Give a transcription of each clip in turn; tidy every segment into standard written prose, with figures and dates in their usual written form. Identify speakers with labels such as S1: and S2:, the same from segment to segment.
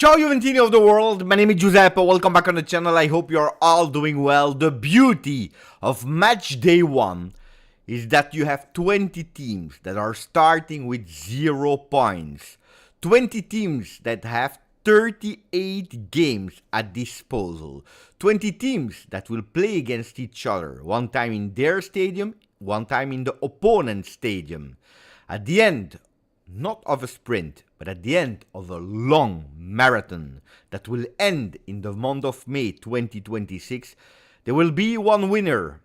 S1: Ciao Juventini of the world, my name is Giuseppe, welcome back on the channel, I hope you're all doing well. The beauty of match day 1 is that you have 20 teams that are starting with 0 points. 20 teams that have 38 games at disposal. 20 teams that will play against each other, one time in their stadium, one time in the opponent's stadium. At the end, not of a sprint, but at the end of a long marathon that will end in the month of May 2026, there will be one winner.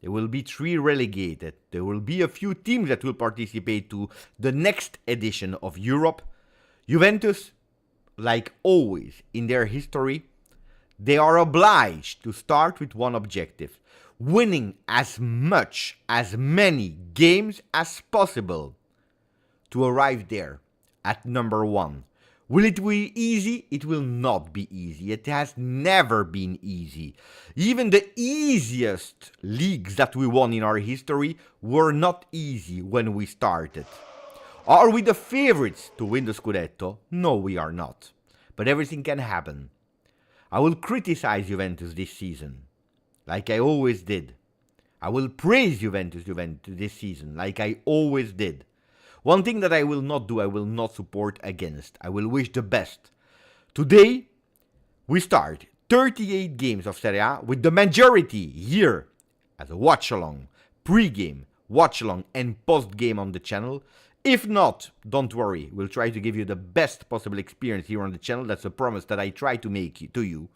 S1: There will be 3 relegated. There will be a few teams that will participate to the next edition of Europe. Juventus, like always in their history, they are obliged to start with one objective: winning as many games as possible to arrive there at number 1. Will it be easy? It will not be easy. It has never been easy. Even the easiest leagues that we won in our history were not easy when we started. Are we the favorites to win the Scudetto? No, we are not. But everything can happen. I will criticize Juventus this season, like I always did. I will praise Juventus this season, like I always did. One thing that I will not do, I will not support against. I will wish the best. Today, we start 38 games of Serie A with the majority here as a watch-along, pre-game, watch-along and post-game on the channel. If not, don't worry, we'll try to give you the best possible experience here on the channel. That's a promise that I try to make to you.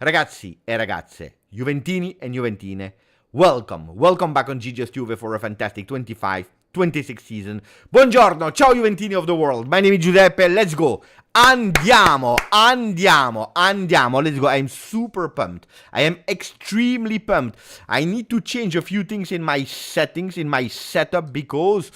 S1: Ragazzi e ragazze, Juventini and Juventine, welcome back on GJustjuve for a fantastic 25-26 season. Buongiorno, ciao Juventini of the world, my name is Giuseppe, let's go. Andiamo, let's go. I'm super pumped. I am extremely pumped. I need to change a few things in my settings, in my setup, because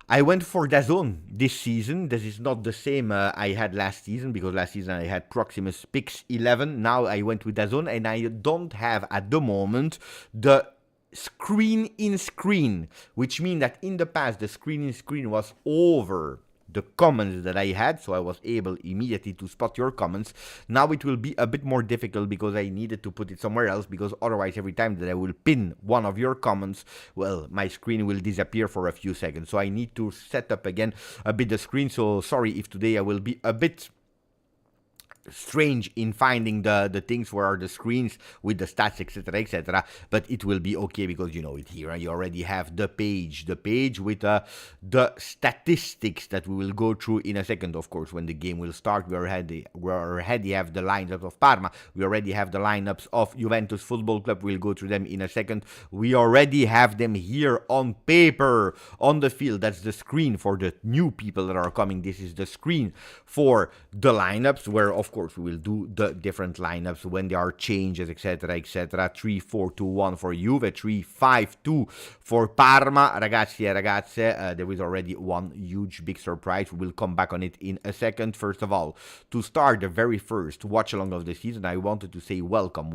S1: I went for DAZN this season. This is not the same I had last season, because last season I had Proximus Pix 11. Now I went with DAZN, and I don't have at the moment the screen-in-screen, which means that in the past the screen-in-screen was over the comments that I had, so I was able immediately to spot your comments. Now it will be a bit more difficult because I needed to put it somewhere else, because otherwise every time that I will pin one of your comments, well, my screen will disappear for a few seconds. So I need to set up again a bit the screen, so sorry if today I will be a bit strange in finding the things where are the screens with the stats, etc, but it will be okay, because you know it here. You already have the page with the statistics that we will go through in a second. Of course, when the game will start, we already have the lineups of Parma, we already have the lineups of Juventus Football Club. We'll go through them in a second. We already have them here on paper on the field. That's the screen for the new people that are coming. This is the screen for the lineups, where of course we will do the different lineups when there are changes, etc. 3-4-2-1 for Juve, 3-5-2 for Parma. Ragazzi e ragazze, there is already one huge big surprise. We will come back on it in a second. First of all, to start the very first watch along of the season, I wanted to say welcome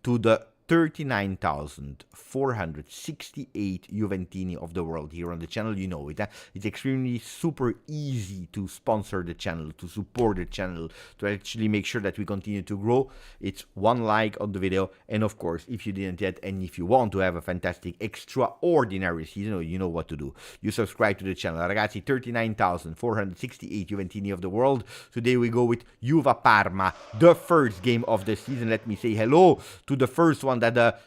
S1: to the 39,468 Juventini of the world here on the channel. You know it. It's extremely super easy to sponsor the channel, to support the channel, to actually make sure that we continue to grow. It's one like on the video, and of course, if you didn't yet, and if you want to have a fantastic, extraordinary season, you know what to do. You subscribe to the channel. Ragazzi, 39,468 Juventini of the world. Today we go with Juve Parma, the first game of the season. Let me say hello to the first one that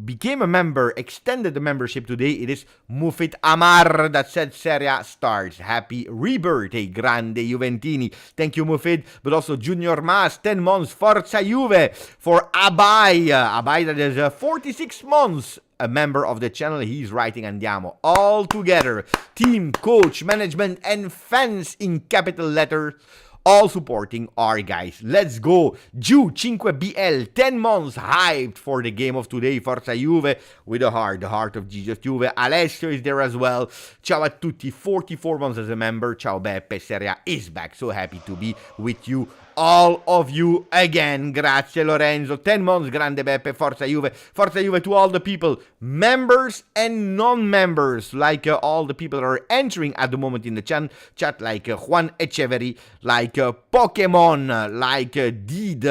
S1: became a member, extended the membership today. It is Mufit Amar that said Serie A starts. Happy rebirth, grande Juventini. Thank you, Mufit. But also Junior Mas, 10 months. Forza Juve for Abai. Abai that is 46 months. A member of the channel. He's writing Andiamo all together. Team, coach, management, and fans in capital letters, all supporting our guys. Let's go. Ju5BL, 10 months, hyped for the game of today. Forza Juve with the heart of GJustjuve. Alessio is there as well. Ciao a tutti, 44 months as a member. Ciao Beppe, Serie A is back. So happy to be with you all of you again. Grazie Lorenzo. 10 months, grande Beppe. Forza Juve. Forza Juve to all the people, members and non-members, like all the people that are entering at the moment in the chat, like Juan Echeverry, like Pokemon, like Did,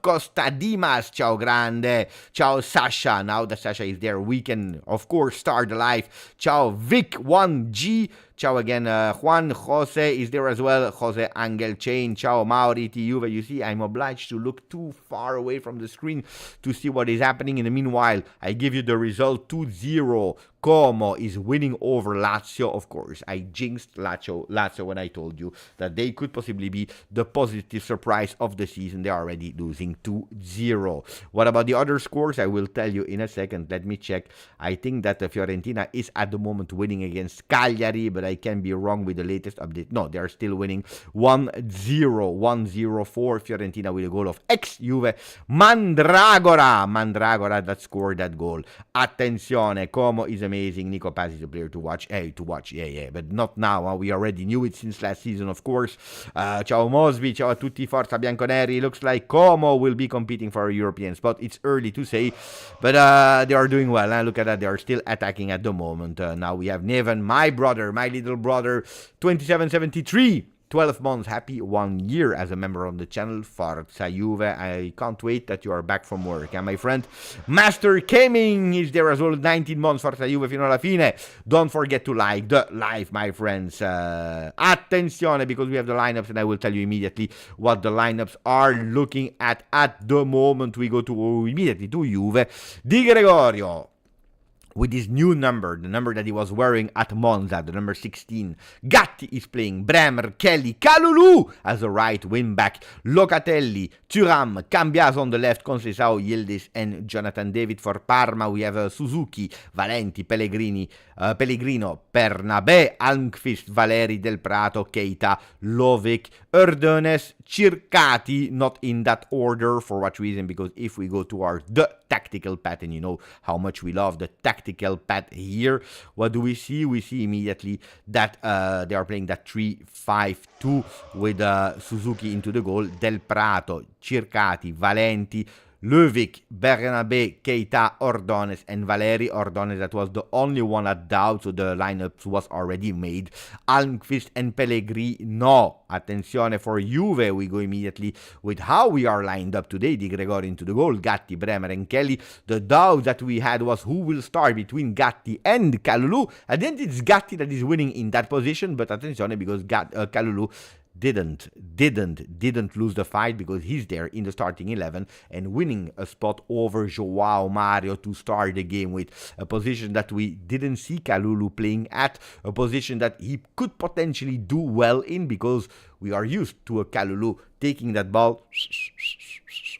S1: Costa Dimas, ciao grande, ciao Sasha. Now that Sasha is there, we can of course start the live. Ciao Vic1G. Ciao again, Juan Jose is there as well. Jose Angel Chain. Ciao Mauri T Juve. You see, I'm obliged to look too far away from the screen to see what is happening. In the meanwhile, I give you the result 2-0. Como is winning over Lazio, of course. I jinxed Lazio when I told you that they could possibly be the positive surprise of the season. They are already losing 2-0. What about the other scores? I will tell you in a second. Let me check. I think that Fiorentina is at the moment winning against Cagliari, but I can be wrong with the latest update. No, they are still winning 1-0. 1-0 for Fiorentina with a goal of ex-Juve Mandragora that scored that goal. Attenzione, Como is amazing. Nico Paz is a player to watch. Yeah, but not now. We already knew it since last season, of course. Ciao Mosby, ciao a tutti, forza bianconeri. Looks like Como will be competing for a European spot. It's early to say, but they are doing well. Look at that, they are still attacking at the moment. Now we have Neven, my little brother, 2773. 12 months, happy 1 year as a member on the channel. Forza Juve, I can't wait that you are back from work. And my friend Master Gaming is there as well, 19 months. Forza Juve fino alla fine. Don't forget to like the live, my friends. Attenzione, because we have the lineups and I will tell you immediately what the lineups are looking at the moment. We go to immediately to Juve. Di Gregorio, with his new number, the number that he was wearing at Monza, the number 16. Gatti is playing, Bremer, Kelly, Kalulu as a right wing back, Locatelli, Thuram, Cambiaso on the left, Conceição, Yildiz, and Jonathan David. For Parma, we have Suzuki, Valenti, Pellegrino, Bernabé, Almqvist, Valeri, Del Prato, Keita, Lovic, Erdones, Circati, not in that order. For what reason? Because if we go to the tactical pattern, you know how much we love the tactical path here. What do we see? We see immediately that they are playing that 3-5-2 with Suzuki into the goal, Del Prato, Circati, Valenti, Lovic, Bernabé, Keita, Ordones, and Valeri. Ordones, that was the only one at doubt, so the lineup was already made. Almqvist and Pellegrino. Attenzione for Juve, we go immediately with how we are lined up today. Di Gregorio into the goal, Gatti, Bremer, and Kelly. The doubt that we had was who will start between Gatti and Kalulu. At the end, it's Gatti that is winning in that position, but attenzione, because Kalulu didn't lose the fight, because he's there in the starting 11 and winning a spot over Joao Mario to start the game with, a position that we didn't see Kalulu playing at, a position that he could potentially do well in, because we are used to a Kalulu taking that ball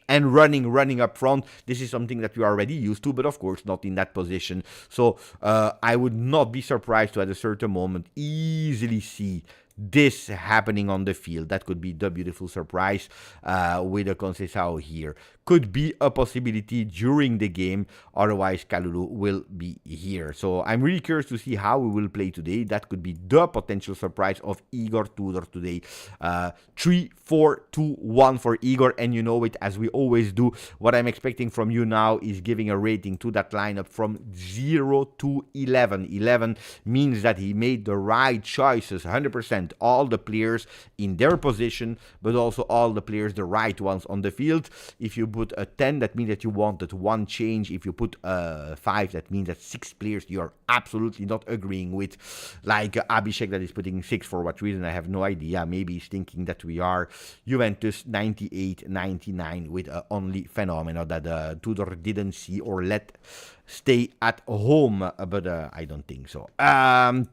S1: and running up front. This is something that we are already used to, but of course not in that position. So I would not be surprised to at a certain moment easily see this happening on the field. That could be the beautiful surprise with a Conceição here. Could be a possibility during the game, otherwise Kalulu will be here. So I'm really curious to see how we will play today. That could be the potential surprise of Igor Tudor today. 3-4-2-1 for Igor, and you know it, as we always do. What I'm expecting from you now is giving a rating to that lineup from 0 to 11. 11 means that he made the right choices, 100%. All the players in their position, but also all the players, the right ones on the field. If you put a 10, that means that you wanted one change. If you put a 5, that means that 6 players you are absolutely not agreeing with. Like Abhishek that is putting 6, for what reason, I have no idea. Maybe he's thinking that we are Juventus 98-99 with only Fenomeno that Tudor didn't see or let stay at home, but I don't think so. 10,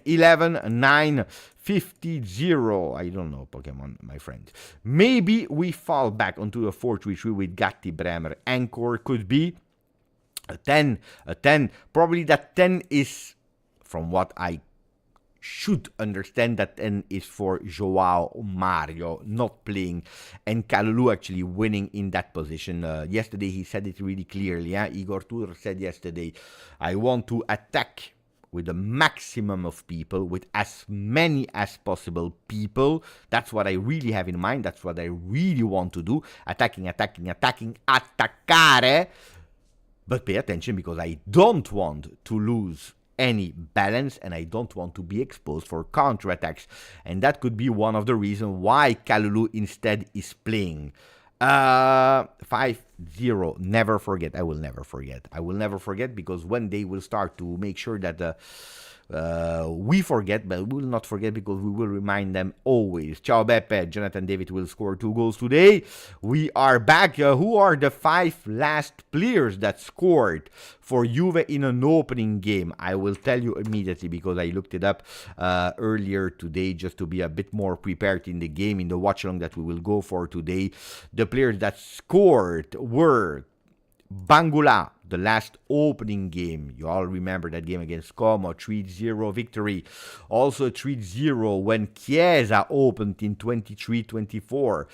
S1: 11, 9, 50, 0. I don't know, Pokemon, my friend. Maybe we fall back onto a 4-3-3 with Gatti, Bremer. Anchor could be a 10. Probably that 10 is, from what I should understand, that 10 is for Joao Mario not playing and Kalulu actually winning in that position. Yesterday he said it really clearly. Igor Tudor said yesterday, I want to attack with the maximum of people, with as many as possible people. That's what I really have in mind. That's what I really want to do. Attacking, attaccare. But pay attention, because I don't want to lose any balance, and I don't want to be exposed for counterattacks. And that could be one of the reasons why Kalulu instead is playing. 5-0. Never forget. I will never forget. I will never forget, because when they will start to make sure that we forget, but we will not forget, because we will remind them always. Ciao Beppe. Jonathan David will score 2 goals today. We are back. Who are the 5 last players that scored for Juve in an opening game? I will tell you immediately, because I looked it up earlier today, just to be a bit more prepared in the game, in the watch along that we will go for today. The players that scored were Bangula, the last opening game. You all remember that game against Como, 3-0 victory. Also 3-0 when Chiesa opened in 23-24.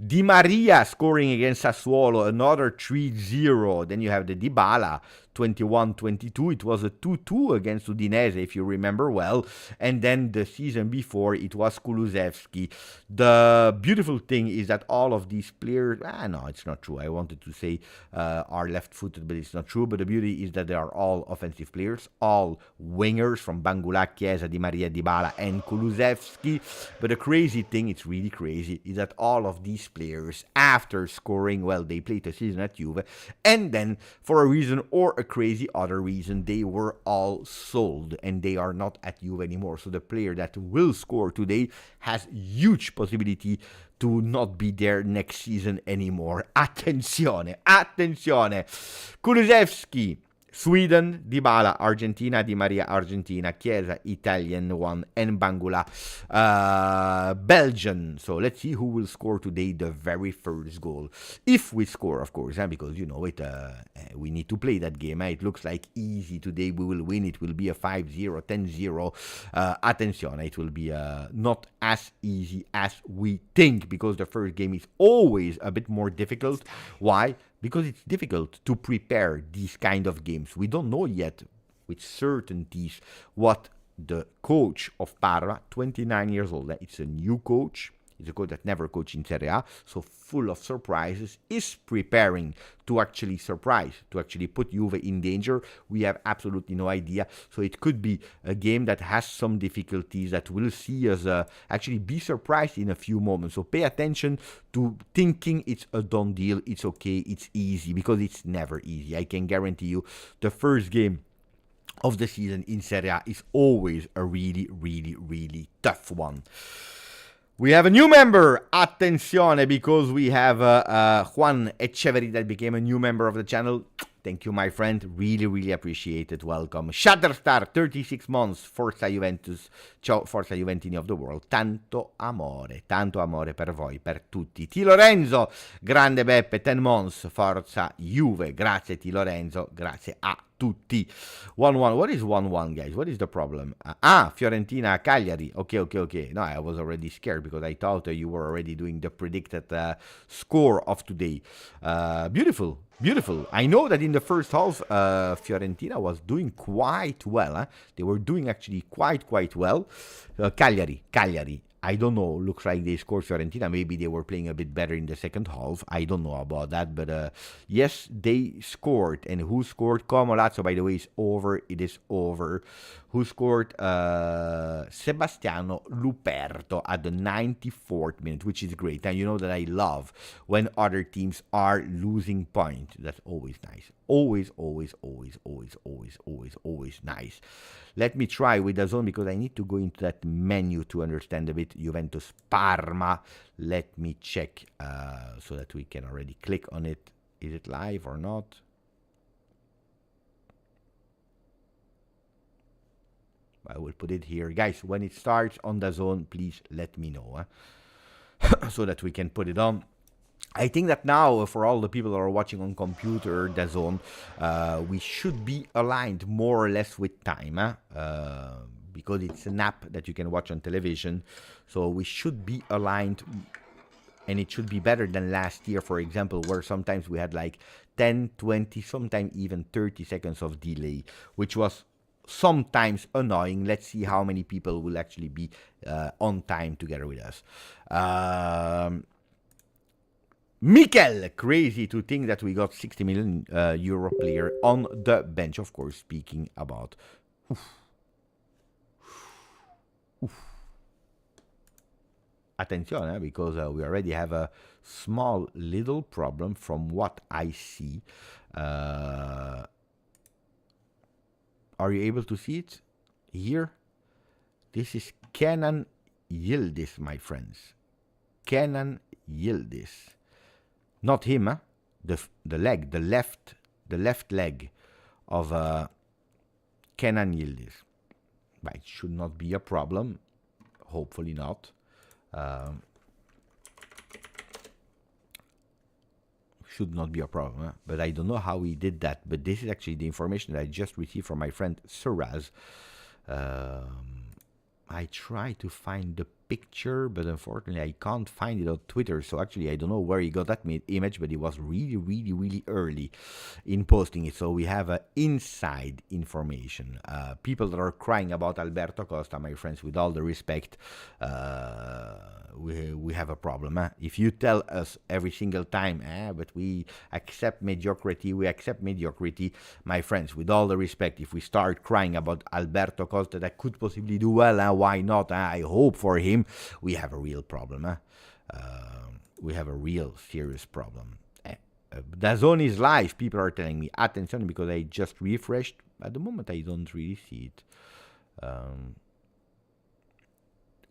S1: Di Maria scoring against Sassuolo, another 3-0. Then you have the Dybala, 21-22. It was a 2-2 against Udinese, if you remember well. And then the season before, it was Kulusevski. The beautiful thing is that all of these players... no, it's not true. I wanted to say are left-footed, but it's not true. But the beauty is that they are all offensive players, all wingers, from Bangula, Chiesa, Di Maria, Dybala, and Kulusevski. But the crazy thing, it's really crazy, is that all of these players, after scoring, well, they played a season at Juve, and then for a reason or a crazy other reason, they were all sold, and they are not at Juve anymore. So the player that will score today has huge possibility to not be there next season anymore. Attenzione, attenzione. Kulusevski, Sweden, Dybala, Argentina, Di Maria, Argentina, Chiesa, Italian one, and Bangula, Belgian. So let's see who will score today the very first goal. If we score, of course, because you know it, we need to play that game. It looks like easy today. We will win. It will be a 5-0, 10-0. Attenzione, it will be not as easy as we think, because the first game is always a bit more difficult. Why? Because it's difficult to prepare these kind of games. We don't know yet with certainties what the coach of Parma, 29 years old, it's a new coach. It's a coach that never coached in Serie A, so full of surprises, is preparing to actually surprise, to actually put Juve in danger. We have absolutely no idea. So it could be a game that has some difficulties, that will see us actually be surprised in a few moments. So pay attention to thinking it's a done deal, it's okay, it's easy, because it's never easy. I can guarantee you the first game of the season in Serie A is always a really, really, really tough one. We have a new member, attenzione, because we have Juan Echeverri that became a new member of the channel. Thank you, my friend. Really, really appreciate it. Welcome. Shutterstar, 36 months. Forza Juventus. Ciao, Forza Juventini of the world. Tanto amore per voi, per tutti. T. Lorenzo, grande Beppe, 10 months. Forza Juve. Grazie, T. Lorenzo. Grazie a tutti. 1-1. What is 1-1, guys? What is the problem? Fiorentina, Cagliari. Okay. No, I was already scared, because I thought you were already doing the predicted score of today. Beautiful. I know that in the first half, Fiorentina was doing quite well. They were doing actually quite well. Cagliari. I don't know. Looks like they scored Fiorentina. Maybe they were playing a bit better in the second half. I don't know about that. But yes, they scored. And who scored? Como Lazio, by the way, is over. It is over. Who scored? Sebastiano Luperto at the 94th minute, which is great. And you know that I love when other teams are losing points. That's always nice. Always nice. Let me try with the zone, because I need to go into that menu to understand a bit. Juventus Parma. Let me check so that we can already click on it. Is it live or not? I will put it here. Guys, when it starts on the zone, please let me know so that we can put it on. I think that now, for all the people that are watching on computer, the zone, we should be aligned more or less with time, because it's an app that you can watch on television. So we should be aligned, and it should be better than last year, for example, where sometimes we had like 10, 20, sometimes even 30 seconds of delay, which was sometimes annoying. Let's see how many people will actually be on time together with us. Mikel, crazy to think that we got 60 million euro player on the bench. Of course, speaking about. Attention, because we already have a small little problem from what I see. Are you able to see it here? This is Kenan Yildiz, my friends. Kenan Yildiz. Not him, huh? The left leg of Kenan Yildiz. But it should not be a problem. Hopefully not. Should not be a problem, huh? But I don't know how he did that. But this is actually the information that I just received from my friend Suraz. I try to find the picture, but unfortunately I can't find it on Twitter. So actually I don't know where he got that image, but it was really early in posting it. So we have inside information. People that are crying about Alberto Costa, my friends, with all the respect, we have a problem. Huh? If you tell us every single time, but we accept mediocrity, my friends, with all the respect, if we start crying about Alberto Costa that could possibly do well, why not? I hope for him. We have a real problem. We have a real serious problem. DAZN is live. People are telling me, attention, because I just refreshed. At the moment, I don't really see it.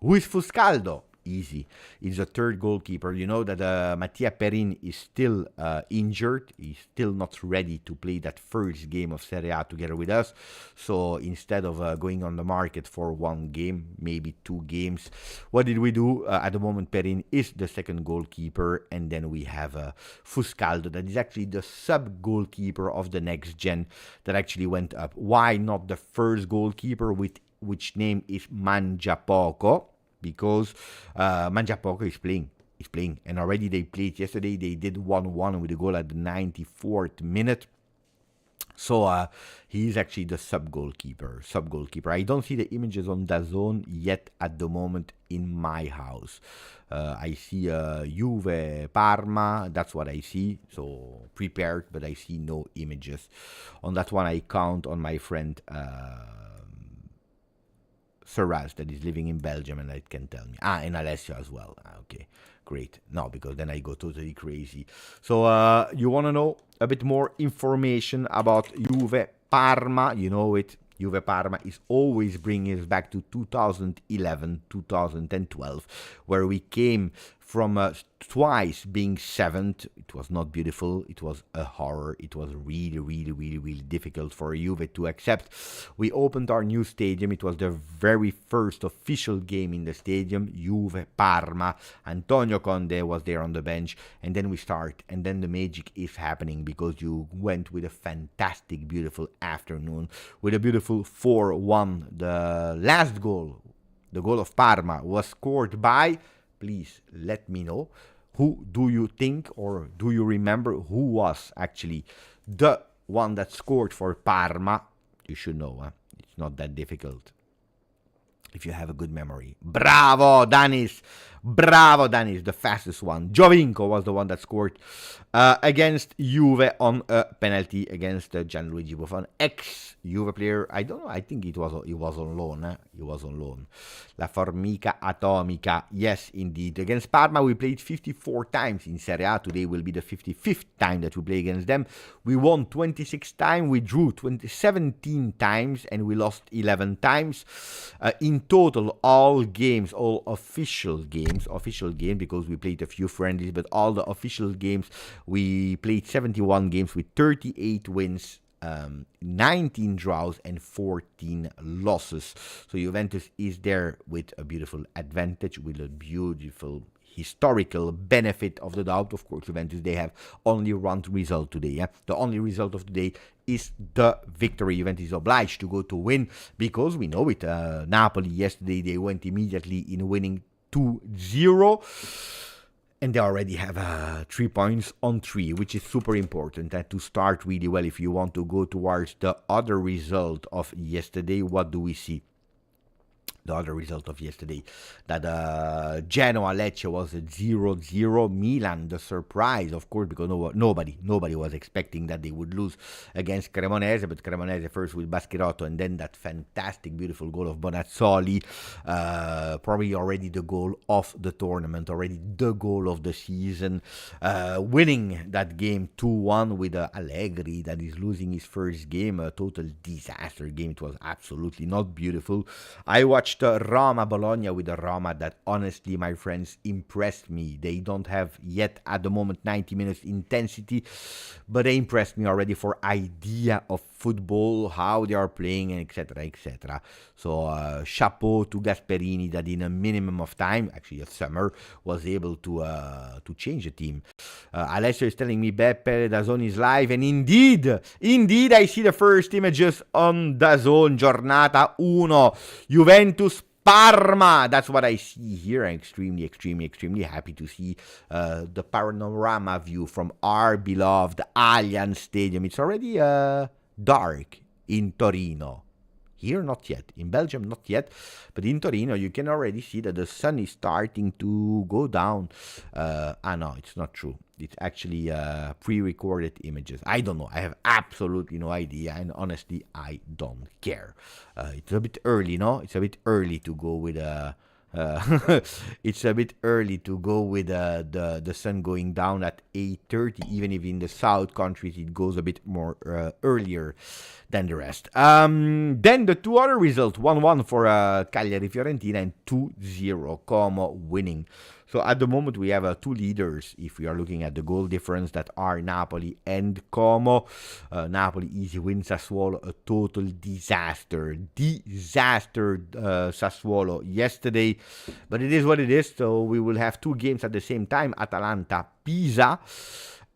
S1: Who is Fuscaldo? Easy. He's the third goalkeeper. You know that Mattia Perin is still injured. He's still not ready to play that first game of Serie A together with us. So instead of going on the market for one game, maybe 2 games, what did we do? At the moment, Perin is the second goalkeeper. And then we have Fuscaldo, that is actually the sub-goalkeeper of the next gen that actually went up. Why not the first goalkeeper, which name is Mangiapoco? Because Mangiapoco is playing. And already they played yesterday. They did 1-1 with a goal at the 94th minute. So he's actually the sub-goalkeeper. I don't see the images on DAZN yet at the moment in my house. I see Juve, Parma. That's what I see. So prepared, but I see no images. On that one, I count on my friend Suraz, that is living in Belgium, and that can tell me. And Alessio as well. Okay, great. No, because then I go totally crazy. So you want to know a bit more information about Juve Parma? You know it. Juve Parma is always bringing us back to 2011, 2012, where we came from twice being 7th. It was not beautiful. It was a horror. It was really difficult for Juve to accept. We opened our new stadium. It was the very first official game in the stadium. Juve Parma. Antonio Conte was there on the bench. And then we start. And then the magic is happening, because you went with a fantastic, beautiful afternoon with a beautiful 4-1. The last goal, the goal of Parma, was scored by... Please let me know. Who do you think, or do you remember who was actually the one that scored for Parma? You should know. It's not that difficult if you have a good memory. Bravo, Danis, the fastest one. Giovinco was the one that scored against Juve on a penalty against Gianluigi Buffon, ex-Juve player. I don't know, I think he was on loan. He was on loan. La Formica Atomica, yes, indeed. Against Parma, we played 54 times in Serie A. Today will be the 55th time that we play against them. We won 26 times, we drew 17 times, and we lost 11 times. In total, all games, all official games, because we played a few friendlies, but all the official games, we played 71 games with 38 wins, 19 draws and 14 losses. So Juventus is there with a beautiful advantage, with a beautiful historical benefit of the doubt. Of course, Juventus, they have only one result today. The only result of today is the victory. Juventus is obliged to go to win, because we know it. Napoli yesterday, they went immediately in winning 2-0. And they already have 3 points on 3, which is super important. And to start really well, if you want to go towards the other result of yesterday, what do we see? The other result of yesterday, that Genoa Lecce was a 0-0. Milan, the surprise, of course, because nobody was expecting that they would lose against Cremonese, but Cremonese first with Baschirotto and then that fantastic, beautiful goal of Bonazzoli, probably already the goal of the tournament, already the goal of the season, winning that game 2-1 with Allegri that is losing his first game, a total disaster game. It was absolutely not beautiful. I watched Roma Bologna with a Roma that honestly, my friends, impressed me. They don't have yet at the moment 90 minutes intensity, but they impressed me already for idea of football, how they are playing, etc., etc. So chapeau to Gasperini that in a minimum of time, actually a summer, was able to change the team. Alessio is telling me Beppe DAZN is live, and indeed I see the first images on DAZN. Giornata 1, Juventus Parma. That's what I see here. I'm extremely happy to see the panorama view from our beloved Allianz Stadium. It's already dark in Torino. Here, not yet. In Belgium, not yet. But in Torino, you can already see that the sun is starting to go down. No, it's not true. It's actually pre-recorded images. I don't know. I have absolutely no idea. And honestly, I don't care. It's a bit early, no? It's a bit early to go with it's a bit early to go with the sun going down at 8:30. Even if in the south countries it goes a bit more earlier than the rest. Then the two other results: 1-1 for Cagliari Fiorentina and 2-0 Como winning. So at the moment we have two leaders, if we are looking at the goal difference, that are Napoli and Como. Napoli easy win, Sassuolo a total disaster. Sassuolo yesterday, but it is what it is. So we will have two games at the same time, Atalanta, Pisa.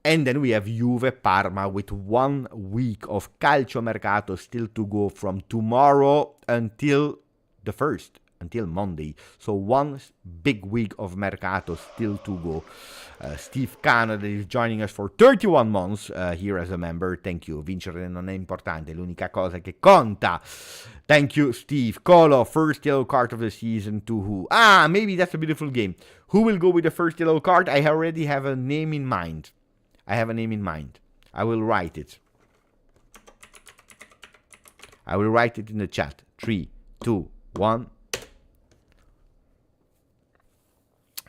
S1: And then we have Juve Parma with 1 week of calciomercato still to go from tomorrow until the 1st. Until Monday. So one big week of mercato still to go. Steve Canada is joining us for 31 months here as a member. Thank you. Vincere non è importante, l'unica cosa che conta. Thank you, Steve. Colo, first yellow card of the season to who? Maybe that's a beautiful game. Who will go with the first yellow card? I already have a name in mind. I will write it. I will write it in the chat. 3, 2, 1.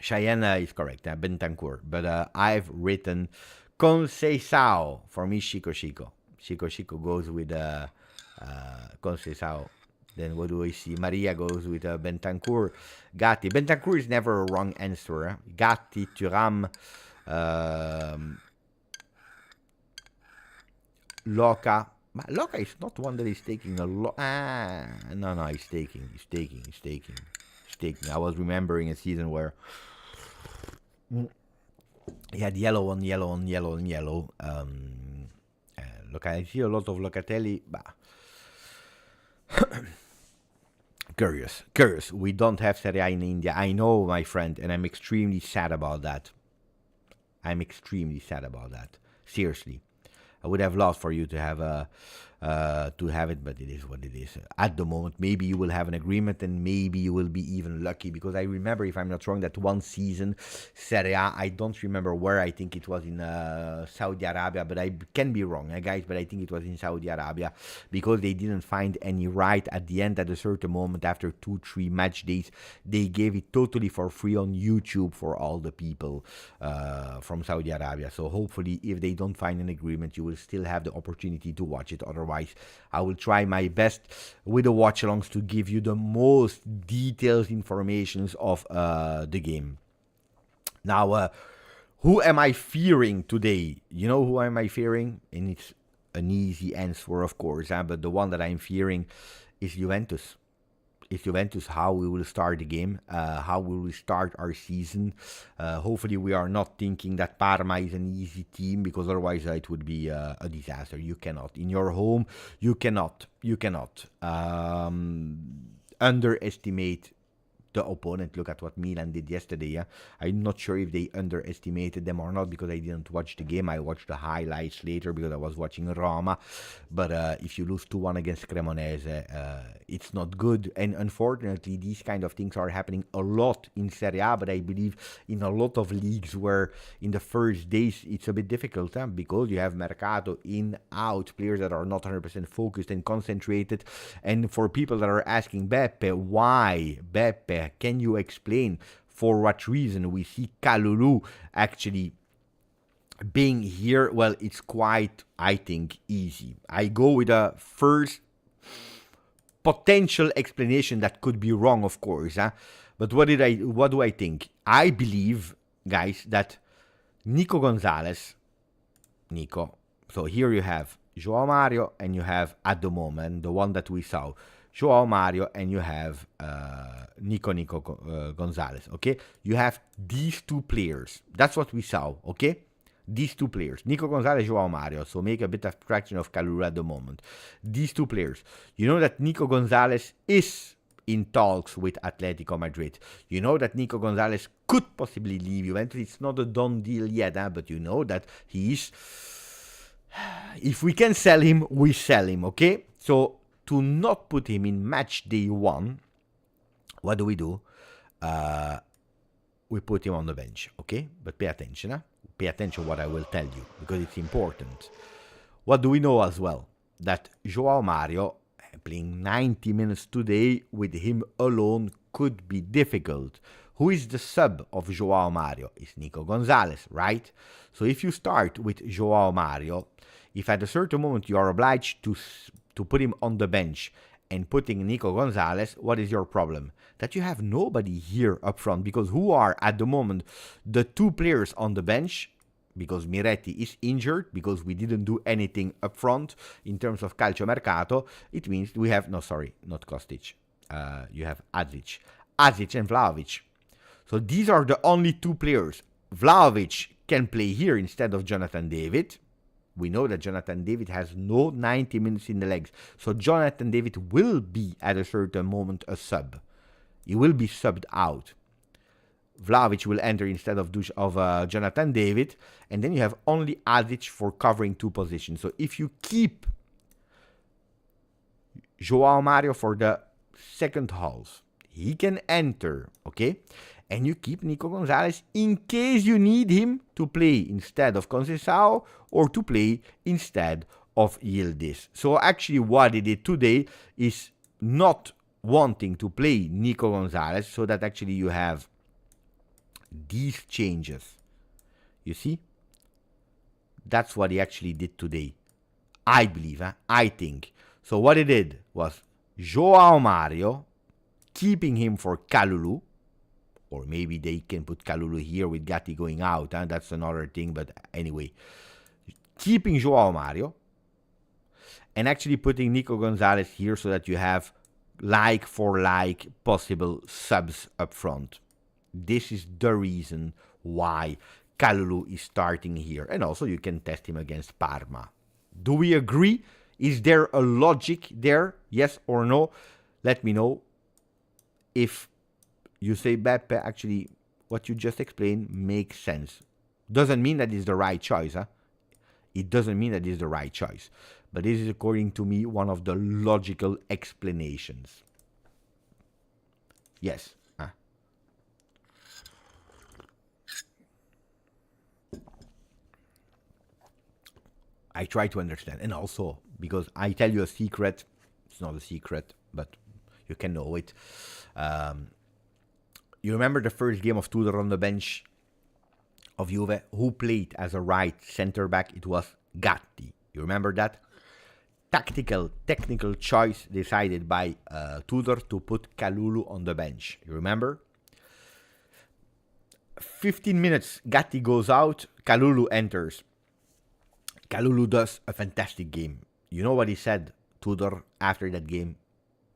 S1: Cheyenne is correct, Bentancur. But I've written Conceição. For me, Chico. Chico goes with Conceição. Then what do I see? Maria goes with Bentancur. Gatti. Bentancur is never a wrong answer. Gatti, Thuram, Loca. But Loca is not one that is taking a lot. No, he's taking. I was remembering a season where he had yellow on yellow. Look, I see a lot of Locatelli. Curious. We don't have Serie A in India. I know, my friend, and I'm extremely sad about that. Seriously. I would have loved for you to have it, but it is what it is. At the moment, maybe you will have an agreement, and maybe you will be even lucky, because I remember, if I'm not wrong, that one season, Serie A, I don't remember where, I think it was in Saudi Arabia, but I can be wrong, guys, but I think it was in Saudi Arabia, because they didn't find any right at the end. At a certain moment, after 2-3 match days, they gave it totally for free on YouTube for all the people from Saudi Arabia. So hopefully, if they don't find an agreement, you will still have the opportunity to watch it. Otherwise, I will try my best with the watch-alongs to give you the most detailed informations of the game. Now, who am I fearing today? You know who am I fearing? And it's an easy answer, of course, but the one that I'm fearing is Juventus. It's Juventus, how we will start the game, how we will start our season. Hopefully we are not thinking that Parma is an easy team, because otherwise it would be a disaster. You cannot. In your home, you cannot underestimate the opponent. Look at what Milan did yesterday. Yeah? I'm not sure if they underestimated them or not because I didn't watch the game. I watched the highlights later because I was watching Roma. But if you lose 2-1 against Cremonese, it's not good. And unfortunately, these kind of things are happening a lot in Serie A. But I believe in a lot of leagues where in the first days it's a bit difficult because you have Mercato in, out, players that are not 100% focused and concentrated. And for people that are asking, Beppe, why? Beppe, can you explain for what reason we see Kalulu actually being here? Well, it's quite, I think, easy. I go with a first potential explanation that could be wrong, of course. But what do I think? I believe, guys, that Nico Gonzalez, so here you have Joao Mario and you have, at the moment, the one that we saw, Joao Mario, and you have Nico Gonzalez, okay? You have these two players. That's what we saw, okay? These two players, Nico Gonzalez, Joao Mario. So make a bit of fraction of Kalulu at the moment. These two players. You know that Nico Gonzalez is in talks with Atletico Madrid. You know that Nico Gonzalez could possibly leave Juventus. It's not a done deal yet, but you know that he is... If we can sell him, we sell him, okay? So to not put him in match day 1, what do? We put him on the bench, okay? But pay attention, Pay attention what I will tell you, because it's important. What do we know as well? That Joao Mario, playing 90 minutes today with him alone, could be difficult. Who is the sub of Joao Mario? It's Nico Gonzalez, right? So if you start with Joao Mario, if at a certain moment you are obliged to put him on the bench and putting Nico Gonzalez, what is your problem? That you have nobody here up front, because who are at the moment the two players on the bench? Because Miretti is injured, because we didn't do anything up front in terms of calcio mercato. It means we have, not Kostic. You have Azic and Vlahovic. So these are the only two players. Vlahovic can play here instead of Jonathan David. We know that Jonathan David has no 90 minutes in the legs. So Jonathan David will be at a certain moment a sub. He will be subbed out. Vlahovic will enter instead of Jonathan David. And then you have only Azic for covering two positions. So if you keep Joao Mario for the second half, he can enter, okay? And you keep Nico Gonzalez in case you need him to play instead of Conceição or to play instead of Yildiz. So actually what he did today is not wanting to play Nico Gonzalez, so that actually you have these changes. You see? That's what he actually did today. I believe, I think. So what he did was Joao Mario, keeping him for Kalulu, or maybe they can put Kalulu here with Gatti going out. That's another thing. But anyway, keeping Joao Mario and actually putting Nico Gonzalez here so that you have like for like possible subs up front. This is the reason why Kalulu is starting here. And also you can test him against Parma. Do we agree? Is there a logic there? Yes or no? Let me know. If you say, Beppe, actually, what you just explained makes sense. Doesn't mean that it's the right choice. It doesn't mean that it's the right choice. But this is, according to me, one of the logical explanations. Yes. I try to understand. And also, because I tell you a secret, it's not a secret, but you can know it. You remember the first game of Tudor on the bench of Juve? Who played as a right center back? It was Gatti. You remember that? Technical choice decided by Tudor to put Kalulu on the bench. You remember? 15 minutes, Gatti goes out, Kalulu enters. Kalulu does a fantastic game. You know what he said, Tudor, after that game?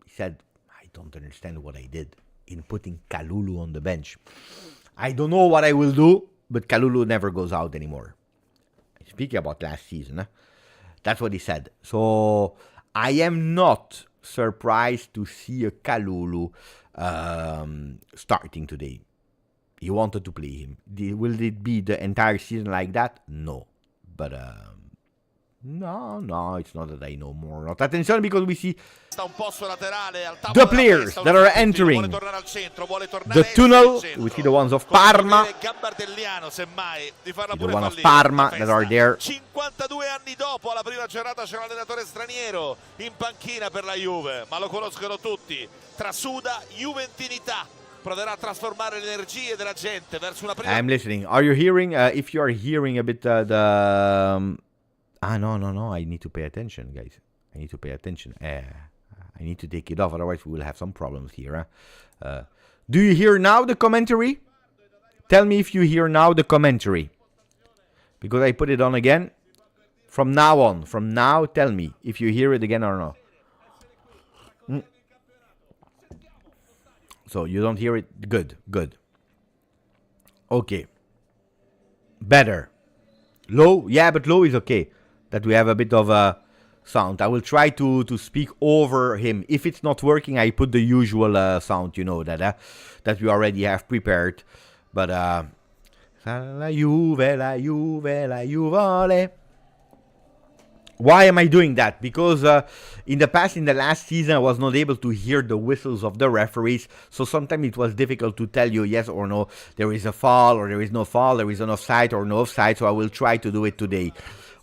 S1: He said, I don't understand what I did in putting Kalulu on the bench. I don't know what I will do, but Kalulu never goes out anymore. Speaking about last season, that's what he said. So I am not surprised to see a Kalulu starting today. He wanted to play him. Will it be the entire season like that? No. But no, it's not that I know more. Not attention, because we see the players that are entering the tunnel. We see the ones of Parma. The one of Parma that are there.
S2: 52 anni dopo, alla prima giornata c'è un allenatore straniero in panchina per la Juve, ma lo conoscono tutti. Trasuda juventinità. Proverà a trasformare le energie della gente verso una prima.
S1: I'm listening. Are you hearing? If you are hearing a bit the. No. I need to pay attention, guys. I need to pay attention. I need to take it off, otherwise we will have some problems here. Do you hear now the commentary? Tell me if you hear now the commentary. Because I put it on again. From now on. From now, tell me if you hear it again or not. So you don't hear it? Good. Okay. Better. Low? Yeah, but low is okay. That we have a bit of a sound. I will try to speak over him. If it's not working, I put the usual sound, you know, that we already have prepared. But la Juve, la Juve, la Juvole. Why am I doing that? Because in the last season, I was not able to hear the whistles of the referees. So sometimes it was difficult to tell you yes or no. There is a foul or there is no foul. There is an offside or no offside. So I will try to do it today.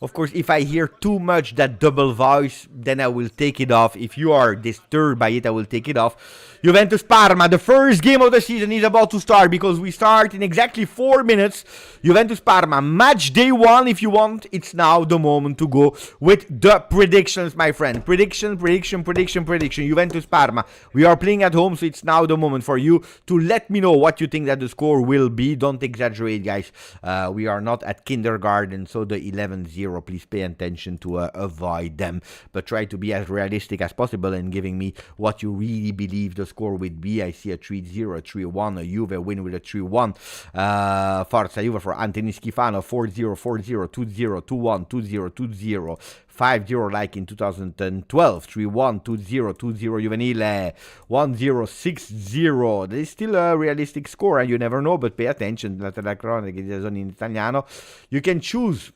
S1: Of course, if I hear too much that double voice, then I will take it off. If you are disturbed by it, I will take it off. Juventus Parma, the first game of the season is about to start, because we start in exactly 4 minutes. Juventus Parma, match day 1 if you want. It's now the moment to go with the predictions, my friend. Prediction. Juventus Parma. We are playing at home, so it's now the moment for you to let me know what you think that the score will be. Don't exaggerate, guys. We are not at kindergarten, so the 11-0, please pay attention to avoid them. But try to be as realistic as possible and giving me what you really believe the score would be. I see a 3-0, a 3-1, a Juve win with a 3-1. Forza Juve for Anthony Schifano, 4-0, 4-0, 2-0, 2-1, 2-0, 2-0. 5-0 like in 2012, 3-1, 2-0, 2-0 Juvenile, 1-0, 6-0. That is still a realistic score, and you never know, but pay attention. La telecronaca is in italiano. You can choose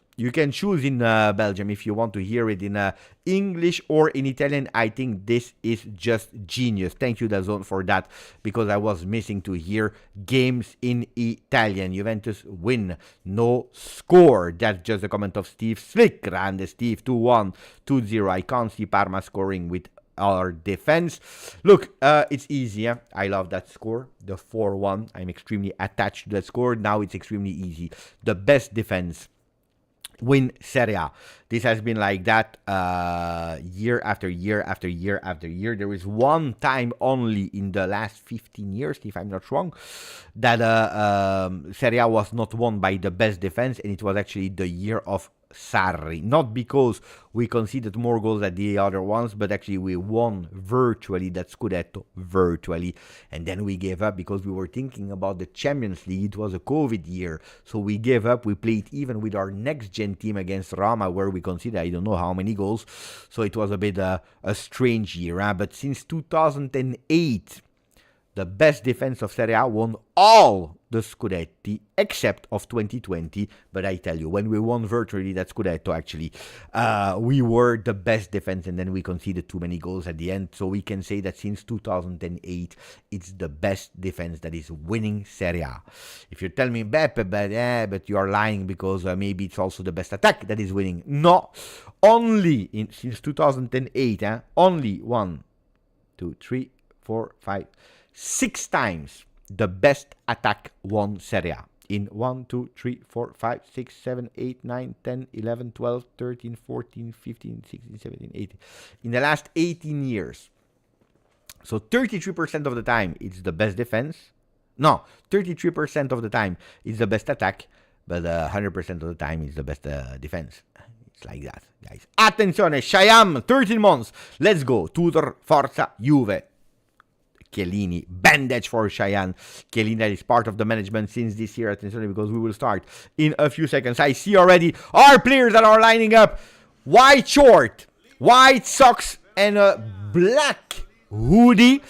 S1: in Belgium if you want to hear it in English or in Italian. I think this is just genius. Thank you, DAZN, for that, because I was missing to hear games in Italian. Juventus win, no score. That's just a comment of Steve Slick. Grande Steve, 2-1, 2-0. I can't see Parma scoring with our defense. Look, it's easier. I love that score, the 4-1. I'm extremely attached to that score. Now it's extremely easy. The best defense win Serie A. This has been like that year after year after year after year. There is one time only in the last 15 years, if I'm not wrong, that Serie A was not won by the best defense, and it was actually the year of Sarri. Not because we conceded more goals than the other ones, but actually we won virtually that Scudetto, virtually. And then we gave up because we were thinking about the Champions League. It was a COVID year, so we gave up. We played even with our next-gen team against Roma, where we conceded I don't know how many goals. So it was a bit a strange year. But since 2008, the best defense of Serie A won all the Scudetti except of 2020. But I tell you, when we won virtually that Scudetto, actually, we were the best defense, and then we conceded too many goals at the end. So we can say that since 2008, it's the best defense that is winning Serie A. If you tell me, Beppe, but you are lying, because maybe it's also the best attack that is winning. No, only since 2008, only 1, 2, 3, 4, 5, 6 times the best attack won Serie A. In 1, 2, 3, 4, 5, 6, 7, 8, 9, 10, 11, 12, 13, 14, 15, 16, 17, 18. In the last 18 years. So 33% of the time it's the best defense. No, 33% of the time it's the best attack, but 100% of the time it's the best defense. It's like that, guys. Attenzione, Shyam, 13 months. Let's go. Tudor, Forza, Juve. Chiellini, bandage for Cheyenne. Chiellini, that is part of the management since this year. Attention, because we will start in a few seconds. I see already our players that are lining up. White short, white socks, and a black hoodie.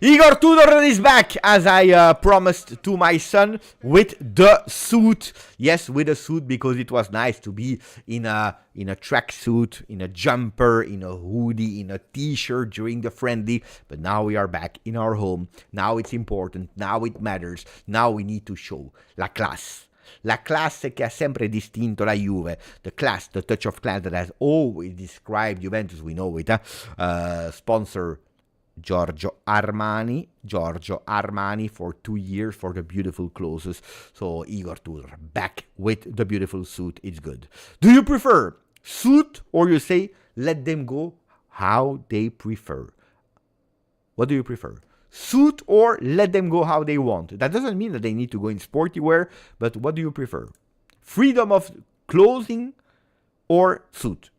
S1: Igor Tudor is back, as I promised to my son, with the suit. Yes, with a suit, because it was nice to be in a tracksuit, in a jumper, in a hoodie, in a t-shirt during the friendly. But now we are back in our home. Now it's important. Now it matters. Now we need to show la classe. La classe che ha sempre distinto la Juve. The class, the touch of class that has always described Juventus. We know it. Sponsor Giorgio Armani for 2 years for the beautiful clothes. So Igor Tudor back with the beautiful suit. It's good. Do you prefer suit, or you say let them go how they prefer? What do you prefer? Suit or let them go how they want? That doesn't mean that they need to go in sporty wear, but what do you prefer? Freedom of clothing or suit?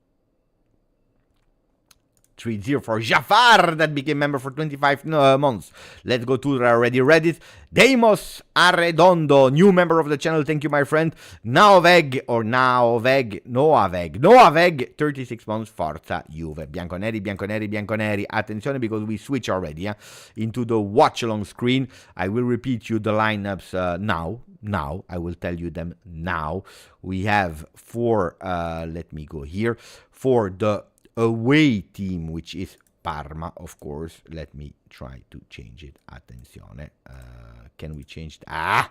S1: 3-0 for Jafar, that became member for 25 months. Let's go to already Reddit. Deimos Arredondo, new member of the channel. Thank you, my friend. Noaveg, 36 months. Forza Juve. Bianconeri. Attenzione, because we switch already into the watch-along screen. I will repeat you the lineups now. I will tell you them now. We have for, let me go here, for the away team, which is Parma, of course. Let me try to change it. Attenzione. Can we change it? I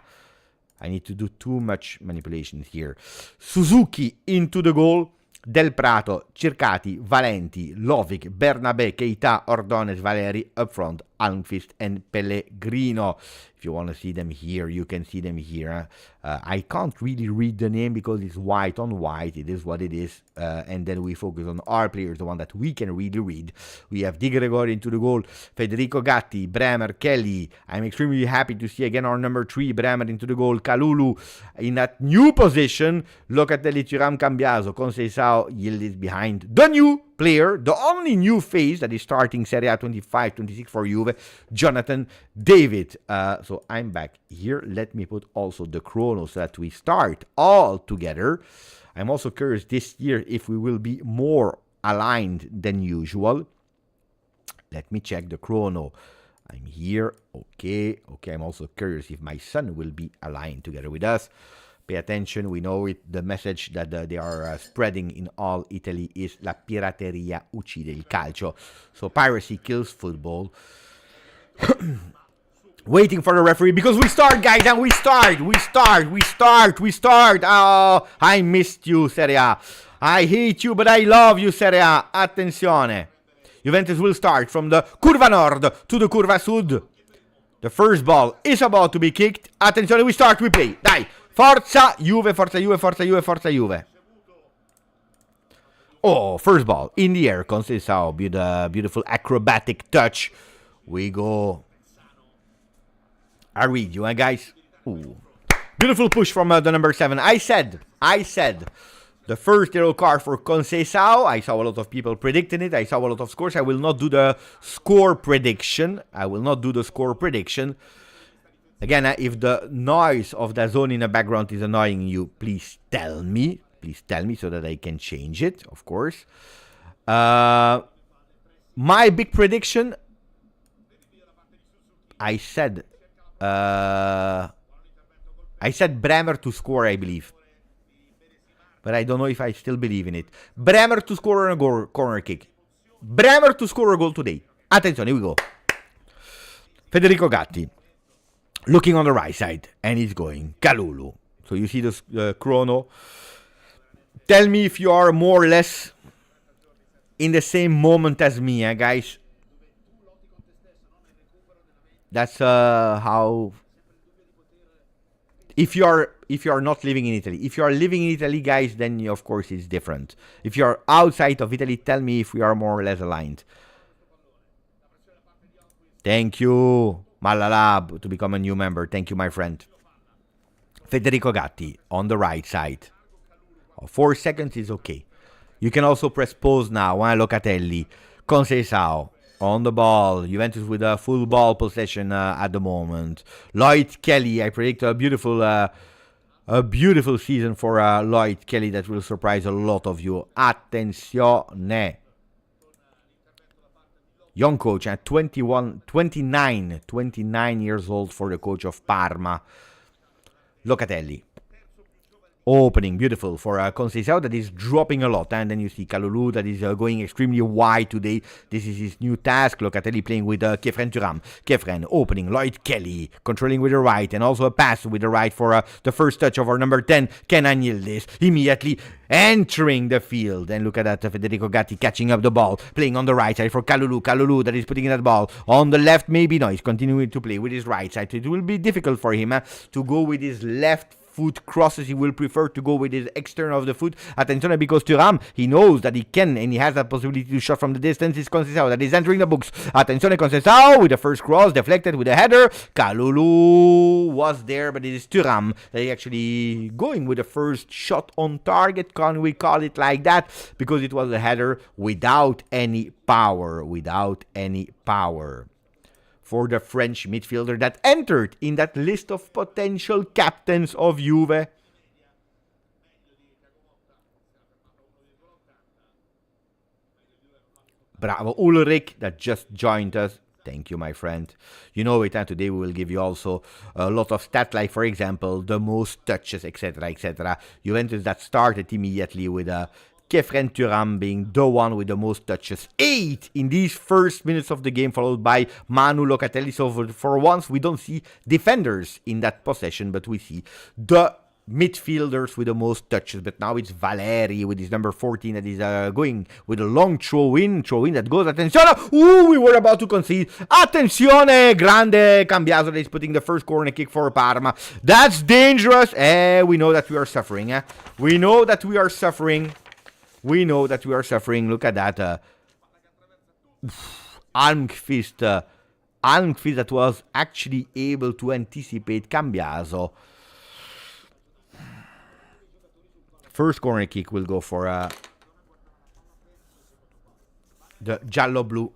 S1: need to do too much manipulation here. Suzuki into the goal. Del Prato, Cercati, Valenti, Lovic, Bernabé, Keita, Ordones, Valeri, up front, Almqvist and Pellegrino. If you want to see them here, you can see them here. I can't really read the name because it's white on white. It is what it is. And then we focus on our players, the one that we can really read. We have Di Gregorio into the goal, Federico Gatti, Bremer, Kelly. I'm extremely happy to see again our number 3, Bremer into the goal, Kalulu in that new position. Locatelli, Thuram, Cambiaso, Conceição, Yildiz behind the new player, the only new phase that is starting Serie A 25-26 for Juve, Jonathan David. So I'm back here. Let me put also the chrono so that we start all together. I'm also curious this year if we will be more aligned than usual. Let me check the chrono. I'm here. Okay. I'm also curious if my son will be aligned together with us. Pay attention, we know it. The message that they are spreading in all Italy is La pirateria uccide il calcio. So piracy kills football. Waiting for the referee because we start, guys, and we start. Oh, I missed you, Serie A. I hate you, but I love you, Serie A. Attenzione. Juventus will start from the Curva Nord to the Curva Sud. The first ball is about to be kicked. Attenzione, we start, we play. Dai. Forza Juve. Oh, first ball in the air. Conceição, beautiful acrobatic touch. We go. I read you, guys. Ooh. Beautiful push from the number 7. I said the first yellow card for Conceição. I saw a lot of people predicting it. I saw a lot of scores. I will not do the score prediction. Again, if the noise of the zone in the background is annoying you, please tell me. So that I can change it, of course. My big prediction, I said Bremer to score, I believe. But I don't know if I still believe in it. Bremer to score on a corner kick. Bremer to score a goal today. Attention, here we go. Federico Gatti. Looking on the right side, and he's going Kalulu. So you see this chrono. Tell me if you are more or less in the same moment as me, guys. That's how. If you are not living in Italy, if you are living in Italy, guys, then of course it's different. If you are outside of Italy, tell me if we are more or less aligned. Thank you. Malalab to become a new member. Thank you, my friend. Federico Gatti on the right side. 4 seconds is okay. You can also press pause now. Locatelli. Conceição on the ball. Juventus with a full ball possession at the moment. Lloyd Kelly. I predict a beautiful season for Lloyd Kelly that will surprise a lot of you. Attenzione. Young coach at 29 years old for the coach of Parma. Locatelli. Opening, beautiful for Conceição that is dropping a lot. And then you see Kalulu that is going extremely wide today. This is his new task. Locatelli playing with Kefren Thuram. Kefren opening. Lloyd Kelly controlling with the right. And also a pass with the right for the first touch of our number 10, Kenan Yildiz. Immediately entering the field. And look at that. Federico Gatti catching up the ball. Playing on the right side for Kalulu. Kalulu that is putting in that ball. On the left, maybe. No, he's continuing to play with his right side. It will be difficult for him to go with his left foot crosses. He will prefer to go with his external of the foot. Attenzione, because Thuram, he knows that he can and he has that possibility to shot from the distance. It's Conceição that is entering the books. Attenzione, Conceição with the first cross, deflected with a header. Kalulu was there, but it is Thuram that is actually going with the first shot on target. Can we call it like that? Because it was a header without any power. For the French midfielder that entered in that list of potential captains of Juve. Bravo Ulrich that just joined us. Thank you, my friend. You know it, and today we will give you also a lot of stats, like, for example, the most touches, etc., etc. Juventus that started immediately with Kefren Thuram being the one with the most touches, 8 in these first minutes of the game, followed by Manu Locatelli. So for once, we don't see defenders in that possession, but we see the midfielders with the most touches. But now it's Valeri with his number 14 that is going with a long throw-in that goes. Attenzione! Ooh, we were about to concede. Attenzione! Grande Cambiaso that is putting the first corner kick for Parma. That's dangerous. We know that we are suffering. We know that we are suffering. Look at that. Almqvist that was actually able to anticipate Cambiaso. First corner kick will go for the Giallo-Blu.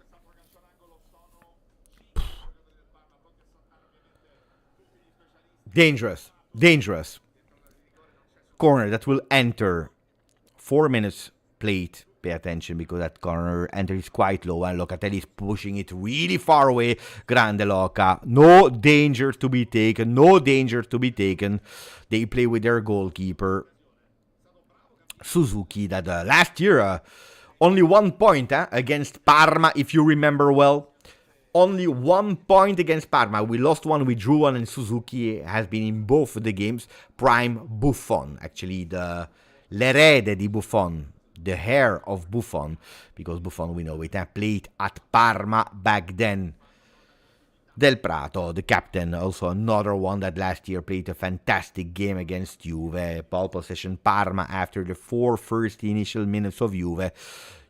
S1: Dangerous. Corner that will enter. 4 minutes played. Pay attention because that corner enters quite low and Locatelli is pushing it really far away. Grande Loca. No danger to be taken. They play with their goalkeeper Suzuki that last year only 1 point against Parma, if you remember well. Only 1 point against Parma. We lost one, we drew one, and Suzuki has been in both of the games. Prime Buffon, actually l'erede di Buffon, the heir of Buffon, because Buffon, we know it, played at Parma back then. Del Prato, the captain, also another one that last year played a fantastic game against Juve. Ball possession Parma after the 4 first initial minutes of Juve.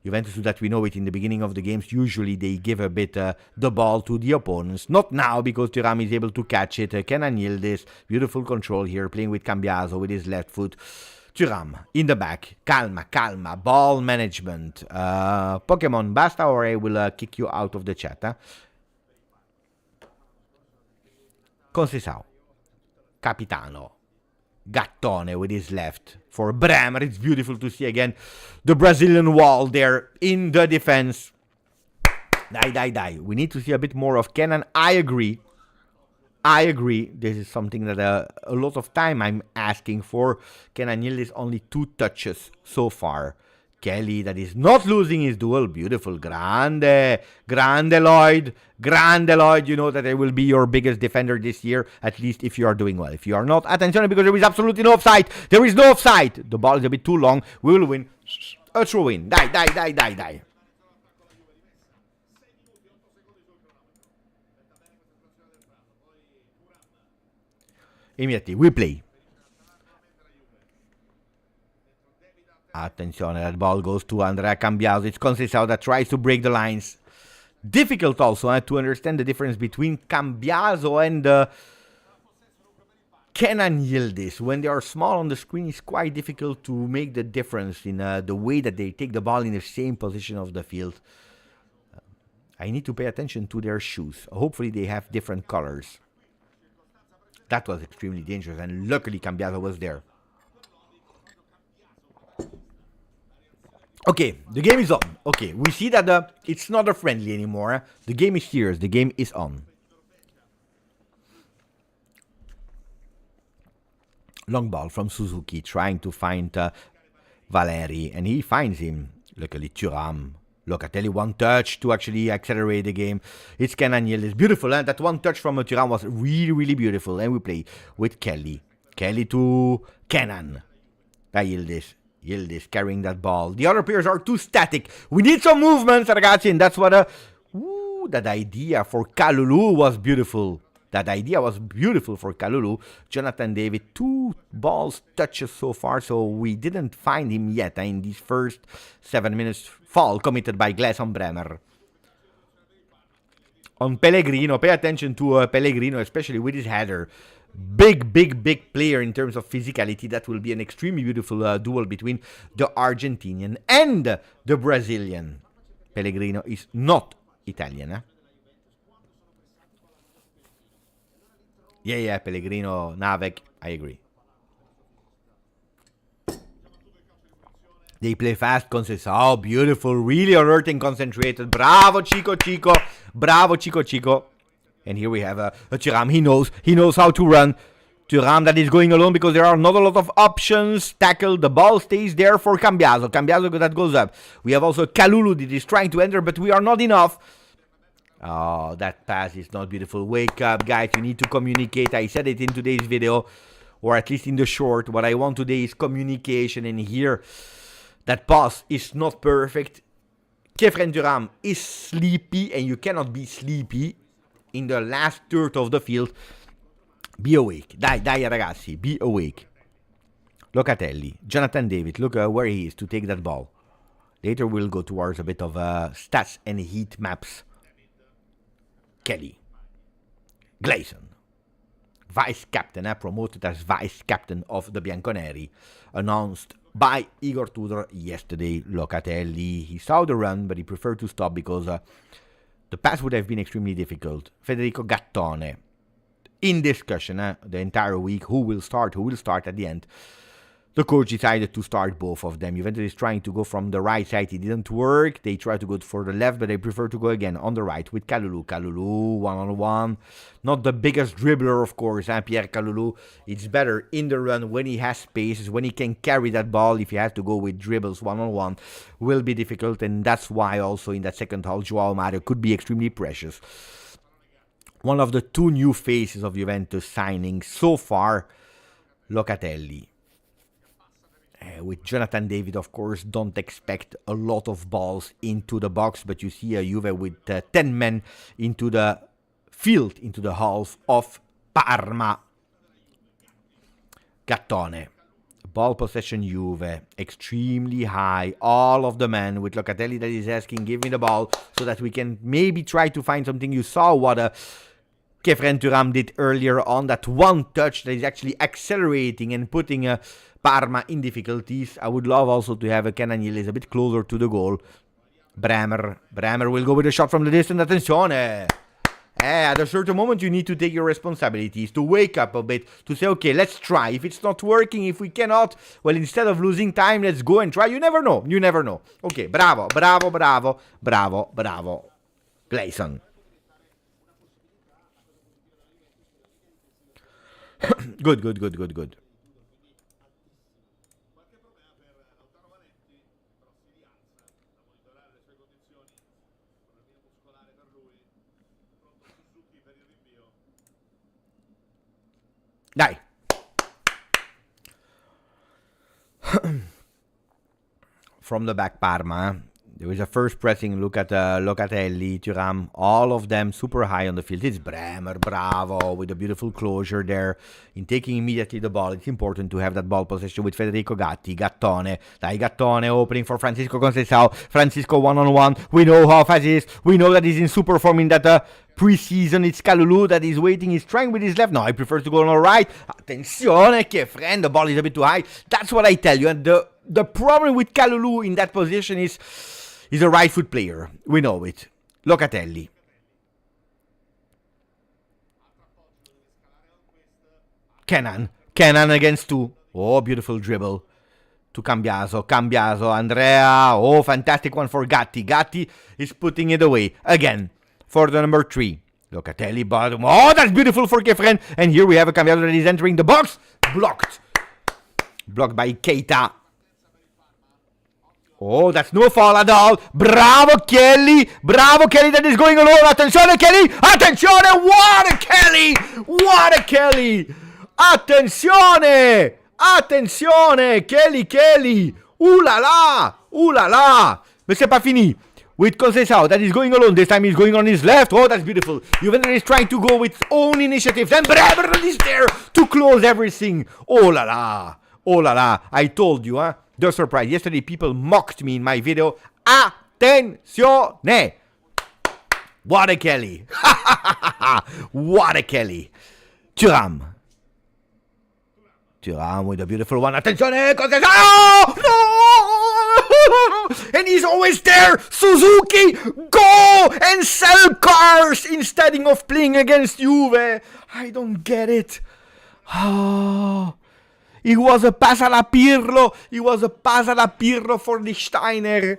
S1: Juventus, that we know it in the beginning of the games, usually they give a bit the ball to the opponents. Not now, because Thuram is able to catch it. Kenan Yildiz, beautiful control here, playing with Cambiaso with his left foot. Thuram in the back. Calma. Ball management. Pokemon, basta or I will kick you out of the chat. Conceição. Capitano. Gattone with his left for Bremer. It's beautiful to see again the Brazilian wall there in the defense. Die. We need to see a bit more of Kenan. I agree. This is something that a lot of time I'm asking for. Kenan Yildiz only 2 touches so far. Kelly that is not losing his duel. Beautiful. Grande Lloyd. You know that I will be your biggest defender this year, at least if you are doing well. If you are not, attention, because there is absolutely no offside. The ball is a bit too long. We will win. A throw in. Die. Immediately, we play. Attenzione, that ball goes to Andrea Cambiaso. It's Conceição that tries to break the lines. Difficult also to understand the difference between Cambiaso and Kenan Yildiz. When they are small on the screen, it's quite difficult to make the difference in the way that they take the ball in the same position of the field. I need to pay attention to their shoes. Hopefully they have different colors. That was extremely dangerous, and luckily Cambiaso was there. Okay, the game is on. Okay, we see that it's not a friendly anymore. The game is serious. The game is on. Long ball from Suzuki, trying to find Valeri, and he finds him. Luckily, Thuram. Locatelli, one touch to actually accelerate the game. It's Kenan Yildiz. Beautiful, and that one touch from Thuram was really, really beautiful. And we play with Kelly. Kelly to Kenan. Yildiz. Yildiz carrying that ball. The other players are too static. We need some movements, ragazzi, and that's what that idea for Kalulu was beautiful. That idea was beautiful for Kalulu. Jonathan David, 2 balls touches so far, so we didn't find him yet in these first 7 minutes. Foul committed by Gleison Bremer. On Pellegrino, pay attention to Pellegrino, especially with his header. Big player in terms of physicality. That will be an extremely beautiful duel between the Argentinian and the Brazilian. Pellegrino is not Italian, eh? Yeah, Pellegrino, Navek, I agree. They play fast, Conceição, beautiful, really alert and concentrated. Bravo, Chico. Bravo, Chico. And here we have a Thuram. He knows how to run. Thuram that is going alone because there are not a lot of options. Tackle, the ball stays there for Cambiaso. Cambiaso that goes up. We have also Kalulu that is trying to enter, but we are not enough. Oh, that pass is not beautiful. Wake up, guys. You need to communicate. I said it in today's video, or at least in the short. What I want today is communication. And here, that pass is not perfect. Kefren Thuram is sleepy, and you cannot be sleepy in the last third of the field. Be awake. Dai, ragazzi. Be awake. Locatelli. Jonathan David. Look where he is to take that ball. Later, we'll go towards a bit of stats and heat maps. Kelly. Gleison. Vice captain, promoted as vice captain of the Bianconeri. Announced by Igor Tudor yesterday. Locatelli. He saw the run, but he preferred to stop because the pass would have been extremely difficult. Federico Gattone. In discussion the entire week. Who will start at the end. The coach decided to start both of them. Juventus is trying to go from the right side. It didn't work. They tried to go for the left, but they prefer to go again on the right with Kalulu. Kalulu, one-on-one. Not the biggest dribbler, of course, Pierre Kalulu. It's better in the run when he has spaces, when he can carry that ball. If you have to go with dribbles one-on-one, will be difficult. And that's why also in that second half, Joao Mario could be extremely precious. One of the 2 new faces of Juventus signing so far, Locatelli. With Jonathan David, of course, don't expect a lot of balls into the box, but you see a Juve with 10 men into the field, into the half of Parma. Gattone. Ball possession Juve, extremely high. All of the men with Locatelli that is asking, give me the ball so that we can maybe try to find something. You saw what Kefren Thuram did earlier on, that one touch that is actually accelerating and putting Parma in difficulties. I would love also to have Kenan Yildiz a bit closer to the goal. Bremer will go with a shot from the distance. Attenzione! At a certain moment you need to take your responsibilities, to wake up a bit, to say, okay, let's try. If it's not working, if we cannot, well, instead of losing time, let's go and try. You never know. Okay, bravo. Gleison. Good. Dai. From the back, Parma. There is a first pressing look at Locatelli, Thuram, all of them super high on the field. It's Bremer, bravo, with a beautiful closure there in taking immediately the ball. It's important to have that ball possession with Federico Gattone. Dai, Gattone opening for Francisco Conceição. Francisco one-on-one. We know how fast he is. We know that he's in super form in that pre-season. It's Kalulu that is waiting. He's trying with his left. No, I prefer to go on the right. Attenzione, che friend. The ball is a bit too high. That's what I tell you. And the problem with Kalulu in that position is he's a right foot player. We know it. Locatelli. Kenan against 2. Oh, beautiful dribble. to Cambiaso. Cambiaso, Andrea. Oh, fantastic one for Gatti. Gatti is putting it away again for the number 3. Locatelli, bottom. Oh, that's beautiful for Kefren. And here we have a Cambiaso that is entering the box. Blocked. Blocked by Keita. Oh, that's no foul at all. Bravo Kelly. Bravo Kelly that is going alone. Attenzione Kelly. Attenzione. What a Kelly. What a Kelly. Attenzione. Attenzione. Kelly. Ooh la la. Ooh la la. Mais c'est pas fini. With Conceição that is going alone. This time he's going on his left. Oh, that's beautiful. Juventus is trying to go with its own initiative. Then Bremer is there to close everything. Oh la la. Oh la la. I told you, huh? The surprise. Yesterday, people mocked me in my video. Attenzione! What a Kelly! What a Kelly! Thuram with a beautiful one. Attenzione! Oh! No! And he's always there! Suzuki! Go! And sell cars instead of playing against Juve! I don't get it. Oh... It was a pass alla Pirlo. It was a pass alla Pirlo for the Steiner.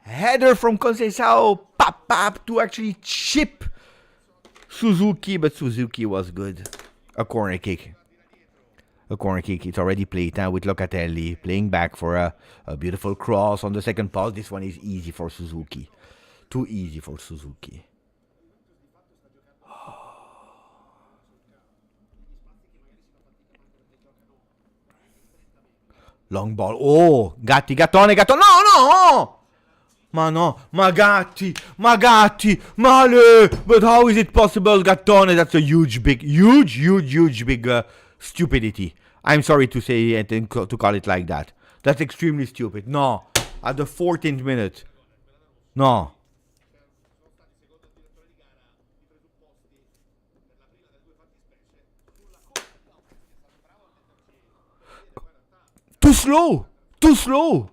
S1: Header from Conceição. Pap to actually chip Suzuki. But Suzuki was good. A corner kick. A corner kick. It's already played now with Locatelli. Playing back for a beautiful cross on the second pass. This one is easy for Suzuki. Too easy for Suzuki. Long ball. Oh, Gatti, Gattone. No! Ma Gatti, male. But how is it possible, Gattone? That's a huge, big stupidity. I'm sorry to say it and to call it like that. That's extremely stupid. No, at the 14th minute. No. Too slow.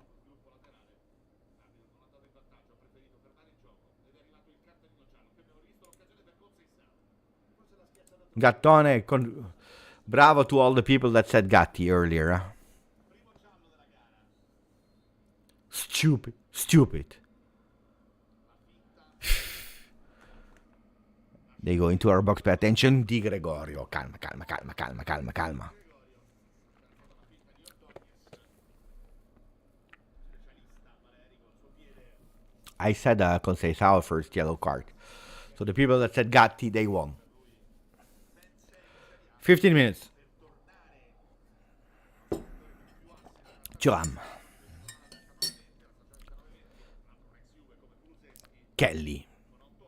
S1: Gattone, bravo to all the people that said Gatti earlier. Huh? Stupid. They go into our box. Pay attention. Di Gregorio. Calma. I said Conceição first yellow card. So the people that said Gatti, they won. 15 minutes. Thuram. Kelly.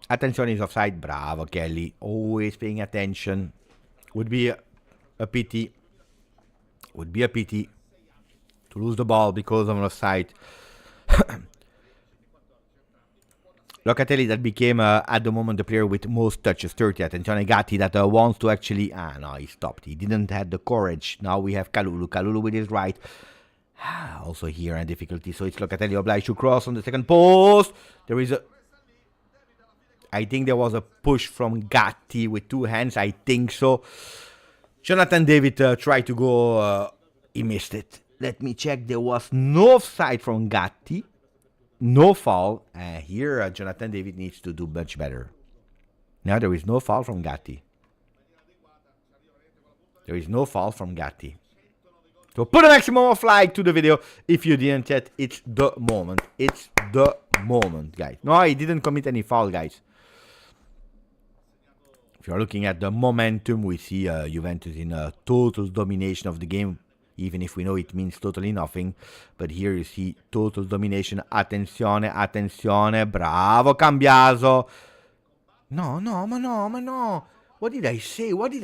S1: Attention is offside. Bravo, Kelly. Always paying attention. Would be a pity. To lose the ball because of an offside. Locatelli that became, at the moment, the player with most touches, 30. Attenzione Gatti that wants to actually... no, he stopped. He didn't have the courage. Now we have Kalulu with his right. Also here a difficulty. So it's Locatelli obliged to cross on the second post. There is a... I think there was a push from Gatti with 2 hands. I think so. Jonathan David tried to go... he missed it. Let me check. There was no offside from Gatti. No foul. Here, Jonathan David needs to do much better. Now there is no foul from Gatti. So put a maximum of like to the video if you didn't yet. It's the moment, guys. No, he didn't commit any foul, guys. If you're looking at the momentum, we see Juventus in a total domination of the game. Even if we know it means totally nothing. But here you see total domination. Attenzione. Bravo, Cambiaso. No. What did I say? Bravo,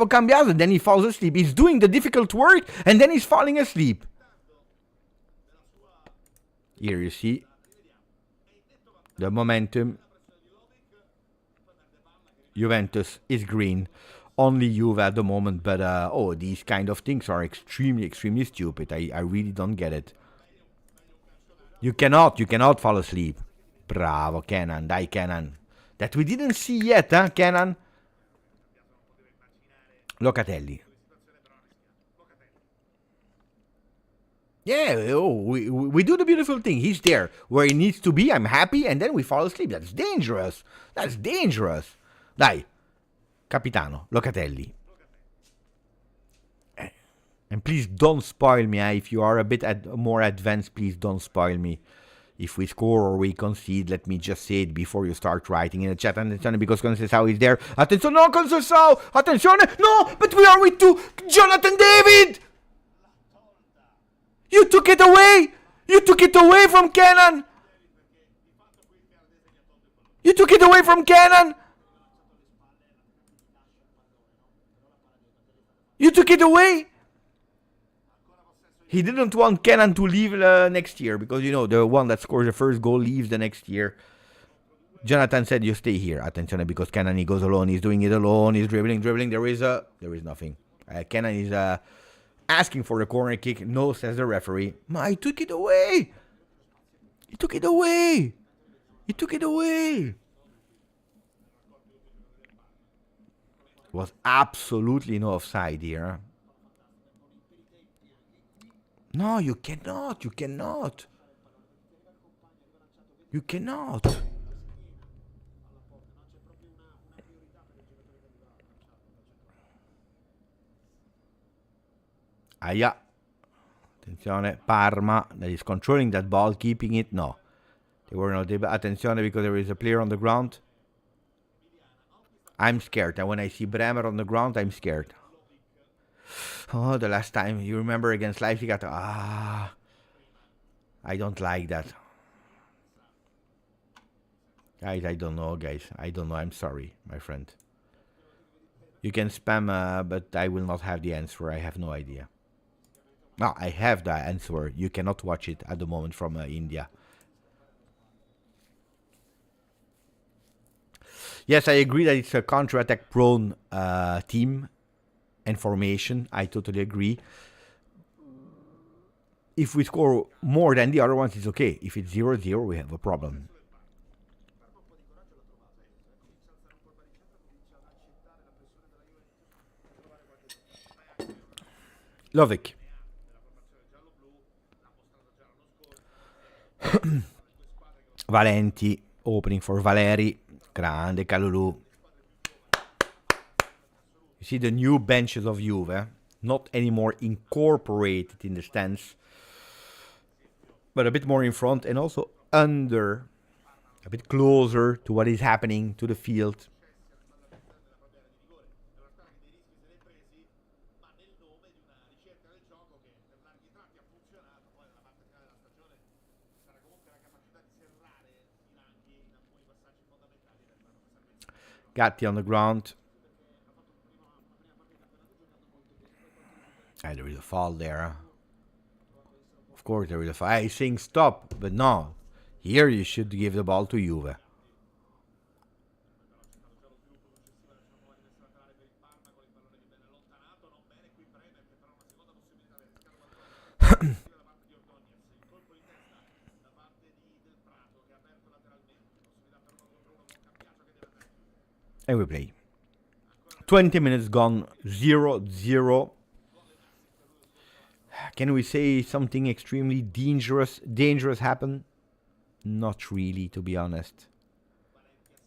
S1: Cambiaso. Then he falls asleep. He's doing the difficult work. And then he's falling asleep. Here you see the momentum. Juventus is green. Only Juve at the moment, but these kind of things are extremely stupid. I really don't get it. You cannot fall asleep. Bravo, Kenan, Kenan. That we didn't see yet, huh, Kenan? Locatelli. Yeah, we do the beautiful thing. He's there where he needs to be. I'm happy, and then we fall asleep. That's dangerous. That's dangerous. Dai, Capitano, Locatelli. And please don't spoil me. If you are a bit more advanced, please don't spoil me. If we score or we concede, let me just say it before you start writing in the chat. Attenzione, because Conceição is there. Attenzione, no, Conceição! Attenzione, no! But we are with two! Jonathan David! You took it away! You took it away from Kenan! You took it away from Kenan! You took it away! He didn't want Kenan to leave next year because, you know, the one that scores the first goal leaves the next year. Jonathan said, you stay here. Attenzione, because Kenan, he goes alone. He's doing it alone. He's dribbling. There is nothing. Kenan is asking for the corner kick. No, says the referee. I took it away. He took it away. He took it away. Was absolutely no offside here. No, you cannot. You cannot. You cannot. Aia. Attenzione, Parma that is controlling that ball, keeping it. No. They were not able. Attenzione, because there is a player on the ground. I'm scared. And when I see Bremer on the ground, I'm scared. Oh, the last time, you remember against Leipzig, I don't like that. Guys, I don't know, guys. I don't know. I'm sorry, my friend. You can spam, but I will not have the answer. I have no idea. No, I have the answer. You cannot watch it at the moment from India. Yes, I agree that it's a counter-attack prone team and formation. I totally agree. If we score more than the other ones, it's okay. If it's 0-0, we have a problem. Lovic. Valenti, opening for Valeri. Grande Kalulu. You see the new benches of Juve, not anymore incorporated in the stands, but a bit more in front and also under, a bit closer to what is happening to the field. Gatti on the ground. There is a foul there. Of course there is a foul. He's saying stop, but no. Here you should give the ball to Juve. And we play. 20 minutes gone, 0-0. Can we say something extremely dangerous happened? Not really, to be honest.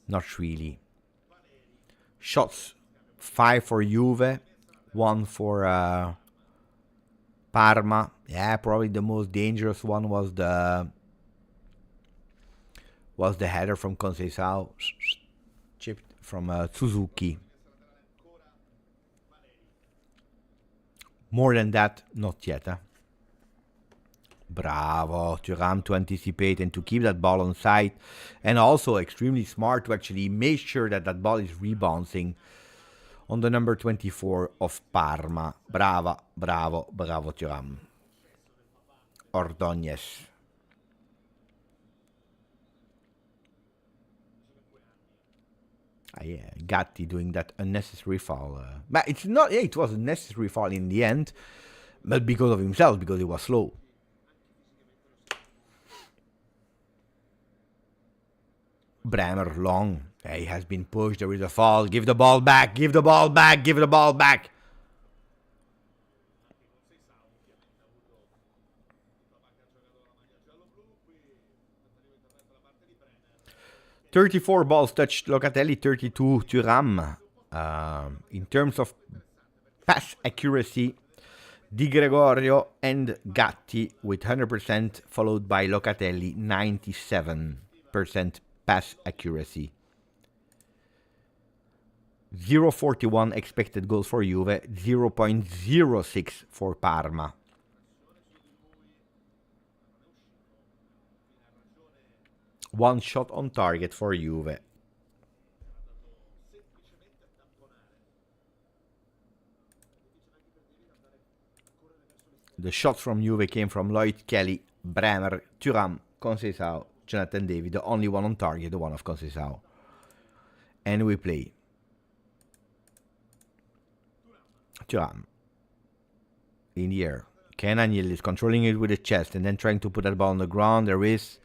S1: Not really. Shots, 5 for Juve, 1 for Parma. Yeah, probably the most dangerous one was the header from Conceição. Chipped from Suzuki. More than that, not yet. Bravo, Thuram to anticipate and to keep that ball on side. And also extremely smart to actually make sure that that ball is rebounding on the number 24 of Parma. Bravo, Thuram. Ordóñez. Yeah, Gatti doing that unnecessary foul. But it's not. Yeah, it was a necessary foul in the end, but because of himself, because he was slow. Bremer long. He has been pushed. There is a foul. Give the ball back. Give the ball back. Give the ball back. 34 balls touched Locatelli, 32 Thuram. In terms of pass accuracy, Di Gregorio and Gatti with 100%, followed by Locatelli, 97% pass accuracy. 0.41 expected goals for Juve, 0.06 for Parma. One shot on target for Juve. The shots from Juve came from Lloyd Kelly, Bremer, Thuram, Conceição, Jonathan David. The only one on target, the one of Conceição. And we play. Thuram. In the air. Kenan is controlling it with his chest and then trying to put that ball on the ground. There is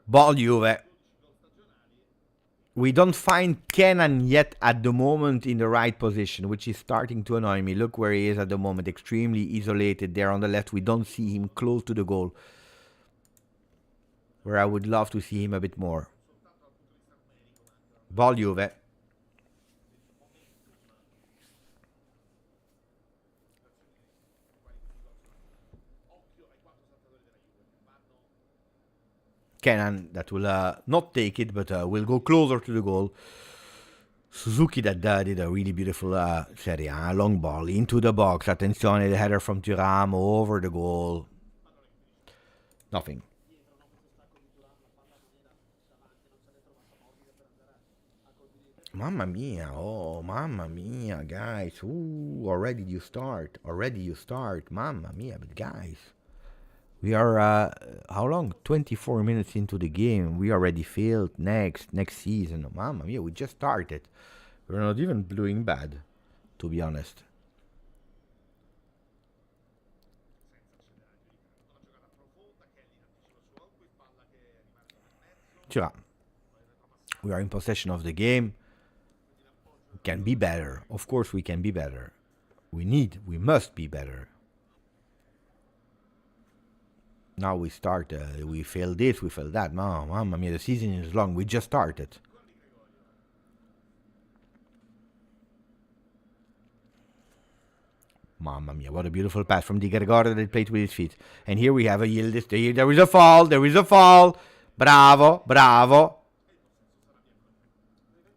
S1: ball Juve. We don't find Kenan yet at the moment in the right position, which is starting to annoy me. Look where he is at the moment, extremely isolated there on the left. We don't see him close to the goal, where I would love to see him a bit more. Ball Juve. Kenan that will not take it, but will go closer to the goal. Suzuki that did a really beautiful Serie A long ball into the box. Attenzione, the header from Thuram over the goal. Nothing. Mamma mia, oh, mamma mia, guys. Ooh, already you start. Mamma mia, but guys. We are, how long? 24 minutes into the game. We already failed next season. Mamma mia, we just started. We're not even doing bad, to be honest. Thuram. We are in possession of the game. We can be better. Of course we can be better. We must be better. Now we start, we fail this, we fail that. No, mamma mia, the season is long. We just started. Mamma mia, what a beautiful pass from Di Gregorio that played with his feet. And here we have a Yildiz. There is a fall. Bravo.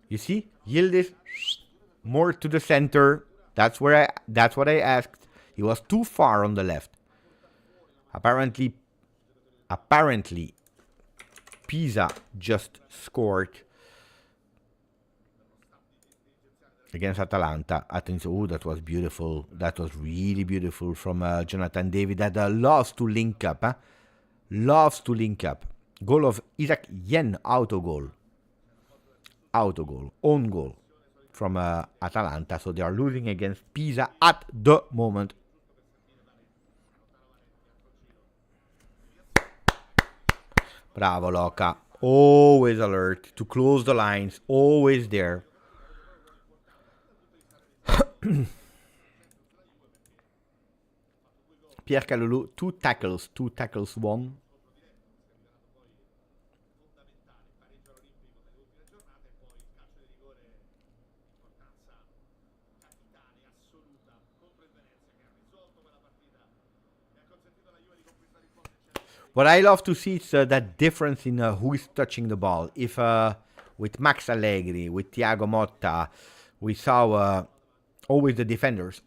S1: You see? Yildiz more to the center. That's what I asked. He was too far on the left. Apparently, Pisa just scored against Atalanta. Oh, that was beautiful. That was really beautiful from Jonathan David. That loves to link up. Goal of Isaac Yen, autogol. Own goal from Atalanta. So they are losing against Pisa at the moment. Bravo, Loca. Always alert to close the lines. Always there. Pierre Kalulu, two tackles, won. What I love to see is that difference in who is touching the ball. If with Max Allegri, with Thiago Motta, we saw always the defenders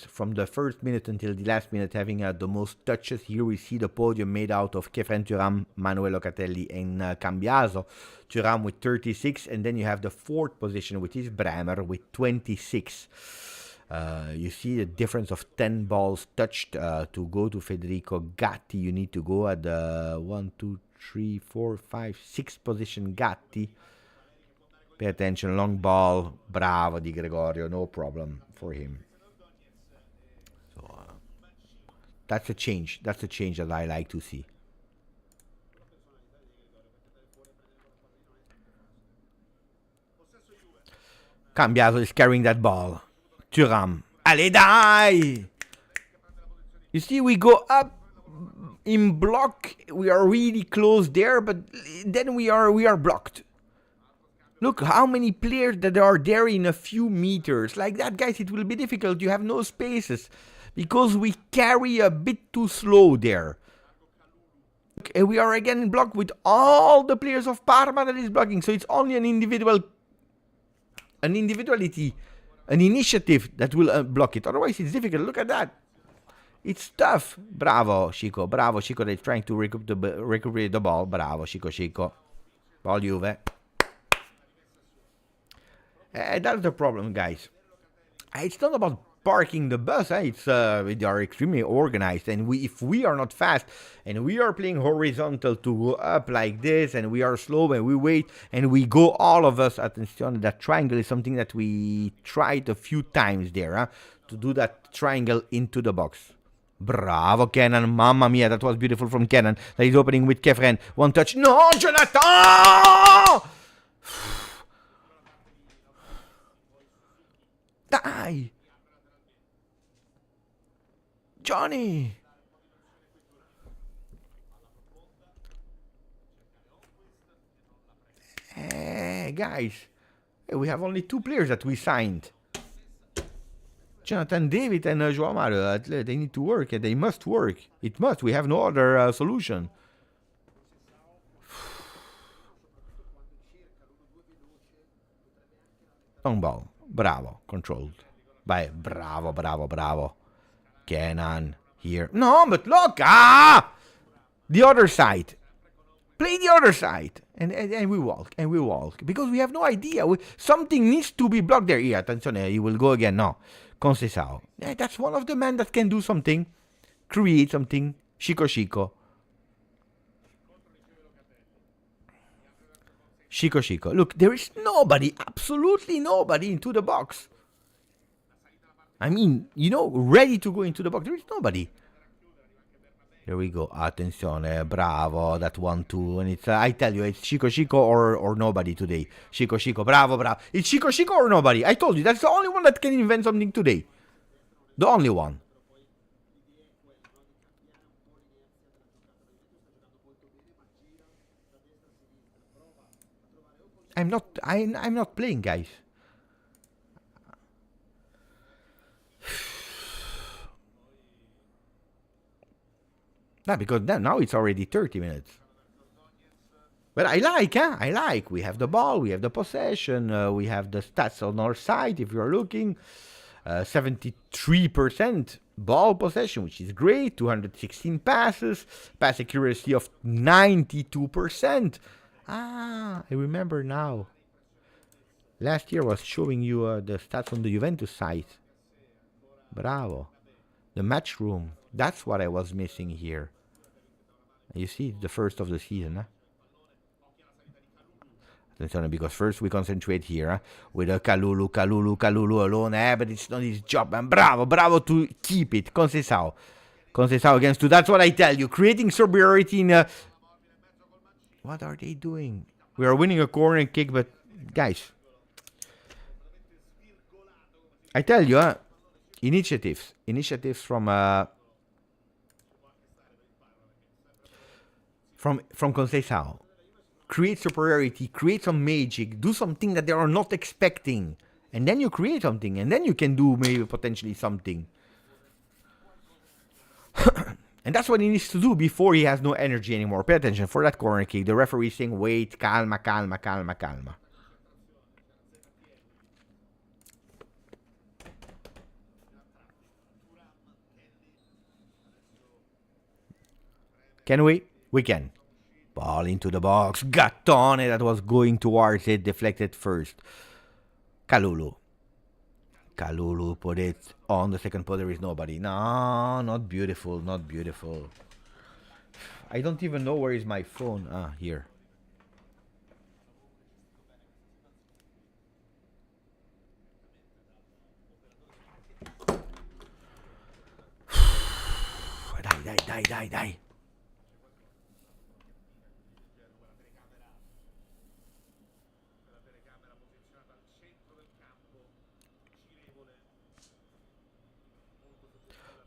S1: from the first minute until the last minute having the most touches. Here we see the podium made out of Kefren Thuram, Manuel Locatelli, and Cambiaso. Thuram with 36, and then you have the fourth position, which is Bremer with 26. You see the difference of 10 balls touched. To go to Federico Gatti, you need to go at the 1, 2, 3, 4, 5, 6 position Gatti. Pay attention, long ball. Bravo Di Gregorio, no problem for him. So that's a change. That's a change that I like to see. Cambiaso is carrying that ball. Thuram. Allez, die! You see, we go up in block, we are really close there, but then we are blocked. Look how many players that are there in a few meters. Like that, guys, it will be difficult. You have no spaces because we carry a bit too slow there. And we are again blocked with all the players of Parma that is blocking. So it's only an individuality, an initiative that will block it. Otherwise, it's difficult. Look at that. It's tough. Bravo, Chico. Bravo, Chico. They're trying to recuperate the ball. Bravo, Chico. Ball Juve. That's the problem, guys. It's not about parking the bus. It's they are extremely organized, and if we are not fast and we are playing horizontal to go up like this, and we are slow and we wait and we go all of us. Attention, that triangle is something that we tried a few times there, to do that triangle into the box. Bravo, Kenan. Mamma mia, that was beautiful from Kenan. That is opening with Kefren. One touch. No, Jonathan! Die! Johnny! Hey, guys. We have only 2 players that we signed. Jonathan David and Joao Mario. They need to work. They must work. It must. We have no other solution. Long ball. Bravo. Controlled. Bravo. Kenan here. No, but look. The other side. Play the other side. And we walk. Because we have no idea. Something needs to be blocked there. Yeah, attention. He will go again. No. Conceição. Yeah, that's one of the men that can do something. Create something. Chico. Look, there is nobody, absolutely nobody into the box. I mean, ready to go into the box. There is nobody. Here we go. Attenzione, bravo. That 1-2. And it's, I tell you, it's Chico or nobody today. Chico, bravo. It's Chico or nobody. I told you, that's the only one that can invent something today. The only one. I'm not playing, guys. No, because now it's already 30 minutes. But I like. We have the ball, we have the possession, we have the stats on our side. If you are looking, 73% ball possession, which is great. 216 passes, pass accuracy of 92%. I remember now. Last year I was showing you the stats on the Juventus site. Bravo. The match room. That's what I was missing here. You see, the first of the season. Because first we concentrate here with a Kalulu alone. But it's not his job. And bravo to keep it. Conceição against 2. That's what I tell you. Creating superiority in a... What are they doing? We are winning a corner kick, but guys, I tell you, initiatives from Conceição. Create superiority, create some magic, do something that they are not expecting, and then you create something, and then you can do maybe potentially something. And that's what he needs to do before he has no energy anymore. Pay attention for that corner kick. The referee is saying, wait, calma. Can we? We can. Ball into the box. Gattone, that was going towards it. Deflected first. Kalulu put it on the second post. There is nobody. No, not beautiful. I don't even know where is my phone. Here. Die.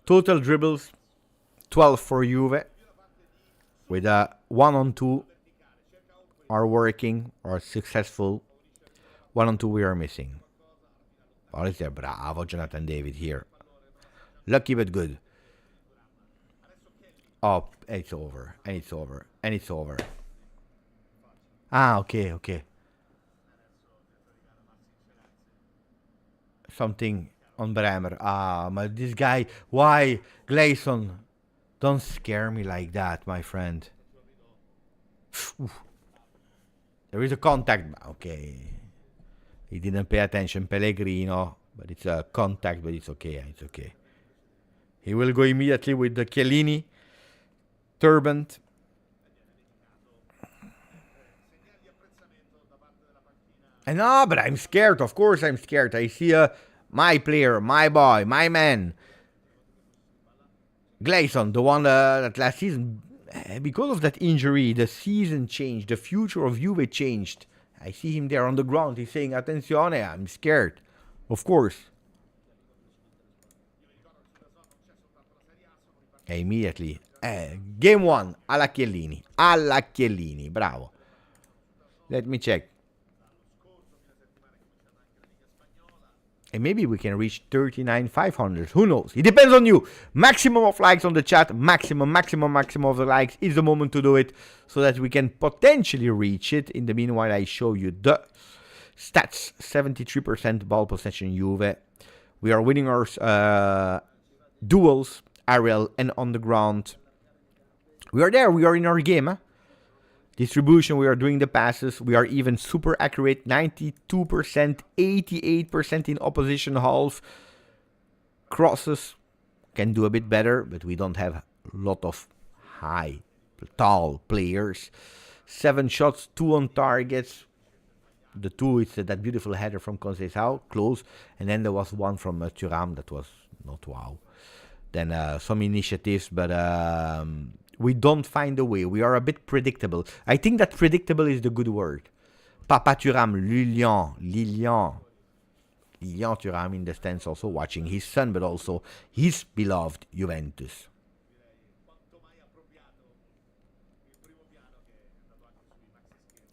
S1: Total dribbles, 12 for Juve. with a 1-on-2 are working or successful. 1-on-2 we are missing. Oh, is there? Bravo, Jonathan David here. Lucky but good. Oh, it's over. And it's over. And it's over. Ah, okay, okay. Something on Bremer. Ah, but this guy. Why? Gleison. Don't scare me like that, my friend. There is a contact. Okay. He didn't pay attention. Pellegrino. But it's a contact, but it's okay. It's okay. He will go immediately with the Chiellini. Turbant. And no, but I'm scared. Of course I'm scared. I see my player, my boy, my man. Gleison, the one that last season, because of that injury, the season changed. The future of Juve changed. I see him there on the ground. He's saying, attenzione, I'm scared. Of course. Immediately. Game 1, alla Chiellini. Alla Chiellini, bravo. Let me check. And maybe we can reach 39,500. Who knows? It depends on you. Maximum of likes on the chat. Maximum of the likes is the moment to do it. So that we can potentially reach it. In the meanwhile, I show you the stats. 73% ball possession Juve. We are winning our duels. Aerial and on the ground. We are there. We are in our game. Huh? Distribution, we are doing the passes. We are even super accurate. 92%, 88% in opposition half. Crosses can do a bit better, but we don't have a lot of tall players. 7 shots, 2 on targets. The 2 is that beautiful header from Conceição, close. And then there was one from Thuram that was not wow. Then some initiatives, but we don't find a way. We are a bit predictable. I think that predictable is the good word. Papa Thuram, Lilian Thuram in the stands also watching his son, but also his beloved Juventus.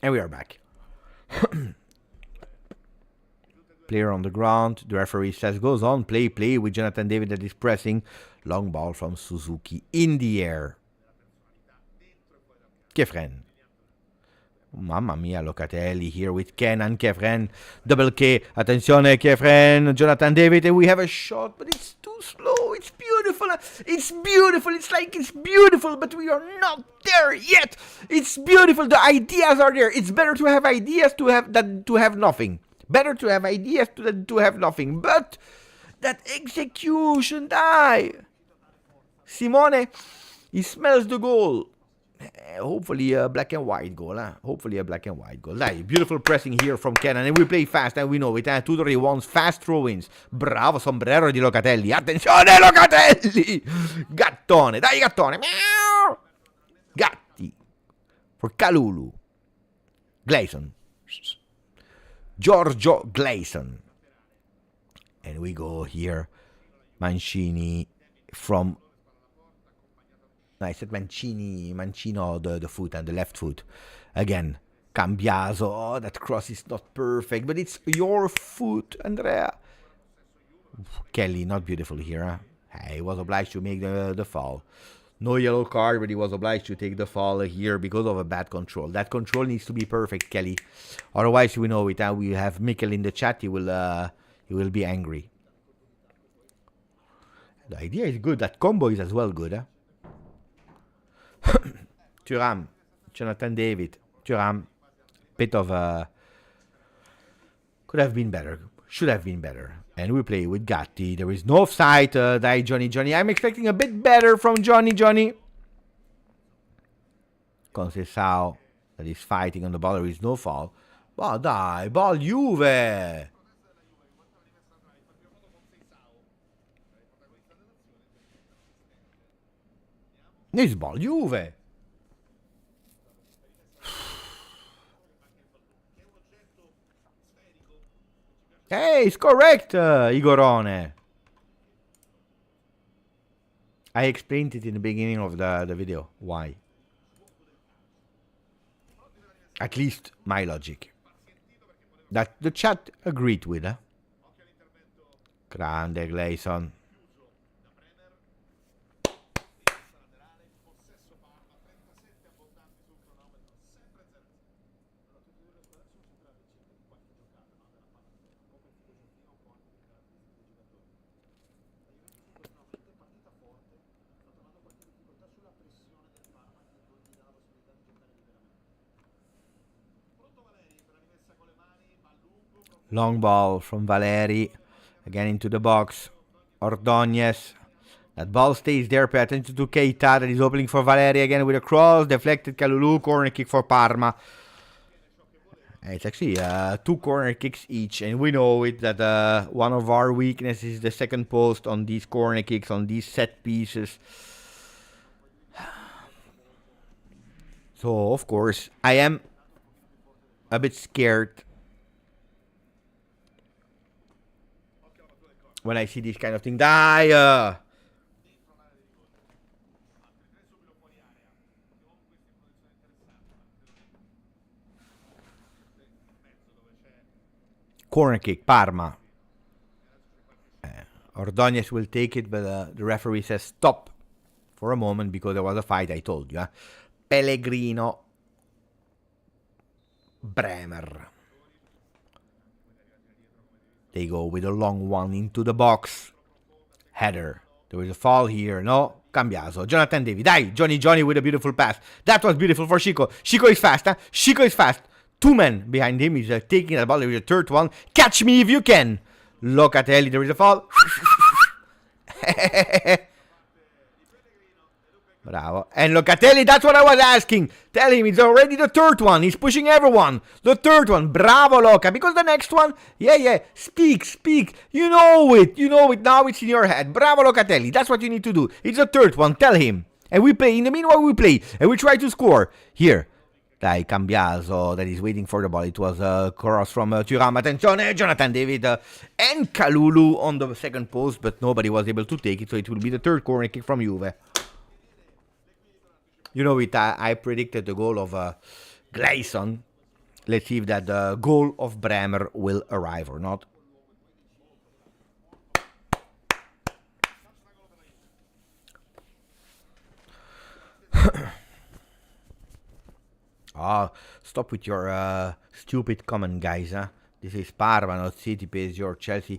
S1: And we are back. Player on the ground. The referee says, goes on, play with Jonathan David that is pressing. Long ball from Suzuki in the air. Kefren. Mamma mia, Locatelli here with Kenan, Kefren. Double K. Attenzione, Kefren. Jonathan David, and we have a shot, but it's too slow. It's beautiful. It's beautiful. It's like it's beautiful, but we are not there yet. It's beautiful. The ideas are there. It's better to have ideas than to have nothing. Better to have ideas than to have nothing. But that execution, die. Simone, he smells the goal. Hopefully a black and white goal. Hopefully a black and white goal. Dai, beautiful pressing here from Kenan. And we play fast and we know it. Tudor wants fast throw-ins. Bravo, sombrero di Locatelli. Attenzione, Locatelli. Gattone. Dai, Gattone. Meow. Gatti. For Kalulu. Gleison. Giorgio Gleison. And we go here. Mancini from... I said Mancino, the foot and the left foot. Again, Cambiaso. Oh, that cross is not perfect, but it's your foot, Andrea. Kelly, not beautiful here. Huh? He was obliged to make the foul. No yellow card, but he was obliged to take the foul here because of a bad control. That control needs to be perfect, Kelly. Otherwise, we know it. We have Mikkel in the chat. He will be angry. The idea is good. That combo is as well good. Huh? Thuram, Jonathan David, Thuram, bit of could have been better, should have been better. And we play with Gatti. There is no offside. Die, Johnny. I'm expecting a bit better from Johnny. Conceição that is fighting on the ball. There is no foul. Ball, die, ball Juve. This ball Juve. Hey, it's correct, Igorone. I explained it in the beginning of the video. Why? At least my logic. That the chat agreed with, eh? Grande Gleison. Long ball from Valeri. Again into the box. Ordóñez. That ball stays there. Pay attention to Keita. That is opening for Valeri again with a cross. Deflected Kalulu. Corner kick for Parma. It's actually 2 corner kicks each. And we know it that one of our weaknesses is the second post on these corner kicks, on these set pieces. So, of course, I am a bit scared when I see this kind of thing. Die! Corner kick, Parma. Ordóñez will take it, but the referee says stop for a moment because there was a fight, I told you. Pellegrino. Bremer. They go with a long one into the box. Header. There is a foul here. No. Cambiaso. Jonathan David. Dai. Johnny with a beautiful pass. That was beautiful for Chico. Chico is fast. Chico is fast. 2 men behind him. He's taking that ball. There is a third one. Catch me if you can. Locatelli. There is a foul. Bravo. And Locatelli, that's what I was asking. Tell him it's already the third one. He's pushing everyone. The third one. Bravo, Loca. Because the next one, yeah. Speak. You know it. Now it's in your head. Bravo, Locatelli. That's what you need to do. It's the third one. Tell him. And we play. In the meanwhile, we play. And we try to score. Here. Dai, Cambiaso, that is waiting for the ball. It was a cross from Thuram. Attenzione, Jonathan David and Kalulu on the second post, but nobody was able to take it, so it will be the third corner kick from Juve. You know it, I predicted the goal of Gleison. Let's see if that goal of Bremer will arrive or not. Stop with your stupid comment, guys. This is Parma, not City, PSG or Chelsea.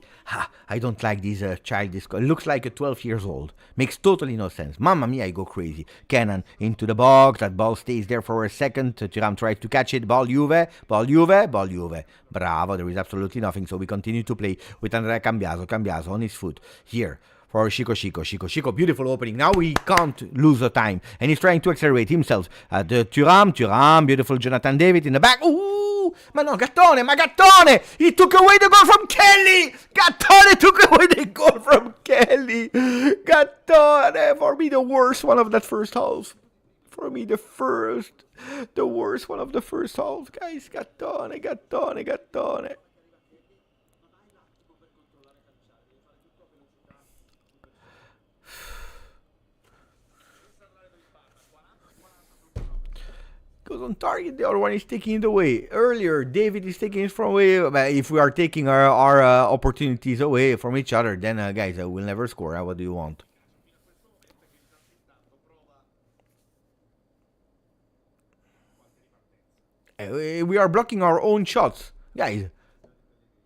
S1: I don't like this childish. It looks like a 12 years old. Makes totally no sense. Mamma mia, I go crazy. Cannon into the box. That ball stays there for a second. Thuram tries to catch it. Ball Juve. Bravo, there is absolutely nothing. So we continue to play with Andrea Cambiaso. Cambiaso on his foot. Here. For Chico, beautiful opening. Now we can't lose the time. And he's trying to accelerate himself. The Thuram, beautiful Jonathan David in the back. Ooh, Gattone. He took away the goal from Kelly. Gattone took away the goal from Kelly. Gattone, for me, the worst one of that first half. For me, the worst one of the first half. Guys, Gattone. Goes on target, the other one is taking it away. Earlier, David is taking it from away. If we are taking our opportunities away from each other, then guys, I will never score. What do you want? We are blocking our own shots, guys.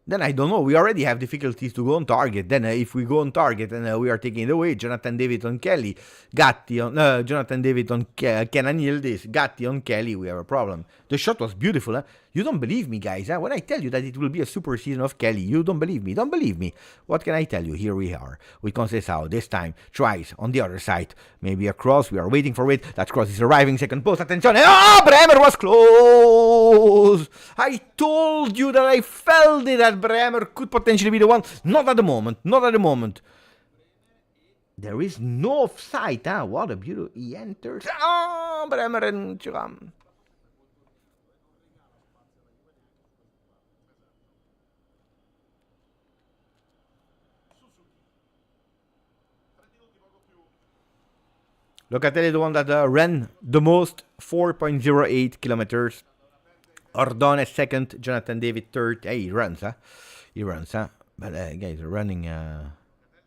S1: Then I don't know. We already have difficulties to go on target. Then if we go on target and we are taking it away, Jonathan David on Kelly, Jonathan David on Kenan Yildiz, Gatti on Kelly, we have a problem. The shot was beautiful. You don't believe me, guys. When I tell you that it will be a super season of Kelly, you don't believe me. Don't believe me. What can I tell you? Here we are with Conceição. This time tries on the other side. Maybe a cross. We are waiting for it. That cross is arriving. Second post. Attention. Bremer was close. I told you that I felt it, that Bremer could potentially be the one. Not at the moment. There is no offside. What a beauty. He enters. Bremer and Thuram. Locatelli, the one that ran the most, 4.08 kilometers. Ordone second, Jonathan David third. Hey, he runs, huh? He runs, huh? But guys, are running.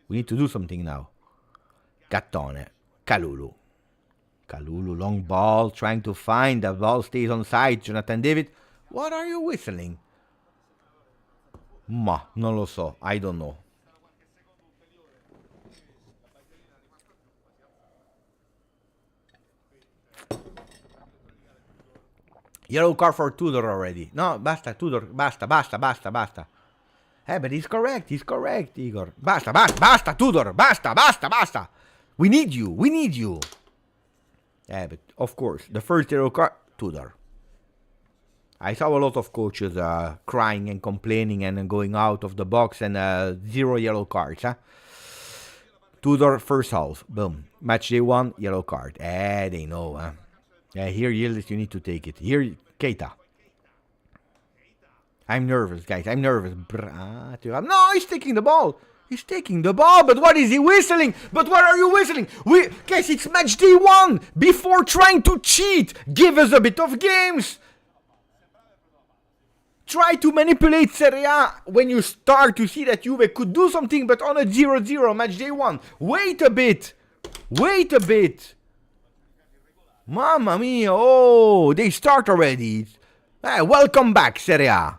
S1: We need to do something now. Gattone, Kalulu. Kalulu, long ball, trying to find. The ball stays on side. Jonathan David, what are you whistling? Ma, non lo so. I don't know. Yellow card for Tudor already. No, basta, Tudor. Basta. But he's correct, Igor. Basta, Tudor. Basta. We need you. But of course, the first yellow card, Tudor. I saw a lot of coaches crying and complaining and going out of the box and 0 yellow cards, huh? Tudor, first half. Boom. Match day 1, yellow card. They know, huh? Here, Yildiz, you need to take it. Here, Keita. I'm nervous, guys. No, he's taking the ball. But what is he whistling? But what are you whistling? Guys, it's match day 1. Before trying to cheat, give us a bit of games. Try to manipulate Serie A when you start to see that Juve could do something, but on a 0-0 match day 1. Wait a bit. Mamma mia, oh, they start already. Welcome back, Serie A.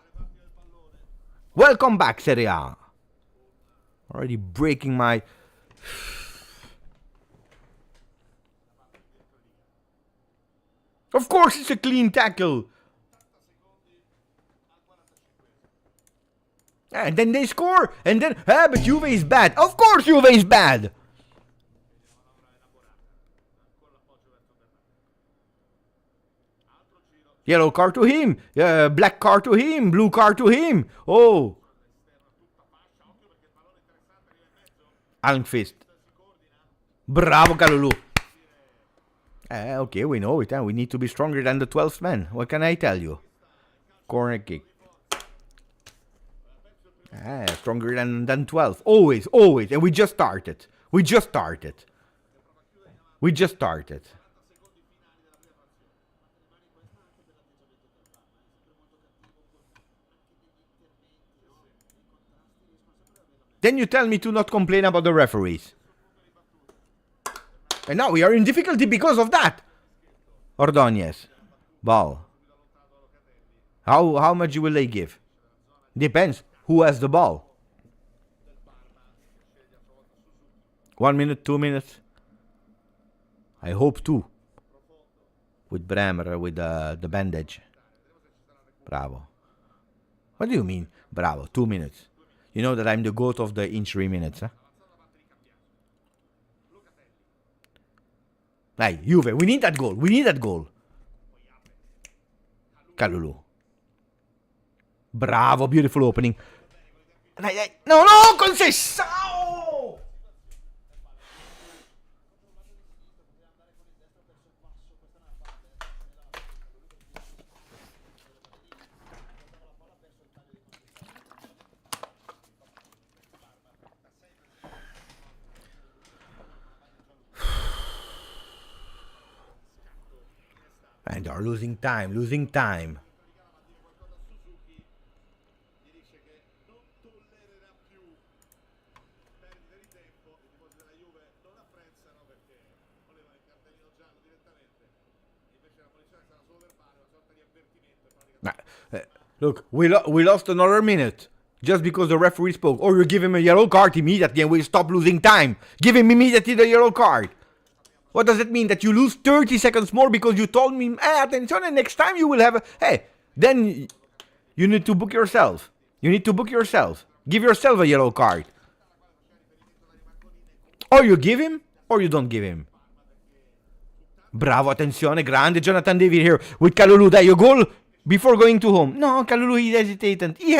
S1: Already breaking my... Of course it's a clean tackle. And then they score. And then, but Juve is bad. Of course Juve is bad. Yellow card to him. Black card to him. Blue card to him. Oh. Almqvist. Bravo, Kalulu. Okay, we know it. We need to be stronger than the 12th man. What can I tell you? Corner kick. Stronger than 12. Always. And we just started. Then you tell me to not complain about the referees. And now we are in difficulty because of that. Ordonez. Ball. How much will they give? Depends who has the ball. 1 minute, 2 minutes. I hope 2. With Bremer, with the bandage. Bravo. What do you mean, bravo? 2 minutes. You know that I'm the goat of the injury minutes, huh? Hey, Juve, we need that goal. Kalulu. Bravo, beautiful opening. No, concessao! And they are losing time. Look, we lost another minute just because the referee spoke. Or you give him a yellow card immediately and we stop losing time. Give him immediately the yellow card. What does it mean? That you lose 30 seconds more because you told me, attention, and next time you will have then you need to book yourself. Give yourself a yellow card. Or you give him, or you don't give him. Bravo, attenzione, grande Jonathan David here with Kalulu. Dai, your goal before going to home. No, Kalulu, he hesitated. He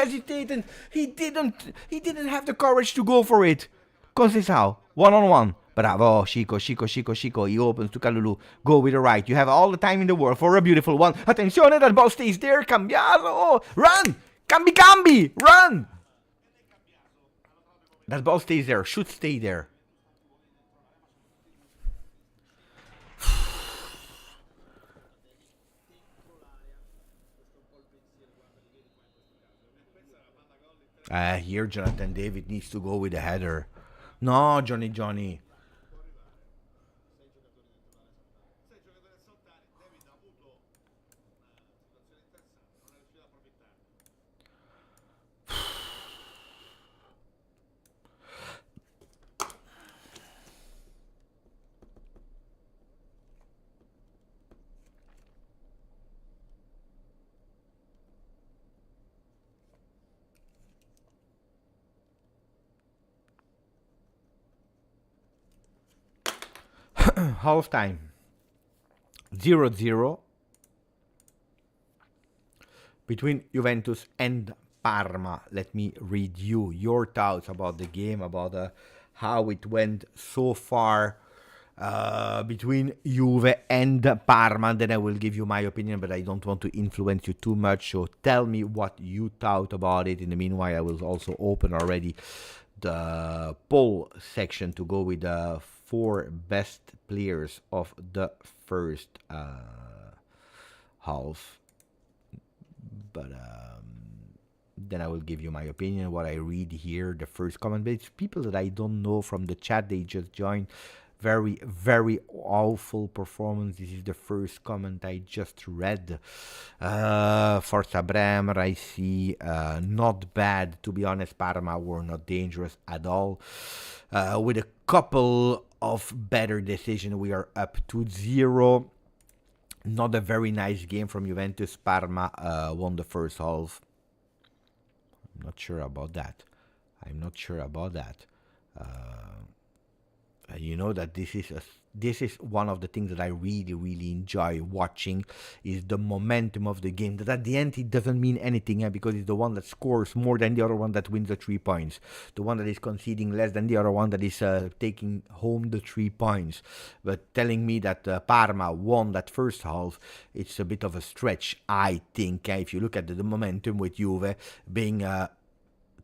S1: didn't have the courage to go for it. Conceição, 1-on-1. Bravo, Chico. He opens to Kalulu. Go with the right. You have all the time in the world for a beautiful one. Attenzione, that ball stays there. Cambiato. Run. Cambi. Run. That ball stays there. Should stay there. Here Jonathan David needs to go with a header. No, Johnny. Half time 0-0 between Juventus and Parma. Let me read you your thoughts about the game, about how it went so far between Juve and Parma. Then I will give you my opinion, but I don't want to influence you too much. So tell me what you thought about it. In the meanwhile, I will also open already the poll section to go with the 4 best players of the first half. But then I will give you my opinion, what I read here, the first comment. But it's people that I don't know from the chat, they just joined. Very, very awful performance. This is the first comment I just read. Forza Bremer, I see. Not bad, to be honest. Parma were not dangerous at all. With a couple of better decisions, we are up 2-0. Not a very nice game from Juventus. Parma won the first half. I'm not sure about that. You know that this is one of the things that I really enjoy watching, is the momentum of the game. That at the end it doesn't mean anything, because it's the one that scores more than the other one that wins the 3 points. The one that is conceding less than the other one that is taking home the 3 points. But telling me that Parma won that first half, it's a bit of a stretch, I think. If you look at the momentum with Juve being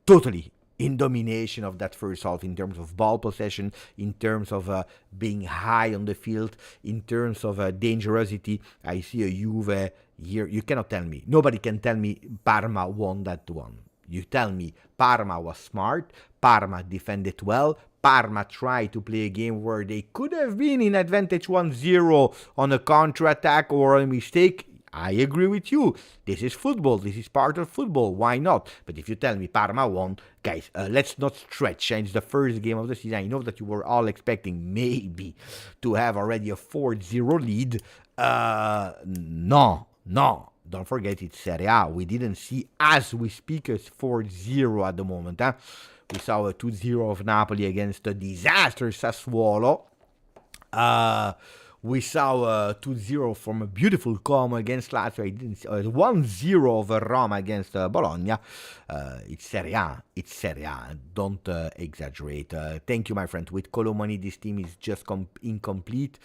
S1: totally in domination of that first half, in terms of ball possession, in terms of being high on the field, in terms of dangerosity. I see a Juve here. You cannot tell me, nobody can tell me Parma won that one. You tell me Parma was smart, Parma defended well, Parma tried to play a game where they could have been in advantage 1-0 on a counter-attack or a mistake. I agree with you. This is football. This is part of football. Why not? But if you tell me Parma won, guys, let's not stretch. It's the first game of the season. I know that you were all expecting maybe to have already a 4-0 lead. No. Don't forget, it's Serie A. We didn't see, as we speak, a 4-0 at the moment. We saw a 2-0 of Napoli against a disaster Sassuolo. We saw 2-0 from a beautiful Como against Lazio. I didn't see 1-0 of Roma against Bologna. It's Serie A. Don't exaggerate. Thank you, my friend. With Colomani, this team is just incomplete.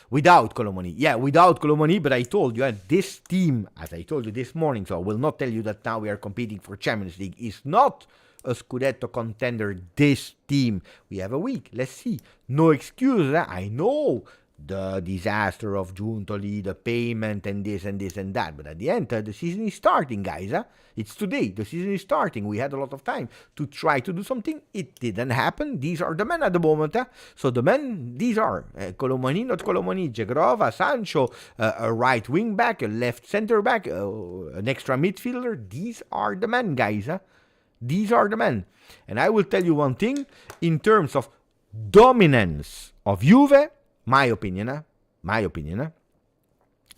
S1: Without Colomani, but I told you, this team, as I told you this morning, so I will not tell you that now we are competing for Champions League, is not a Scudetto contender. This team, we have a week. Let's see. No excuse. I know the disaster of Giuntoli, the payment, and this and that. But at the end, the season is starting, guys. It's today. The season is starting. We had a lot of time to try to do something. It didn't happen. These are the men at the moment. So the men, these are Colomani, not Colomani, Jegrova, Sancho, a right wing back, a left center back, an extra midfielder. These are the men, guys. These are the men. And I will tell you one thing. In terms of dominance of Juve, my opinion.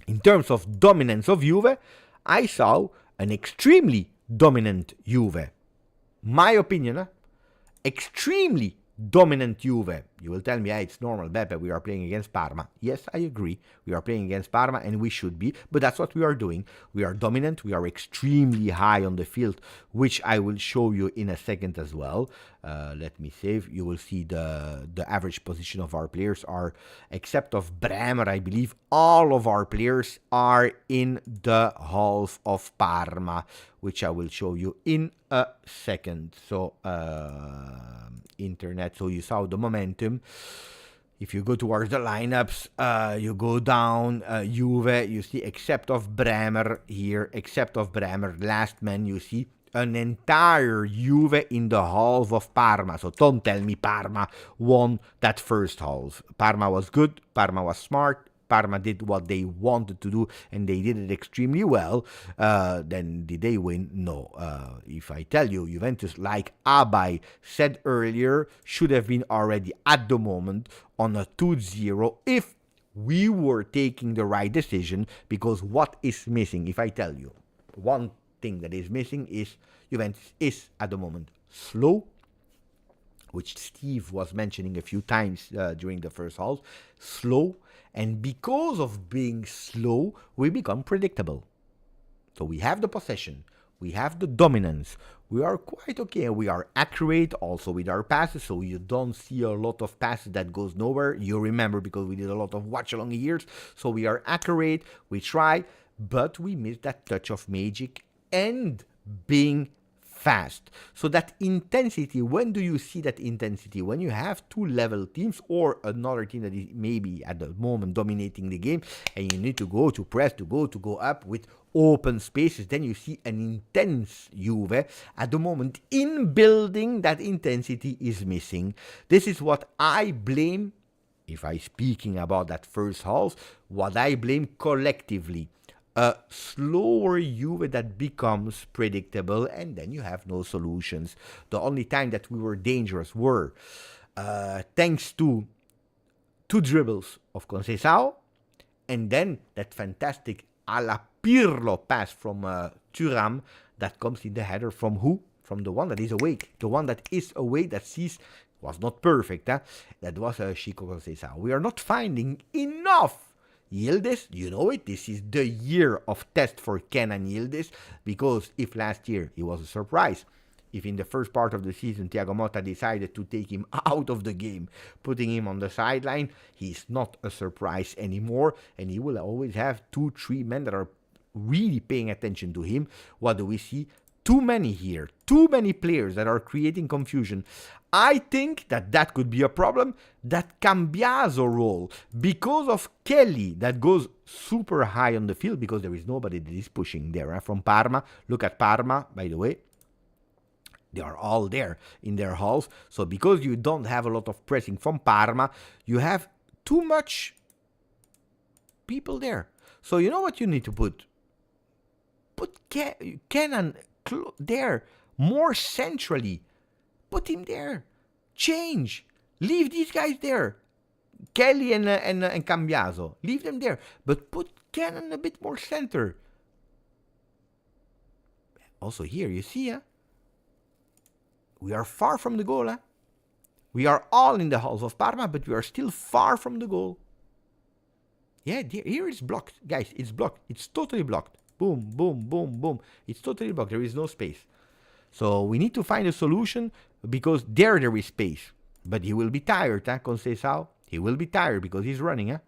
S1: In terms of dominance of Juve, I saw an extremely dominant Juve. My opinion, extremely dominant Juve. You will tell me, it's normal, Beppe, we are playing against Parma. Yes, I agree. We are playing against Parma and we should be, but that's what we are doing. We are dominant, we are extremely high on the field, which I will show you in a second as well. Let me save. You will see the average position of our players are, except of Bremer, I believe, all of our players are in the half of Parma, which I will show you in a second. So, internet, so you saw the momentum. If you go towards the lineups, you go down, Juve, you see, except of Bremer here, last man, you see an entire Juve in the half of Parma. So don't tell me Parma won that first half. Parma was good, Parma was smart, Parma did what they wanted to do, and they did it extremely well. Then did they win? No. If I tell you, Juventus, like Abai said earlier, should have been already at the moment on a 2-0 if we were taking the right decision, because what is missing, if I tell you, one thing that is missing is Juventus is at the moment slow, which Steve was mentioning a few times during the first half, slow, and because of being slow, we become predictable. So we have the possession, we have the dominance, we are quite okay, we are accurate also with our passes, so you don't see a lot of passes that goes nowhere. You remember, because we did a lot of watch along years, so we are accurate, we try, but we miss that touch of magic and being fast. So that intensity, when do you see that intensity? When you have two level teams or another team that is maybe at the moment dominating the game, and you need to go to press, to go up with open spaces, then you see an intense Juve. At the moment, in building, that intensity is missing. This is what I blame, if I speaking about that first half, what I blame collectively. A slower Juve that becomes predictable, and then you have no solutions. The only time that we were dangerous were thanks to two dribbles of Conceição, and then that fantastic alla Pirlo pass from Thuram that comes in the header from who? From the one that is awake. The one that is awake, that sees, was not perfect. That was Chico Conceição. We are not finding enough Yildiz, you know it, this is the year of test for Kenan Yildiz, because if last year he was a surprise, if in the first part of the season Thiago Motta decided to take him out of the game, putting him on the sideline, he's not a surprise anymore, and he will always have 2-3 men that are really paying attention to him. What do we see? Too many here, too many players that are creating confusion. I think that could be a problem. That Cambiaso role, because of Kelly, that goes super high on the field, because there is nobody that is pushing there from Parma. Look at Parma, by the way. They are all there in their halves. So because you don't have a lot of pressing from Parma, you have too much people there. So you know what you need to put? Put Kenan there, more centrally. Put him there. Change. Leave these guys there. Kelly and Cambiaso. Leave them there. But put Kenan a bit more center. Also here, you see, we are far from the goal. We are all in the half of Parma, but we are still far from the goal. Yeah, here it's blocked. Guys, it's blocked. It's totally blocked. Boom, boom, boom, boom. It's totally blocked. There is no space. So we need to find a solution, because there is space. But he will be tired, Conceição. He will be tired because he's running.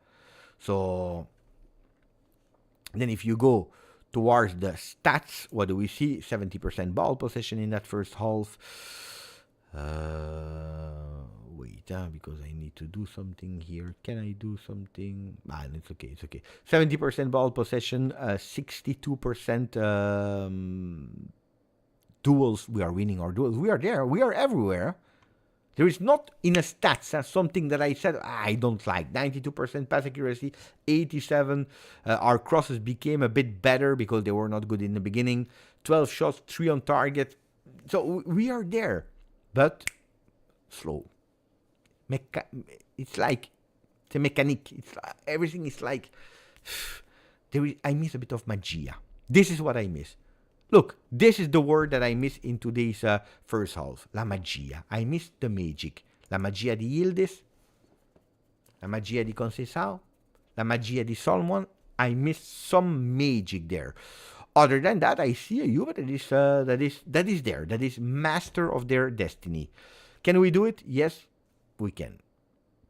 S1: So then if you go towards the stats, what do we see? 70% ball possession in that first half. Wait, because I need to do something here. Can I do something? It's okay, it's okay. 70% ball possession, 62% duels. We are winning our duels. We are there. We are everywhere. There is not in a stats something that I said I don't like. 92% pass accuracy, 87. Our crosses became a bit better because they were not good in the beginning. 12 shots, 3 on target. So we are there, but slow. It's like the mechanic. It's everything is like I miss a bit of magia. This is what I miss. Look, this is the word that I miss in today's first half. La magia. I miss the magic. La magia di Yildiz. La magia di Conceição. La magia di Solomon. I miss some magic there. Other than that, I see a Juve that is there. That is master of their destiny. Can we do it? Yes, we can.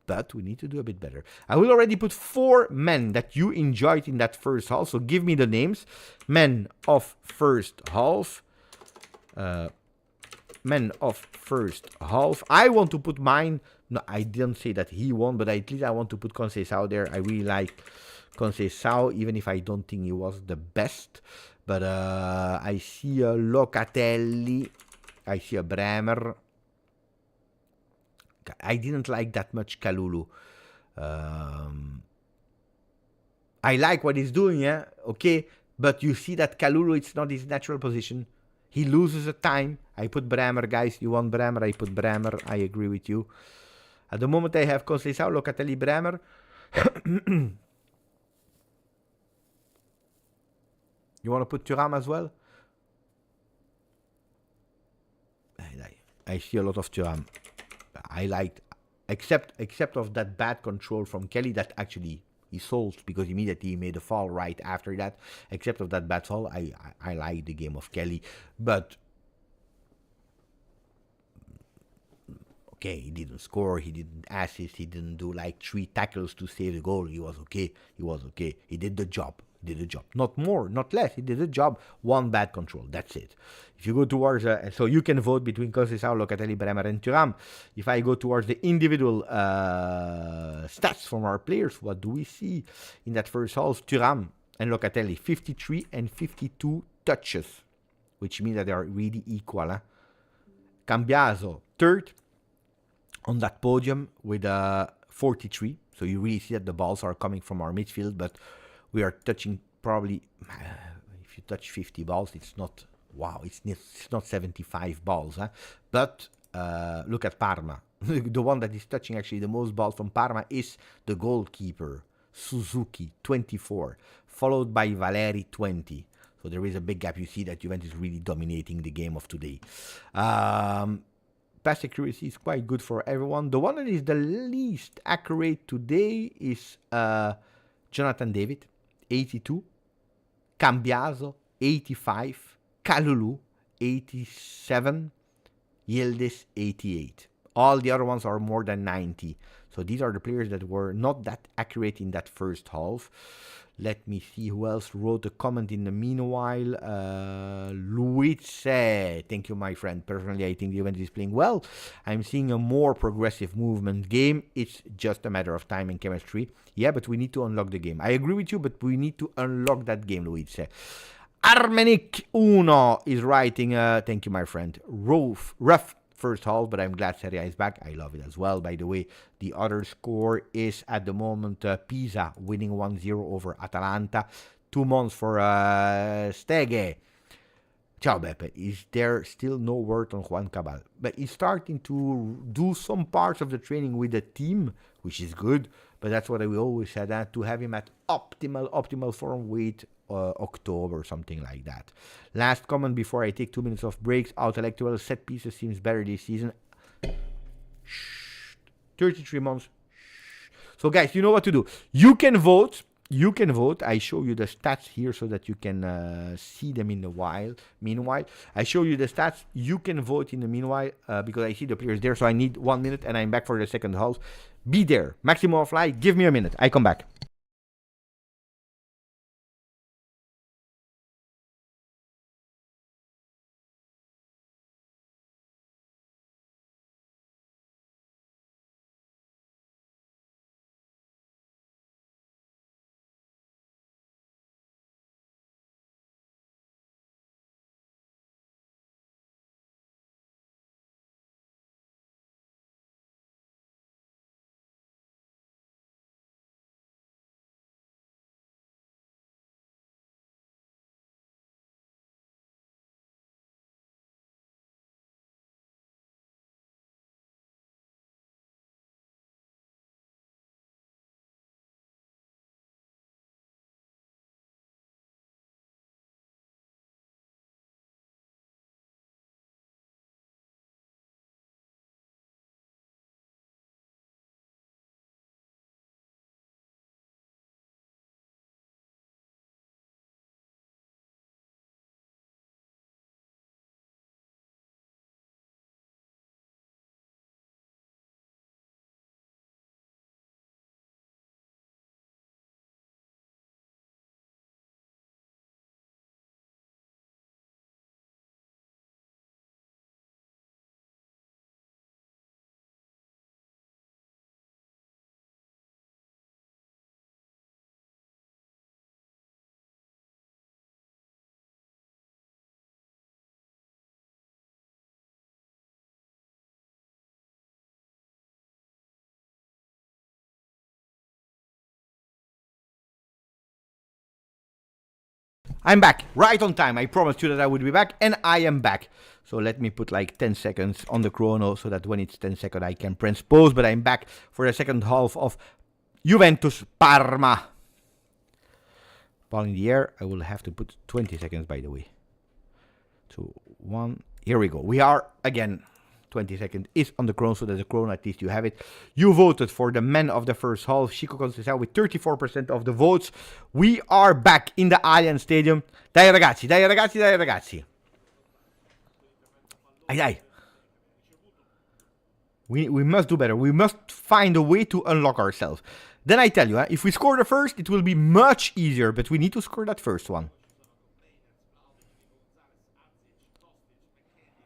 S1: But we need to do a bit better. I will already put 4 men that you enjoyed in that first half. So give me the names. Men of first half. Men of first half. I want to put mine. No, I didn't say that he won, but at least I want to put Conceição there. I really like Conceição, even if I don't think he was the best. But I see a Locatelli. I see a Bremer. I didn't like that much Kalulu. I like what he's doing, yeah, okay. But you see that Kalulu, it's not his natural position. He loses a time. I put Bremer, guys. You want Bremer? I put Bremer. I agree with you. At the moment, I have Conceição, Locatelli, Bremer. You want to put Thuram as well? I see a lot of Thuram. I liked, except of that bad control from Kelly that actually he solved because immediately he made a fall right after that. Except of that bad fall, I like the game of Kelly, but okay, he didn't score, he didn't assist, he didn't do like 3 tackles to save the goal. He was okay. He did the job. Not more, not less. He did the job. 1 bad control. That's it. If you go towards, so you can vote between Conceição, Locatelli, Bremer, and Thuram. If I go towards the individual stats from our players, what do we see in that first half? Thuram and Locatelli, 53 and 52 touches, which means that they are really equal. Cambiaso, third on that podium with 43. So you really see that the balls are coming from our midfield, but we are touching probably, if you touch 50 balls, it's not, wow, it's not 75 balls. But look at Parma. The one that is touching actually the most balls from Parma is the goalkeeper, Suzuki, 24, followed by Valeri, 20. So there is a big gap. You see that Juventus is really dominating the game of today. Pass accuracy is quite good for everyone. The one that is the least accurate today is Jonathan David, 82. Cambiaso, 85. Kalulu, 87. Yildiz, 88. All the other ones are more than 90. So these are the players that were not that accurate in that first half. Let me see who else wrote a comment in the meanwhile. Luis, thank you, my friend. Personally, I think the event is playing well. I'm seeing a more progressive movement game. It's just a matter of time and chemistry. Yeah, but we need to unlock the game. I agree with you, but we need to unlock that game, Luis. Armenic Uno is writing, thank you, my friend. Rough first half, but I'm glad Serie A is back. I love it as well, by the way. The other score is at the moment Pisa winning 1-0 over Atalanta. 2 months for Stege. Ciao Beppe. Is there still no word on Juan Cabal? But he's starting to do some parts of the training with the team, which is good. But that's what we always said, to have him at optimal form with October or something like that. Last comment before I take 2 minutes of breaks. Intellectual set pieces seems better this season. 33 months. So guys, you know what to do. You can vote. I show you the stats here so that you can see them in the while. Meanwhile, I show you the stats. You can vote in the meanwhile because I see the players there. So I need 1 minute and I'm back for the second half. Be there. Maximum of light. Give me a minute. I come back. I'm back, right on time. I promised you that I would be back, and I am back. So let me put like 10 seconds on the chrono so that when it's 10 seconds I can press pause. But I'm back for the second half of Juventus Parma. Ball in the air. I will have to put 20 seconds, by the way. 2, 1. Here we go. We are again. 20 seconds is on the chrono, so there's a chrono, at least you have it. You voted for the man of the first half, Chico Conceição, with 34% of the votes. We are back in the Allianz Stadium. Dai ragazzi, dai ragazzi, dai ragazzi. Dai. We must do better. We must find a way to unlock ourselves. Then I tell you, if we score the first, it will be much easier, but we need to score that first one.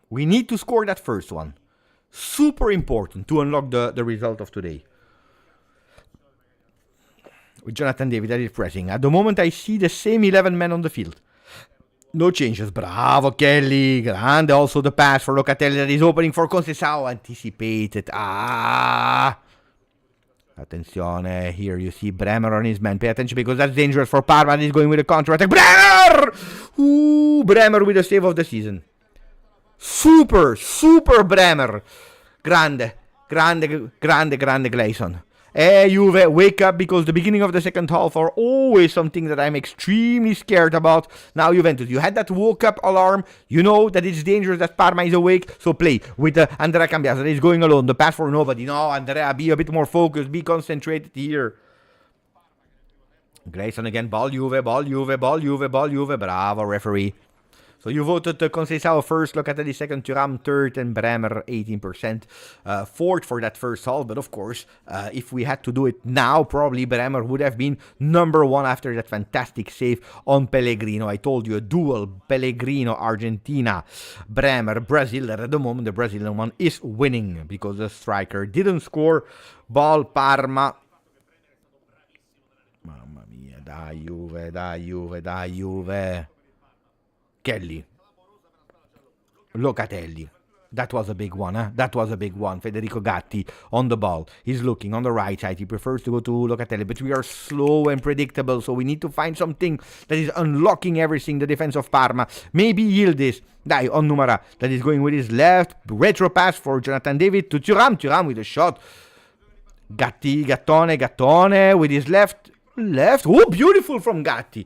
S1: We need to score that first one. Super important to unlock the result of today. With Jonathan David, that is pressing. At the moment, I see the same 11 men on the field. No changes. Bravo, Kelly. Grande. Also the pass for Locatelli that is opening for Conceição. Anticipated. Attenzione. Here you see Bremer on his man. Pay attention because that's dangerous for Parma. He's going with a counter-attack. Bremer! Ooh, Bremer with the save of the season. Super Bremer. Grande Gleison. Hey, Juve, wake up, because the beginning of the second half are always something that I'm extremely scared about. Now, Juventus, you had that woke up alarm. You know that it's dangerous that Parma is awake. So play with Andrea Cambiaso that is going alone. The pass for nobody. No, Andrea, be a bit more focused. Be concentrated here. Gleison again. Ball Juve. Bravo, referee. So you voted Conceição first, Locatelli second, Thuram third, and Bremer 18%. Fourth for that first half, but of course, if we had to do it now, probably Bremer would have been number one after that fantastic save on Pellegrino. I told you, a duel, Pellegrino, Argentina, Bremer, Brazil. At the moment, the Brazilian one is winning because the striker didn't score. Ball Parma. Mamma mia, dai Juve. Kelly. Locatelli. That was a big one, huh? That was a big one. Federico Gatti on the ball. He's looking on the right side. He prefers to go to Locatelli, but we are slow and predictable, so we need to find something that is unlocking everything, the defense of Parma. Maybe Yildiz. Dai, on Numara. That is going with his left. Retro pass for Jonathan David to Thuram. Thuram with a shot. Gattone with his left. Oh, beautiful from Gatti.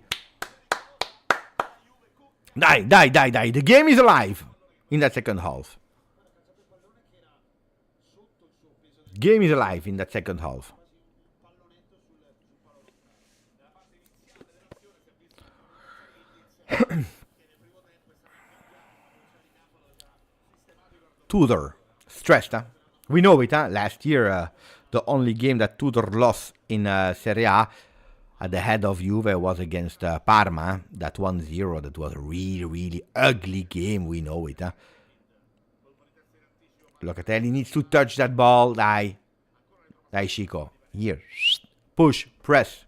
S1: Die. The game is alive in that second half. Game is alive in that second half. Tudor. Stressed, huh? We know it, huh? Last year, the only game that Tudor lost in Serie A at the head of Juve was against Parma, that 1-0. That was a really ugly game. We know it, huh? Locatelli needs to touch that ball. Dai, Chico. Here. Push. Press.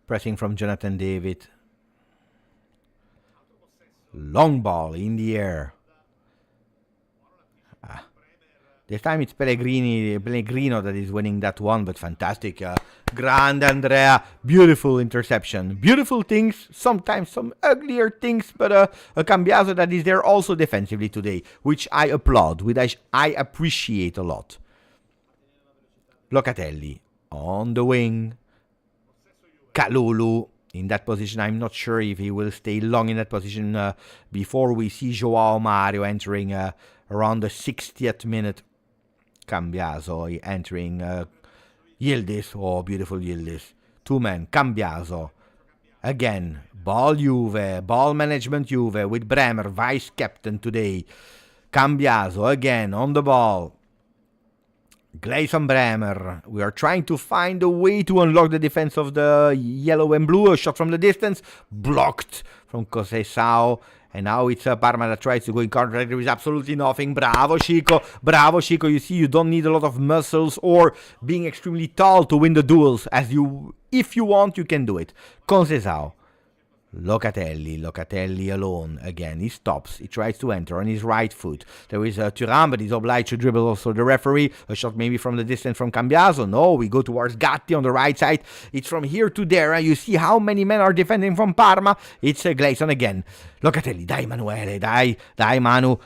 S1: Pressing from Jonathan David. Long ball in the air. This time it's Pellegrino that is winning that one, but fantastic. Grande Andrea, beautiful interception. Beautiful things, sometimes some uglier things, but a Cambiaso that is there also defensively today, which I applaud, which I appreciate a lot. Locatelli on the wing. Kalulu in that position. I'm not sure if he will stay long in that position before we see Joao Mario entering around the 60th minute. Cambiaso entering Yildiz. Oh, beautiful Yildiz. Two men. Cambiaso. Again. Ball Juve. Ball management Juve with Bremer, vice captain today. Cambiaso again on the ball. Gleison Bremer. We are trying to find a way to unlock the defense of the yellow and blue. A shot from the distance. Blocked from Conceição. And now it's Parma that tries to go in counter. There is absolutely nothing. Bravo, Chico. You see, you don't need a lot of muscles or being extremely tall to win the duels. If you want, you can do it. Conceição. Locatelli alone again. He stops. He tries to enter on his right foot. There is Thuram, but he's obliged to dribble also the referee. A shot maybe from the distance from Cambiaso. No, we go towards Gatti on the right side. It's from here to there. And you see how many men are defending from Parma. It's Gleison again. Locatelli, dai Manuele, dai Manu.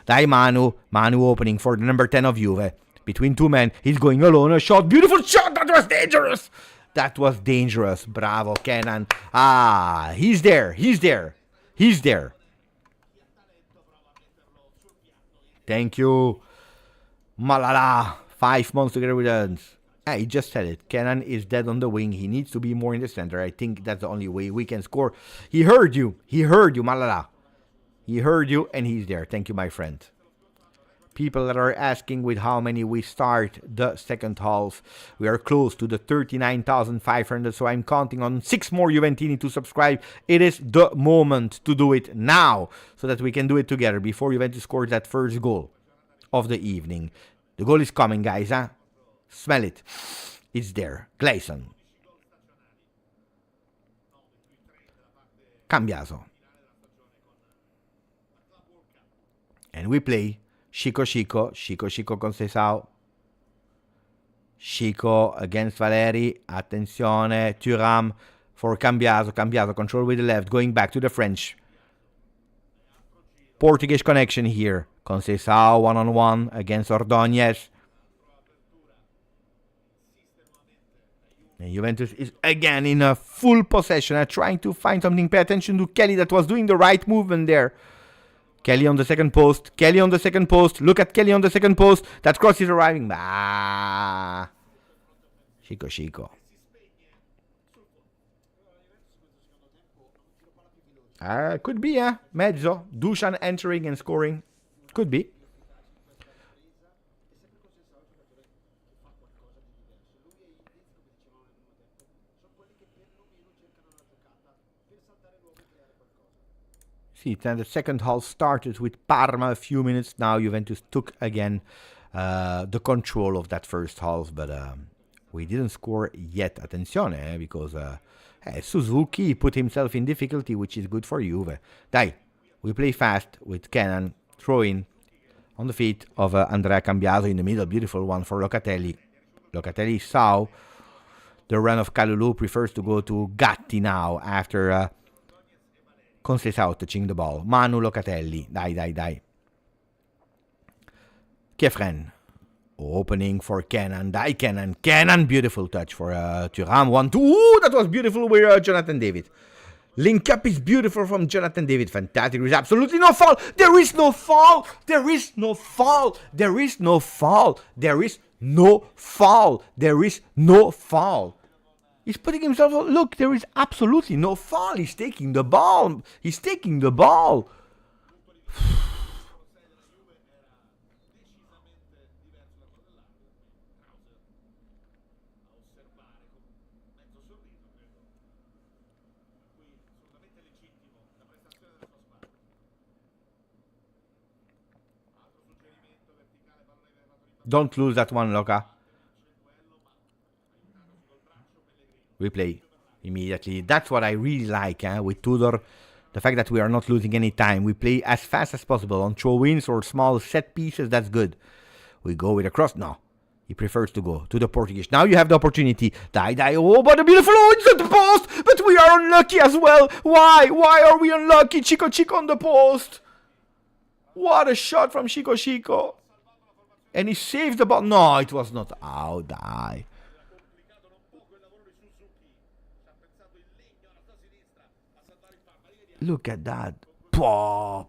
S1: Manu opening for the number 10 of Juve. Between two men, he's going alone. A shot, beautiful shot. That was dangerous. That was dangerous. Bravo, Kenan. He's there. Thank you. Malala. 5 months together with us. He just said it. Kenan is dead on the wing. He needs to be more in the center. I think that's the only way we can score. He heard you, Malala. He heard you, and he's there. Thank you, my friend. People that are asking with how many we start the second half. We are close to the 39,500, so I'm counting on 6 more Juventini to subscribe. It is the moment to do it now, so that we can do it together before Juventus scores that first goal of the evening. The goal is coming, guys, huh? Smell it. It's there. Gleison. Cambiaso. And we play Chico Conceição. Chico against Valeri. Attenzione. Thuram for Cambiaso. Cambiaso control with the left. Going back to the French. Portuguese connection here. Conceição one-on-one against Ordóñez. And Juventus is again in a full possession. Trying to find something. Pay attention to Kelly that was doing the right movement there. Kelly on the second post. Look at Kelly on the second post. That cross is arriving. Chico. Could be, Mezzo. Dusan entering and scoring. Could be. See, then the second half started with Parma a few minutes. Now Juventus took again the control of that first half, but we didn't score yet. Attenzione, because Suzuki put himself in difficulty, which is good for Juve. Dai, we play fast with Kenan, throw-in on the feet of Andrea Cambiaso in the middle. Beautiful one for Locatelli. Locatelli saw the run of Kalulu, prefers to go to Gatti now after Conceição touching the ball. Manu Locatelli. Dai. Kefren. Opening for Kenan. Kenan. Beautiful touch for Thuram. 1-2. Ooh, that was beautiful with Jonathan David. Link up is beautiful from Jonathan David. Fantastic. There is absolutely no foul. There is no foul. He's putting himself. Look, there is absolutely no foul. He's taking the ball. Don't lose that one, Loca. Replay immediately. That's what I really like with Tudor. The fact that we are not losing any time. We play as fast as possible on throw-ins or small set pieces. That's good. We go with a cross. No. He prefers to go to the Portuguese. Now you have the opportunity. Die. Oh, but a beautiful. Oh, it's at the post. But we are unlucky as well. Why? Why are we unlucky? Chico on the post. What a shot from Chico. And he saves the ball. No, it was not out. Die. Look at that. Paw.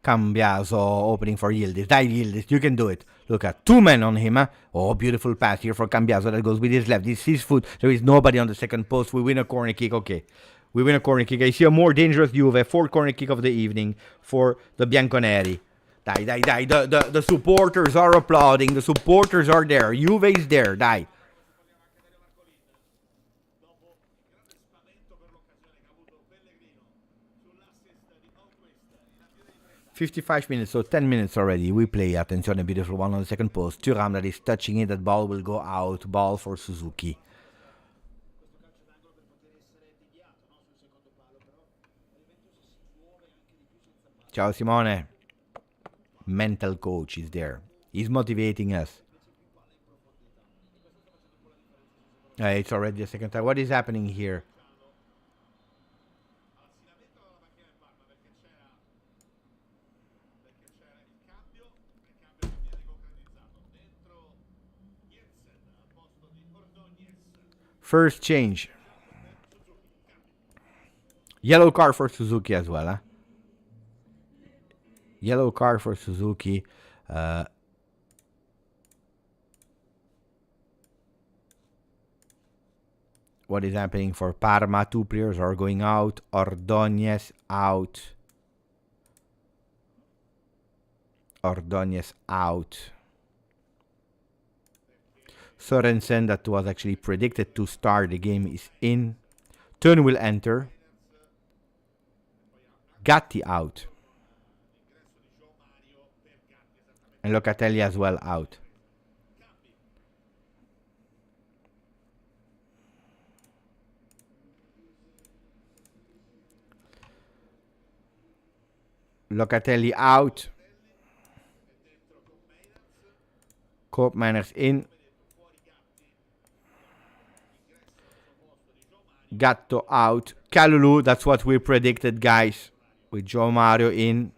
S1: Cambiaso opening for Yildiz. Die, Yildiz. You can do it. Look at 2 men on him. Oh, beautiful pass here for Cambiaso that goes with his left. This is his foot. There is nobody on the second post. We win a corner kick. Okay. We win a corner kick. I see a more dangerous Juve. 4th corner kick of the evening for the Bianconeri. Dai, dai, dai. The supporters are applauding. The supporters are there. Juve is there. Dai. "55 minutes, so 10 minutes already. We play. Attenzione, beautiful one on the second post. Thuram that is touching it. That ball will go out. Ball for Suzuki. Ciao Simone. Mental coach is there. He's motivating us. It's already the second time. What is happening here? First change. Yellow card for Suzuki as well, huh? Yellow card for Suzuki. What is happening for Parma? Two players are going out. Ordóñez out. Ordóñez out. Sorensen, that was actually predicted to start the game, is in. Turn will enter. Gatti out. And Locatelli as well out. Locatelli out. Koopmeiners in. Gatto out. Kalulu, that's what we predicted, guys. With João Mario in.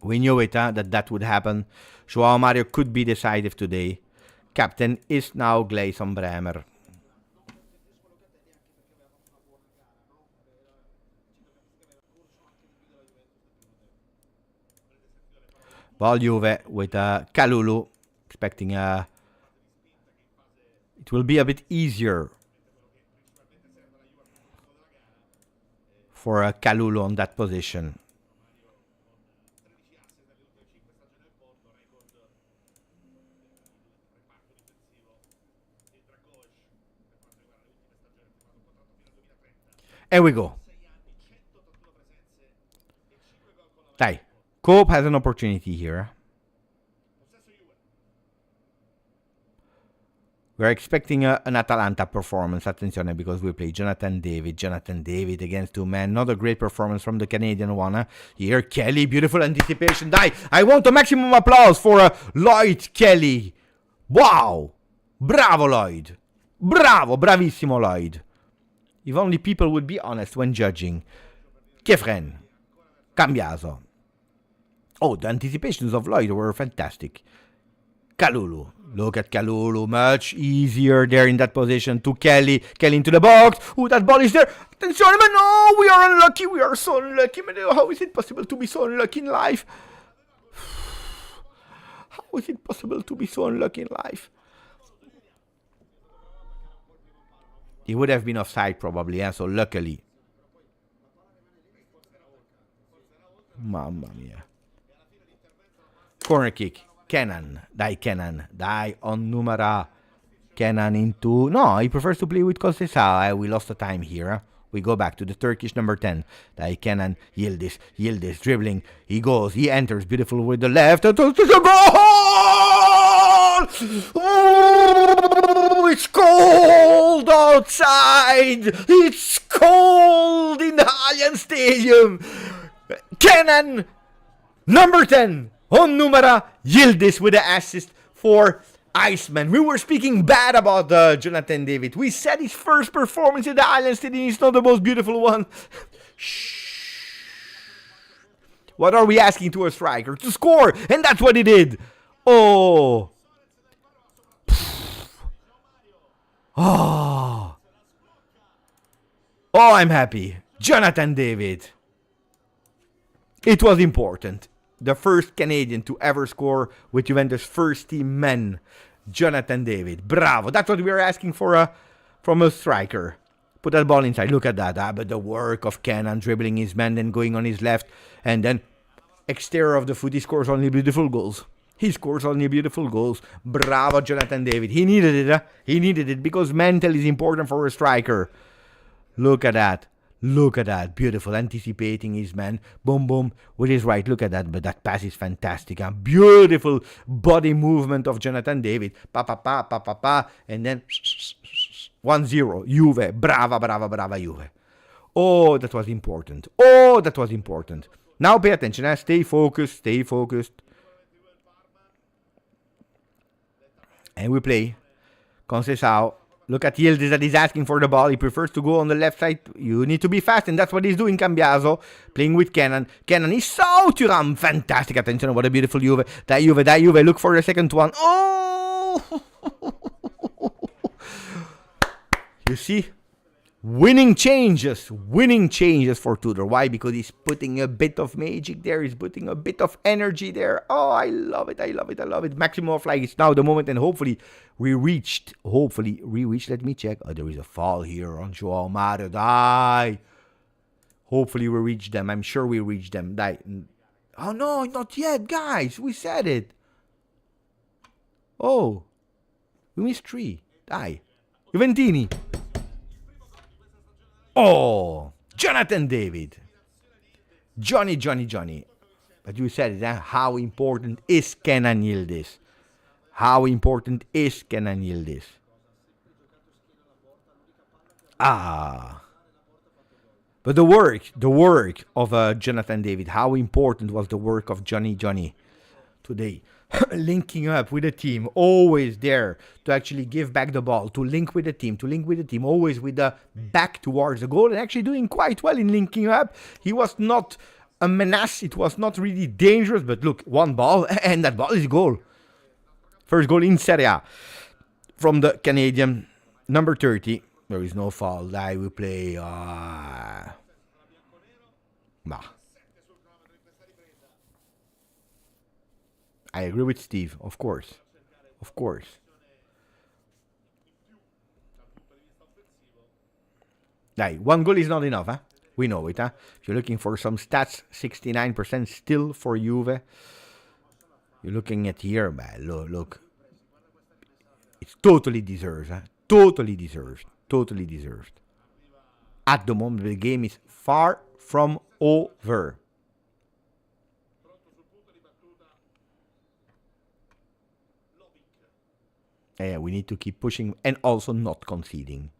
S1: We knew it, that would happen. João Mario could be decisive today. Captain is now Gleison Bremer. Ball Juve with Kalulu. Expecting it will be a bit easier for Kalulu on that position. Here we go. Dai. Cope has an opportunity here. We're expecting an Atalanta performance. Attenzione, because we play Jonathan David. Jonathan David against two men. Not a great performance from the Canadian one. Here, Kelly. Beautiful anticipation. Dai. I want a maximum applause for Lloyd Kelly. Wow. Bravo, Lloyd. Bravo. Bravissimo, Lloyd. If only people would be honest when judging. Kefren. Cambiaso. Oh, the anticipations of Lloyd were fantastic. Kalulu. Look at Kalulu. Much easier there in that position to Kelly. Kelly into the box. Oh, that ball is there. Attention, man. No, we are unlucky. We are so unlucky. Man. How is it possible to be so unlucky in life? How is it possible to be so unlucky in life? He would have been offside probably, so luckily. Mamma mia. Corner kick. Kenan. Dai, Kenan. Dai, on numera. Kenan into... No, he prefers to play with Kosesa. We lost the time here. We go back to the Turkish number 10. Dai, Kenan. Yildiz. Yildiz. Dribbling. He goes. He enters. Beautiful with the left. Goal! Oh, it's cold outside. It's cold in the Allianz Stadium. Kenan, number 10, on numera, Yildiz with the assist for Iceman. We were speaking bad about Jonathan David. We said his first performance in the Allianz Stadium is not the most beautiful one. Shh. What are we asking to a striker? To score, and that's what he did. Oh. Oh. Oh, I'm happy. Jonathan David. It was important. The first Canadian to ever score with Juventus' first team men. Jonathan David. Bravo. That's what we were asking for from a striker. Put that ball inside. Look at that. But the work of Kenan dribbling his man, then going on his left. And then exterior of the foot, he scores only beautiful goals. He scores only beautiful goals. Bravo, Jonathan David. He needed it. He needed it because mental is important for a striker. Look at that. Look at that. Beautiful. Anticipating his man. Boom, boom. With his right. Look at that. But that pass is fantastic. Beautiful body movement of Jonathan David. Pa, pa, pa, pa, pa, pa. And then 1-0. Juve. Brava, brava, brava, Juve. Oh, that was important. Oh, that was important. Now pay attention. Stay focused. Stay focused. And we play. Conceição. Look at Yildiz that he's asking for the ball. He prefers to go on the left side. You need to be fast, and that's what he's doing, Cambiaso. Playing with Kenan. Kenan is so Thuram. Fantastic. Attention. What a beautiful Juve. That Juve. Look for the second one. Oh! You see? Winning changes for Tudor. Why? Because he's putting a bit of magic there. He's putting a bit of energy there. Oh, I love it. I love it. I love it. Maximum of like it's now the moment, and hopefully we reached. Let me check. Oh, there is a fall here on Joao Mario. Die. Hopefully we reach them. I'm sure we reach them. Die. Oh no, not yet, guys. We said it. Oh, we missed 3. Die. Juventini. Oh, Jonathan David. Johnny. But you said it, huh? How important is Kenan Yildiz? How important is Kenan Yildiz? But the work of Jonathan David, how important was the work of Johnny today? Linking up with the team, always there to actually give back the ball, to link with the team, always with the back towards the goal, and actually doing quite well in linking up. He was not a menace, it was not really dangerous, but look, one ball, and that ball is goal. First goal in Serie A from the Canadian, number 30. There is no foul. I will play. I agree with Steve, of course. One goal is not enough, huh? We know it, huh? If you're looking for some stats, 69% still for Juve. You're looking at here, man. Look. It's totally deserved, huh? Totally deserved. At the moment, the game is far from over. Yeah, we need to keep pushing and also not conceding.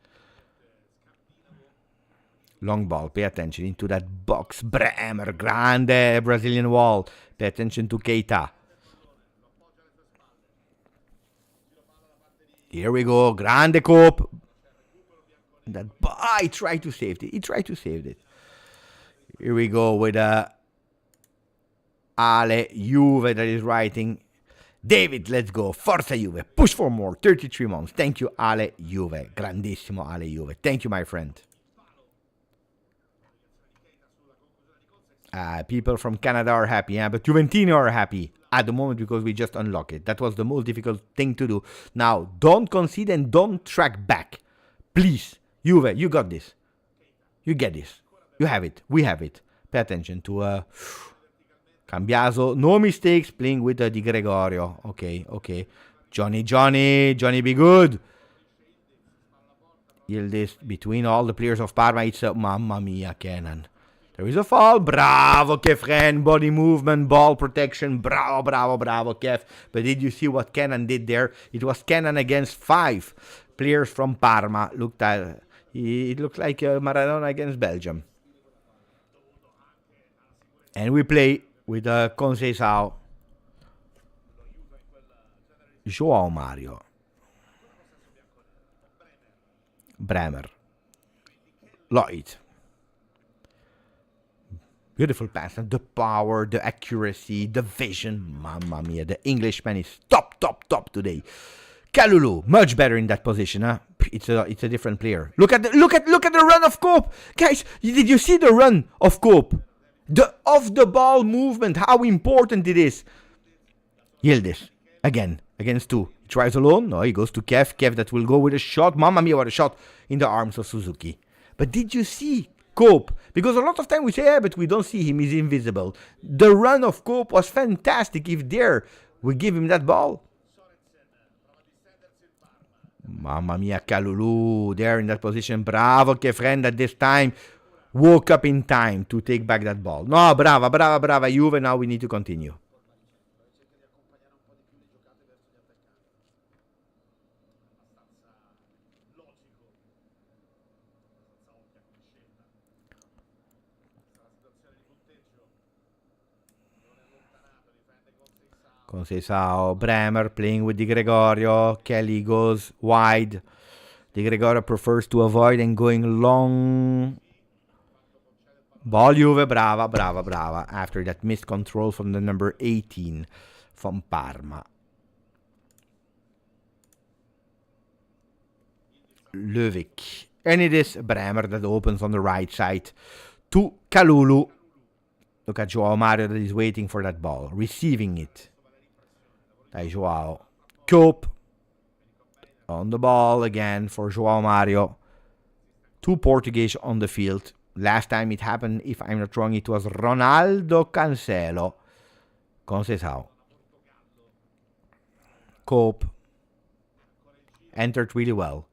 S1: Long ball, pay attention into that box. Bremer, grande Brazilian wall. Pay attention to Keita. Here we go, grande Cope. That I tried to save it. Here we go with Ale Juve that is writing. David, let's go. Forza Juve. Push for more. 33 months. Thank you, Ale Juve. Grandissimo Ale Juve. Thank you, my friend. People from Canada are happy, but Juventini are happy at the moment because we just unlock it. That was the most difficult thing to do. Now, don't concede and don't track back. Please. Juve, you got this. You get this. You have it. We have it. Pay attention to... Cambiaso, no mistakes, playing with Di Gregorio. Okay. Johnny, be good. Yildiz, between all the players of Parma, it's a mamma mia, Kenan. There is a foul. Bravo, Kefren. Body movement, ball protection. Bravo, Kev. But did you see what Kenan did there? It was Kenan against 5 players from Parma. It looked like Maradona against Belgium. And we play with Conceição, Joao Mario, Bremer, Lloyd. Beautiful pass, the power, the accuracy, the vision. Mamma mia, the Englishman is top today. Kalulu, much better in that position, huh? It's a different player. Look at the run of Cope, guys. Did you see the run of Cope? The off-the-ball movement, how important it is. Yildiz, again, against 2. He tries alone. No, he goes to Kev. Kev that will go with a shot. Mamma mia, what a shot in the arms of Suzuki. But did you see Cope. Because a lot of time we say, yeah, but we don't see him, he's invisible. The run of Cope was fantastic. If there, we give him that ball. Mamma mia, Kalulu there in that position. Bravo, Kefren at this time. Woke up in time to take back that ball. No, brava, Juve. Now we need to continue. Conceição, Bremer playing with Di Gregorio. Kelly goes wide. Di Gregorio prefers to avoid and going long. Ball Juve, brava. After that missed control from the number 18 from Parma. Löwik. And it is Bremer that opens on the right side to Kalulu. Look at Joao Mario that is waiting for that ball. Receiving it. Dai Joao. Cope. On the ball again for Joao Mario. 2 Portuguese on the field. Last time it happened, if I'm not wrong, it was Ronaldo Cancelo. Conceição. Cope. Entered really well.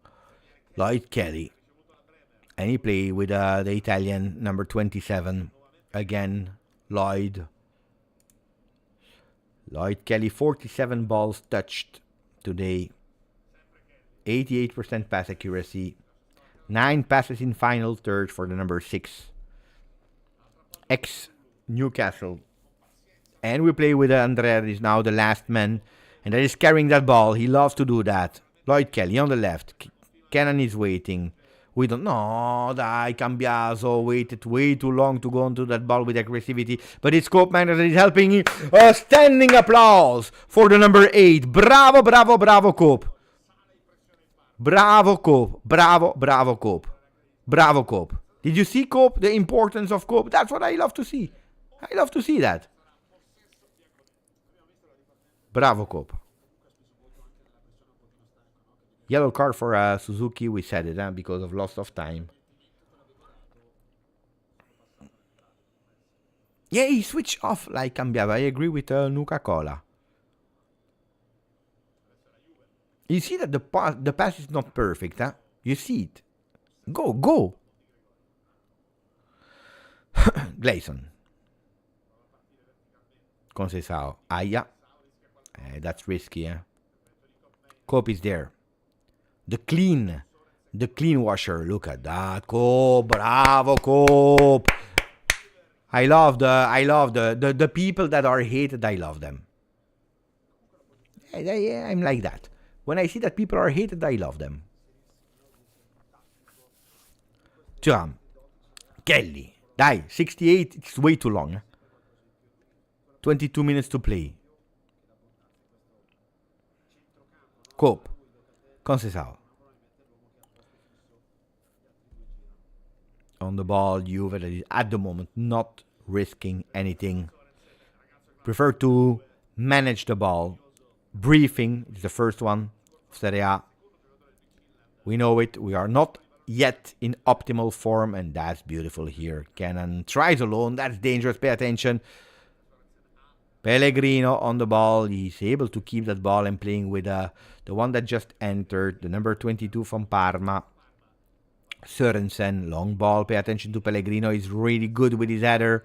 S1: Lloyd Kelly. And he played with the Italian number 27. Again, Lloyd Kelly, 47 balls touched today. 88% pass accuracy. 9 passes in final third for the number 6. Ex-Newcastle. And we play with Andrea, that is now the last man. And that is carrying that ball. He loves to do that. Lloyd Kelly on the left. Cannon is waiting. We don't know. Dai, Cambiaso waited way too long to go onto that ball with aggressivity. But it's Cope man that is helping him. A standing applause for the number 8. Bravo, Cope. Bravo, Cope. Bravo, Cope. Bravo, Cope. Did you see, Cope? The importance of Cope? That's what I love to see. I love to see that. Bravo, Cope. Yellow card for Suzuki, we said it, because of loss of time. Yeah, he switched off like Cambiava. I agree with Nuka-Cola. You see that the pass is not perfect, huh? You see it. Go. Gleison. Conceição. Aya. That's risky, eh? Cope is there. The clean washer. Look at that. Cope. Bravo, Cope. I love the people that are hated. I love them. I'm like that. When I see that people are hated, I love them. Thuram. Kelly. Dai, 68. It's way too long. 22 minutes to play. Cope. Conceição. On the ball, Juve that is at the moment not risking anything. Prefer to manage the ball. Briefing is the first one. Serie A. We know it. We are not yet in optimal form, and that's beautiful here. Cannon tries alone. That's dangerous. Pay attention. Pellegrino on the ball. He's able to keep that ball and playing with the one that just entered, the number 22 from Parma. Sørensen, long ball. Pay attention to Pellegrino. He's really good with his header.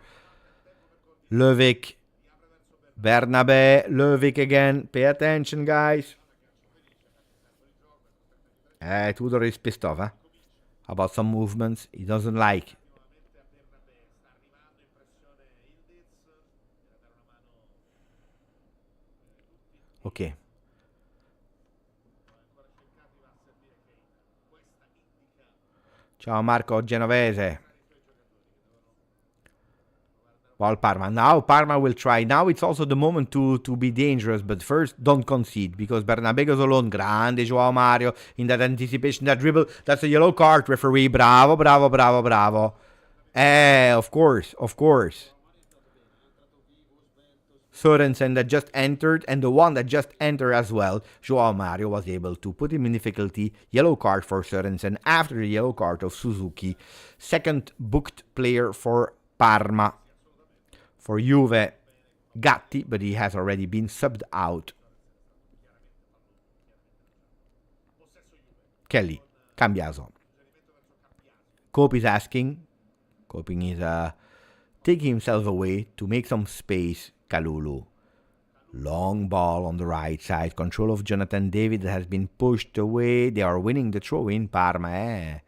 S1: Löwik. Bernabe. Löwik again. Pay attention, guys. Tudor is pissed off, about some movements he doesn't like. Okay. Ciao Marco Genovese. Ball Parma. Now Parma will try. Now it's also the moment to be dangerous. But first, don't concede. Because Bernabé goes alone. Grande Joao Mario. In that anticipation, that dribble. That's a yellow card, referee. Bravo. Of course. Sorensen that just entered, and the one that just entered as well, Joao Mario, was able to put him in difficulty. Yellow card for Sorensen after the yellow card of Suzuki. Second booked player for Parma. For Juve, Gatti, but he has already been subbed out. Kelly, Cambiaso. Cope is asking. Coping is taking himself away to make some space. Kalulu. Long ball on the right side. Control of Jonathan David has been pushed away. They are winning the throw-in. Parma.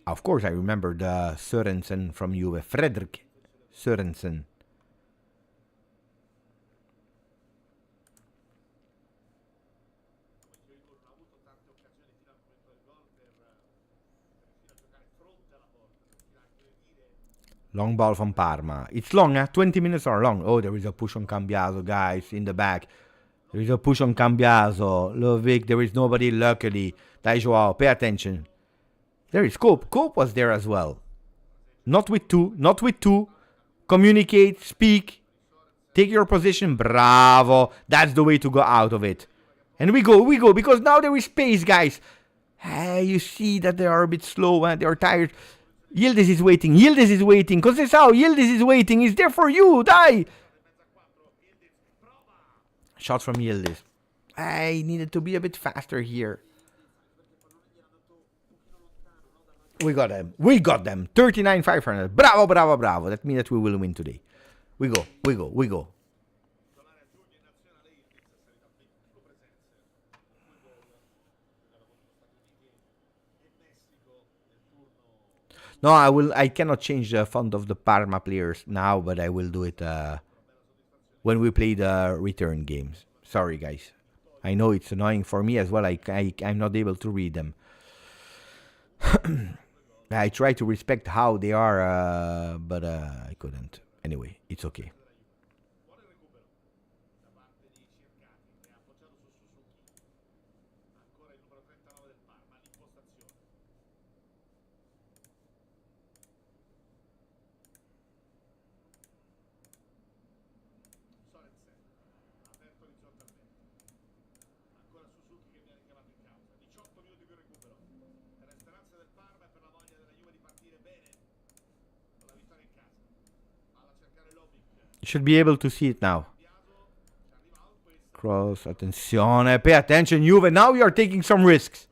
S1: Of course, I remember the Sørensen from Juve. Fredrik Sørensen. Long ball from Parma. It's long, 20 minutes are long. Oh, there is a push on Cambiaso, guys, in the back. There is a push on Cambiaso. Lovic, there is nobody, luckily. Dai Joao, pay attention. There is Cope. Cope was there as well. Not with two. Not with two. Communicate, speak. Take your position. Bravo. That's the way to go out of it. And we go, because now there is space, guys. Hey, you see that they are a bit slow and they are tired. Yildiz is waiting. Yildiz is waiting. Conceição, Yildiz is waiting. He's there for you. Die. Shot from Yildiz. I needed to be a bit faster here. We got them. We got them. 39,500. Bravo, bravo, bravo. That means that we will win today. We go. We go. We go. No, I cannot change the font of the Parma players now, but I will do it when we play the return games. Sorry, guys. I know it's annoying for me as well. I'm not able to read them. I try to respect how they are, but I couldn't. Anyway, it's okay. You should be able to see it now. Cross, attenzione, pay attention, Juve. Now you are taking some risks.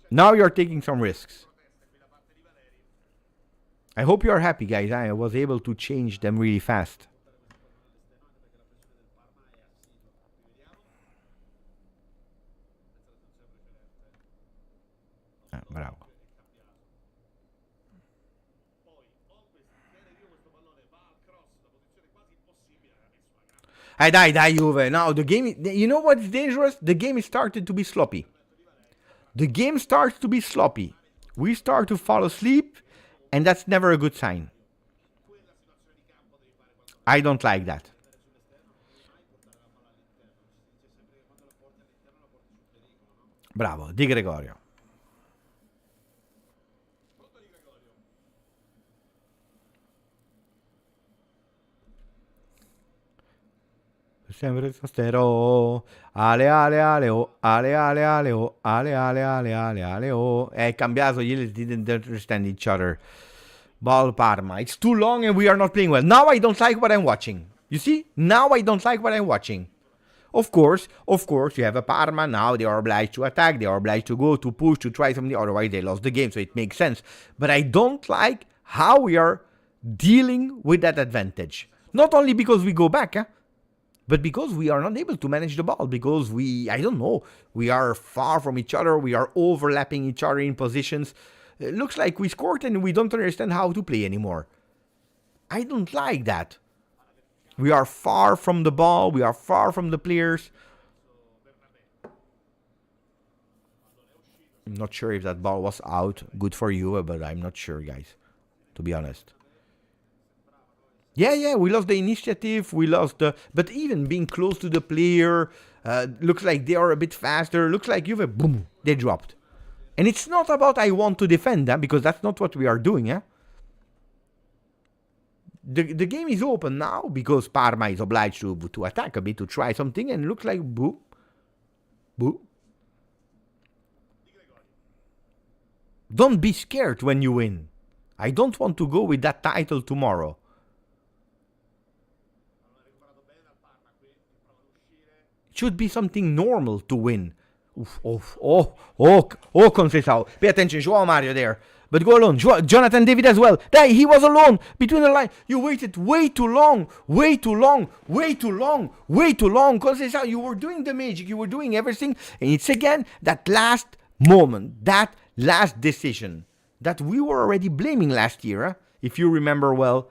S1: Now you are taking some risks. I hope you are happy, guys. I was able to change them really fast. Bravo. I die, Juve. Now the game, you know what's dangerous? The game is started to be sloppy. The game starts to be sloppy. We start to fall asleep, and that's never a good sign. I don't like that. Bravo, Di Gregorio. Sempre Sostero. Ale ale ale oh. Ale ale ale oh. Ale ale ale ale ale oh. Cambiaso, Yildiz didn't understand each other. Ball Parma. It's too long and we are not playing well. Now I don't like what I'm watching. You see? Now I don't like what I'm watching. Of course, you have a Parma. Now they are obliged to attack. They are obliged to go, to push, to try something. Otherwise they lost the game, so it makes sense. But I don't like how we are dealing with that advantage. Not only because we go back, but because we are not able to manage the ball, because I don't know, we are far from each other, we are overlapping each other in positions. It looks like we scored and we don't understand how to play anymore. I don't like that. We are far from the ball, we are far from the players. I'm not sure if that ball was out. Good for you, but I'm not sure, guys, to be honest. Yeah, we lost the initiative, we lost the... But even being close to the player, looks like they are a bit faster. Looks like Juve, boom, they dropped. And it's not about I want to defend, because that's not what we are doing. The game is open now because Parma is obliged to attack a bit, to try something, and it looks like boo. Boo. Don't be scared when you win. I don't want to go with that title tomorrow. It should be something normal to win. Oof, Conceição. Pay attention, João Mario there. But go alone. Jonathan David as well. He was alone between the line. You waited way too long. Conceição, you were doing the magic. You were doing everything. And it's again that last moment, that last decision that we were already blaming last year. If you remember well.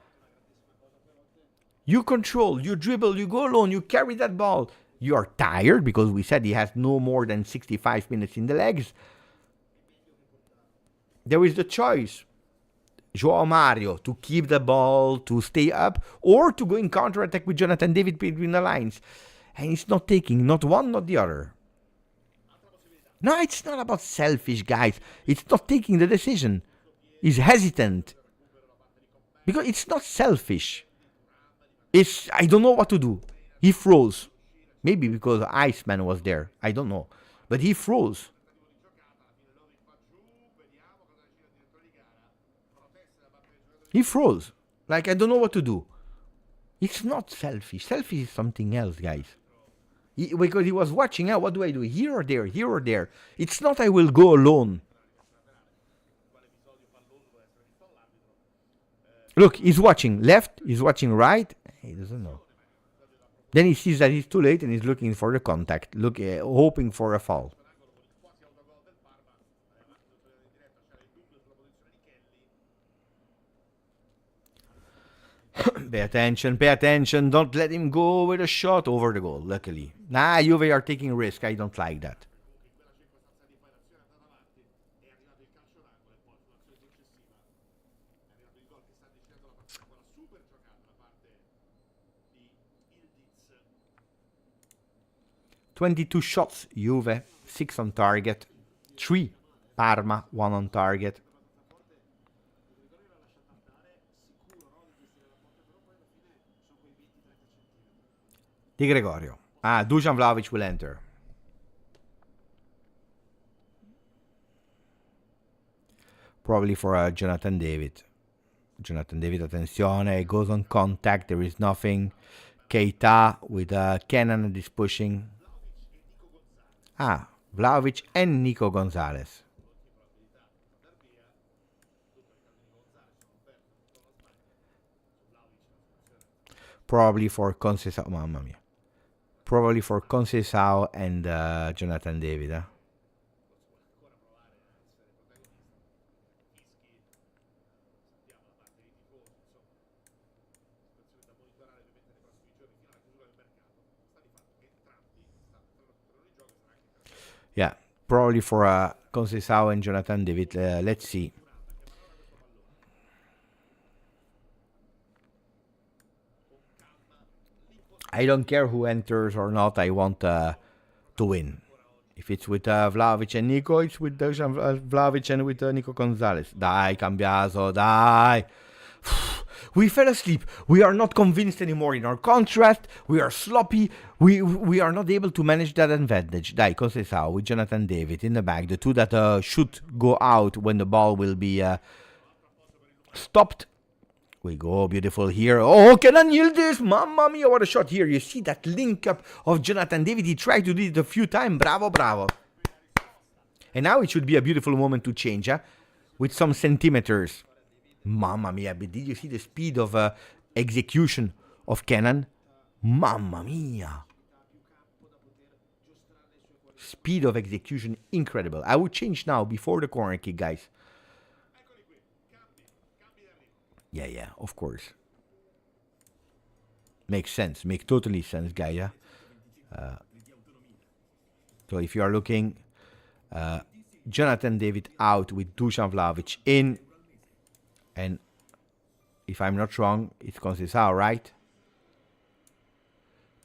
S1: You control, you dribble, you go alone, you carry that ball. You are tired because we said he has no more than 65 minutes in the legs. There is the choice. João Mario to keep the ball, to stay up, or to go in counter-attack with Jonathan David between the lines. And he's not taking, not one, not the other. No, it's not about selfish, guys. It's not taking the decision. He's hesitant. Because it's not selfish. It's, I don't know what to do. He froze. Maybe because Iceman was there. I don't know. But he froze. He froze. Like, I don't know what to do. It's not selfish. Selfish is something else, guys. Because he was watching, what do I do? Here or there, here or there. It's not I will go alone. Look, he's watching left, he's watching right. He doesn't know. Then he sees that he's too late and he's looking for the contact, hoping for a foul. Pay attention. Don't let him go with a shot over the goal, luckily. Nah, Juve are taking risk. I don't like that. "22 shots, Juve, 6 on target, 3 Parma, 1 on target." Di Gregorio. Dusan Vlahovic will enter. Probably for Jonathan David. Jonathan David, attenzione, goes on contact, there is nothing. Keita with Kenan is pushing. Vlahovic and Nico Gonzalez. Probably for Conceição, mamma mia. Probably for Conceição and Jonathan David. Yeah, probably for Conceição and Jonathan David. Let's see. I don't care who enters or not. I want to win. If it's with Vlahovic and Nico, it's with Vlahovic and with Nico Gonzalez. Dai, Cambiaso, dai. We fell asleep. We are not convinced anymore in our contrast. We are sloppy. We are not able to manage that advantage. Dai, Conceição with Jonathan David in the back. The two that should go out when the ball will be stopped. We go, beautiful here. Oh, Kenan Yildiz, mamma mia, what a shot here. You see that link up of Jonathan David. He tried to do it a few times. Bravo, bravo. And now it should be a beautiful moment to change, with some centimeters. Mamma mia, but did you see the speed of execution of Kenan? Mamma mia. Speed of execution, incredible. I would change now before the corner kick, guys. Yeah, of course. Makes sense. Makes totally sense, guy, yeah? So if you are looking, Jonathan David out with Dusan Vlahovic in. And if I'm not wrong, it's Conceição, right?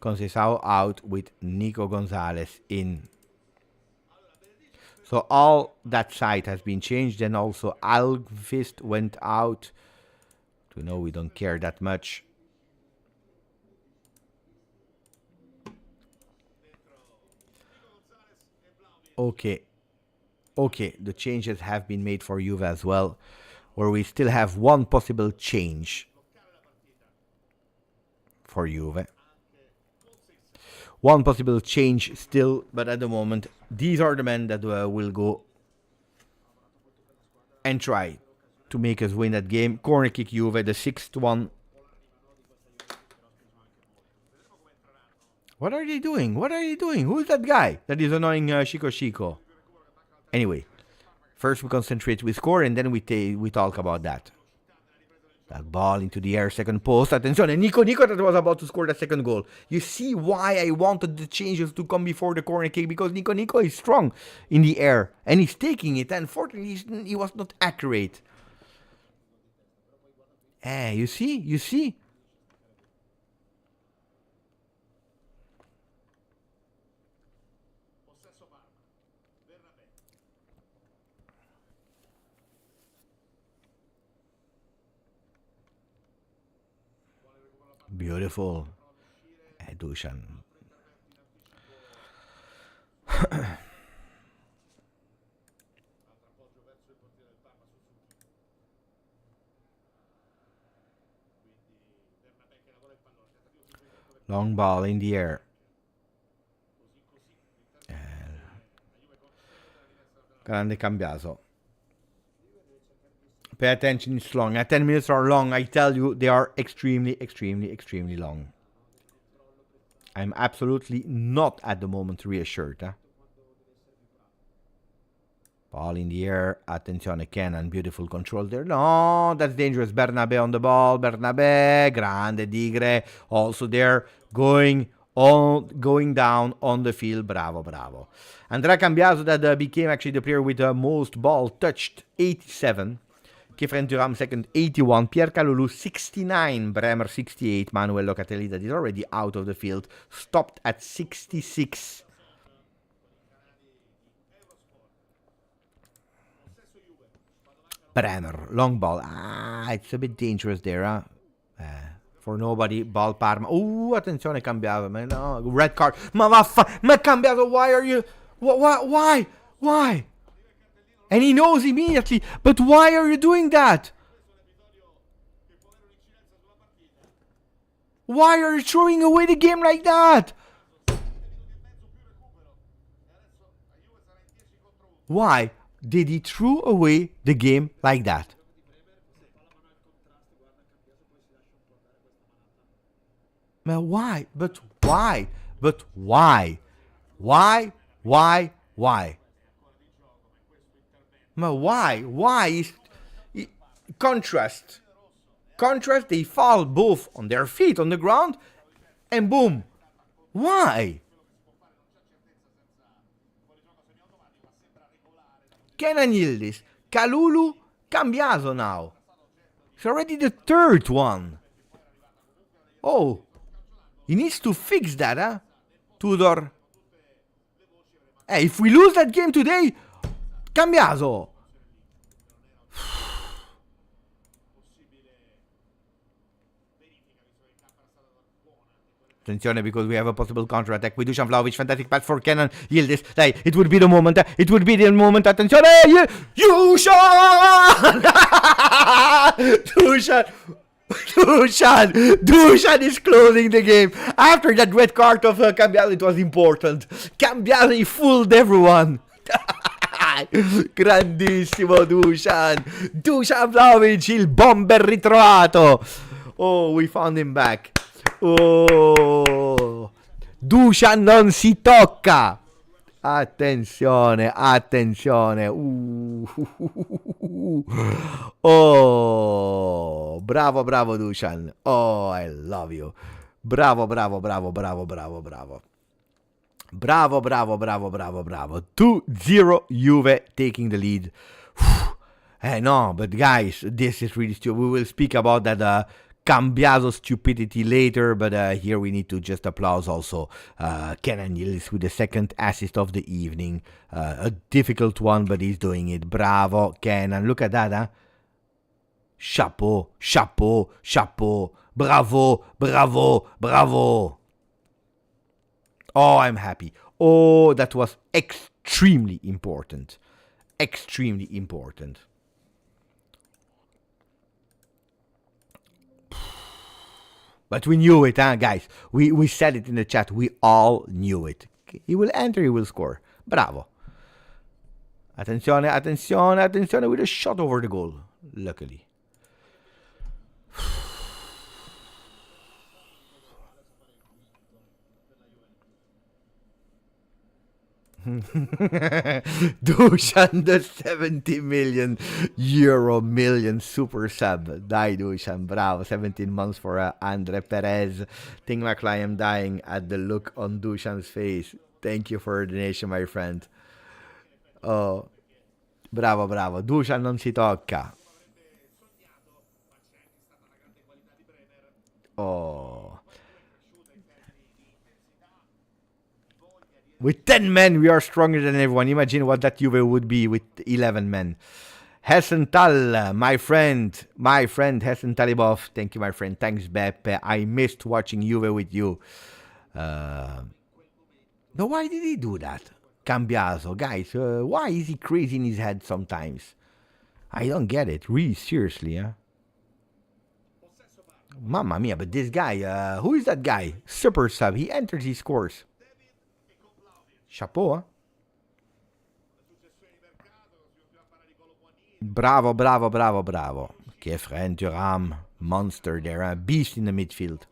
S1: Conceição out with Nico Gonzalez in. So all that side has been changed. Then also Algfist went out. We don't care that much. Okay. Okay, the changes have been made for Juve as well, where we still have one possible change for Juve. One possible change still, but at the moment, these are the men that will go and try to make us win that game. Corner kick Juve, the 6th one. What are they doing? What are they doing? Who's that guy that is annoying Chico? Anyway, first we concentrate, we score, and then we talk about that. That ball into the air, second post. Attention, and Nico that was about to score the second goal. You see why I wanted the changes to come before the corner kick, because Nico is strong in the air, and he's taking it, and unfortunately he was not accurate. You see? Beautiful. Dusan. Long ball in the air. Grande cambiato. Pay attention, it's long. 10 minutes are long. I tell you, they are extremely long. I'm absolutely not at the moment reassured. Ball in the air. Attenzione, Kenan. Beautiful control there. No, that's dangerous. Bernabe on the ball. Bernabe. Grande Digre. Also there. Going down on the field. Bravo. Andrea Cambiaso, that became actually the player with the most ball touched. 87. Kefren Thuram second, 81. Pierre Kalulu, 69. Bremer, 68. Manuel Locatelli, that is already out of the field, stopped at 66. Bremer, long ball. It's a bit dangerous there, for nobody. Ball Parma. Attenzione Cambiaso. No, red card. Ma Cambiaso, why are you... Why? And he knows immediately, but why are you doing that? Why are you throwing away the game like that? Why did he throw away the game like that? Well, why? But why? Why? But why? Contrast, they fall both on their feet on the ground, and boom. Why? Kenan Yildiz, Kalulu, Cambiaso now. It's already the third one. Oh, he needs to fix that, Tudor. Hey, if we lose that game today, Cambiaso. Attenzione, because we have a possible counter-attack with Dusan Vlahovic. Fantastic pass for Kenan Yildiz. Hey, it would be the moment. Attenzione! Dusan is closing the game. After that red card of Cambiaso, it was important. Cambiaso fooled everyone. Grandissimo Dusan Vlahovic, il bomber ritrovato. Oh, we found him back. Oh, Dusan non si tocca. Attenzione. Oh, bravo Dusan. Oh, I love you. Bravo. Bravo. 2-0 Juve taking the lead. No, but guys, this is really stupid. We will speak about that Cambiaso stupidity later, but here we need to just applause also Kenan Yildiz with the second assist of the evening. A difficult one, but he's doing it. Bravo, Kenan. Look at that, huh? Chapeau, chapeau, chapeau. Bravo, bravo, bravo. Oh, I'm happy. Oh, that was extremely important. Extremely important. But we knew it, huh, guys? We said it in the chat. We all knew it. He will enter, he will score. Bravo. Attenzione, attenzione, attenzione with a shot over the goal. Luckily. Dusan, the 70 million euro super sub. Dai Dusan, bravo. 17 months for Andre Perez. Think I am dying at the look on Dusan's face. Thank you for the donation, my friend. Oh, bravo, bravo. Dusan non si tocca. Oh. With 10 men, we are stronger than everyone. Imagine what that Juve would be with 11 men. Hessenthal, my friend Hessen Talibov. Thank you, my friend. Thanks, Beppe. I missed watching Juve with you. No, why did he do that? Cambiaso, guys, why is he crazy in his head sometimes? I don't get it. Really, seriously, huh? Mamma mia, but this guy, who is that guy? Super sub. He enters, he scores. Chapeau, huh? Bravo, bravo, bravo, bravo. Kefren Thuram, monster there, a beast in the midfield.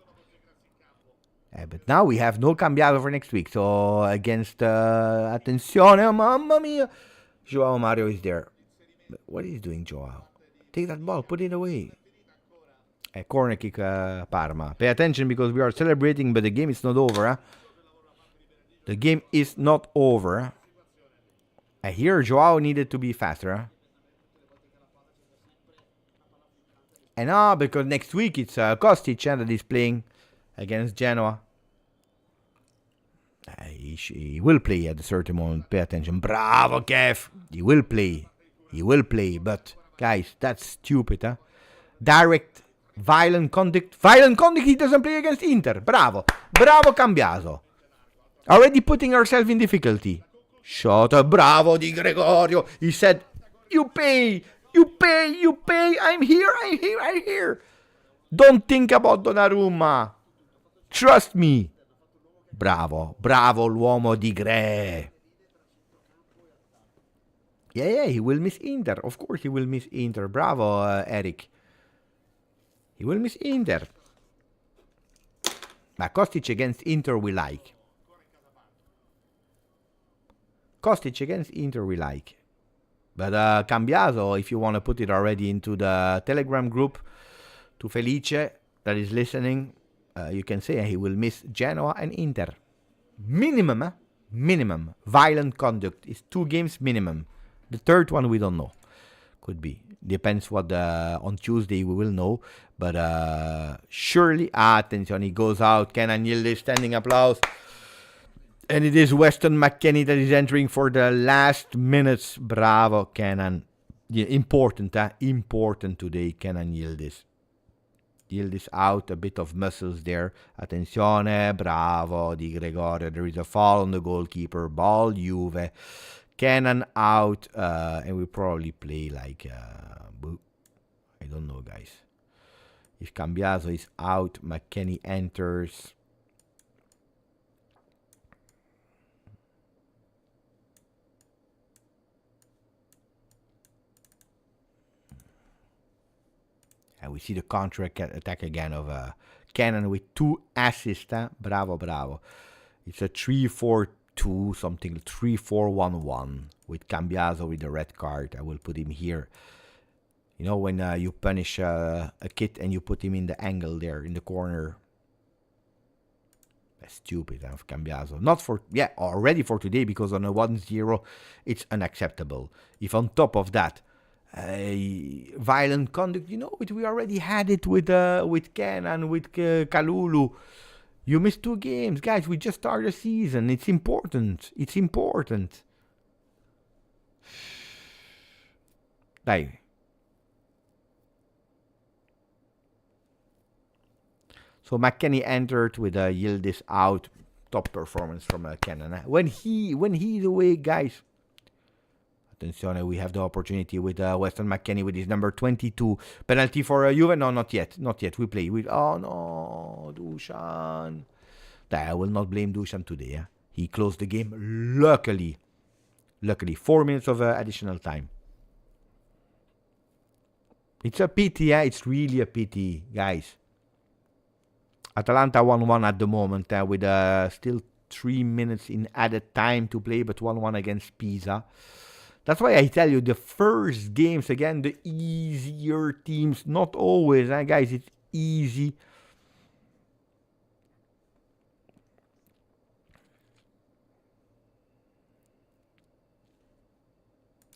S1: But now we have no Cambiaso for next week. So against, attenzione, mamma mia. Joao Mario is there. But what is he doing, Joao? Take that ball, put it away. A corner kick, Parma. Pay attention because we are celebrating, but the game is not over, huh? The game is not over. Here, Joao needed to be faster. Huh? And because next week it's Kostic that is playing against Genoa. He will play at a certain moment. Pay attention. Bravo, Kev. He will play. He will play. But, guys, that's stupid, huh? Direct, violent conduct. Violent conduct, he doesn't play against Inter. Bravo. Bravo, Cambiaso. Already putting ourselves in difficulty. Shot. Bravo, Di Gregorio. He said, you pay. You pay. You pay. I'm here. I'm here. I'm here. Don't think about Donnarumma. Trust me. Bravo. Bravo, l'uomo di Gre. Yeah, he will miss Inter. Of course he will miss Inter. Bravo, Eric. He will miss Inter. But Kostic against Inter we like. Kostic against Inter we like. But Cambiaso, if you want to put it already into the Telegram group, to Felice that is listening, you can say he will miss Genoa and Inter. Minimum, eh? Minimum. Violent conduct is 2 games minimum. The third one we don't know. Could be. Depends what on Tuesday we will know. But surely, attention, he goes out. Kenan Yildiz, standing applause. And it is Weston McKennie that is entering for the last minutes. Bravo, Kenan. Yeah, important, important today, Kenan Yildiz. Yildiz out, a bit of muscles there. Attenzione, bravo, Di Gregorio. There is a foul on the goalkeeper. Ball, Juve. Kenan out, and we probably play like, I don't know, guys. If Cambiaso is out, McKennie enters. And we see the counter attack again of Kenan with 2 assists. Huh? Bravo, bravo. It's a 3-4-2, something 3-4-1-1 with Cambiaso with the red card. I will put him here. You know, when you punish a kid and you put him in the angle there, in the corner. That's stupid, huh, Cambiaso. Not for, already for today, because on a 1-0, it's unacceptable. If on top of that, violent conduct. You know it. We already had it with Ken and with Kalulu. You missed 2 games, guys. We just started the season. It's important. It's important. Dai. So McKennie entered with Yildiz out. Top performance from Kenan. When he's away, guys. Attenzione, we have the opportunity with Weston McKennie with his number 22. Penalty for Juve? No, not yet. Not yet. We play. Oh, no. Dusan. I will not blame Dusan today. Eh? He closed the game. Luckily. 4 minutes of additional time. It's a pity. It's really a pity, guys. Atalanta 1-1 at the moment with still 3 minutes in added time to play, but 1-1 against Pisa. That's why I tell you, the first games, again, the easier teams, not always, guys, it's easy.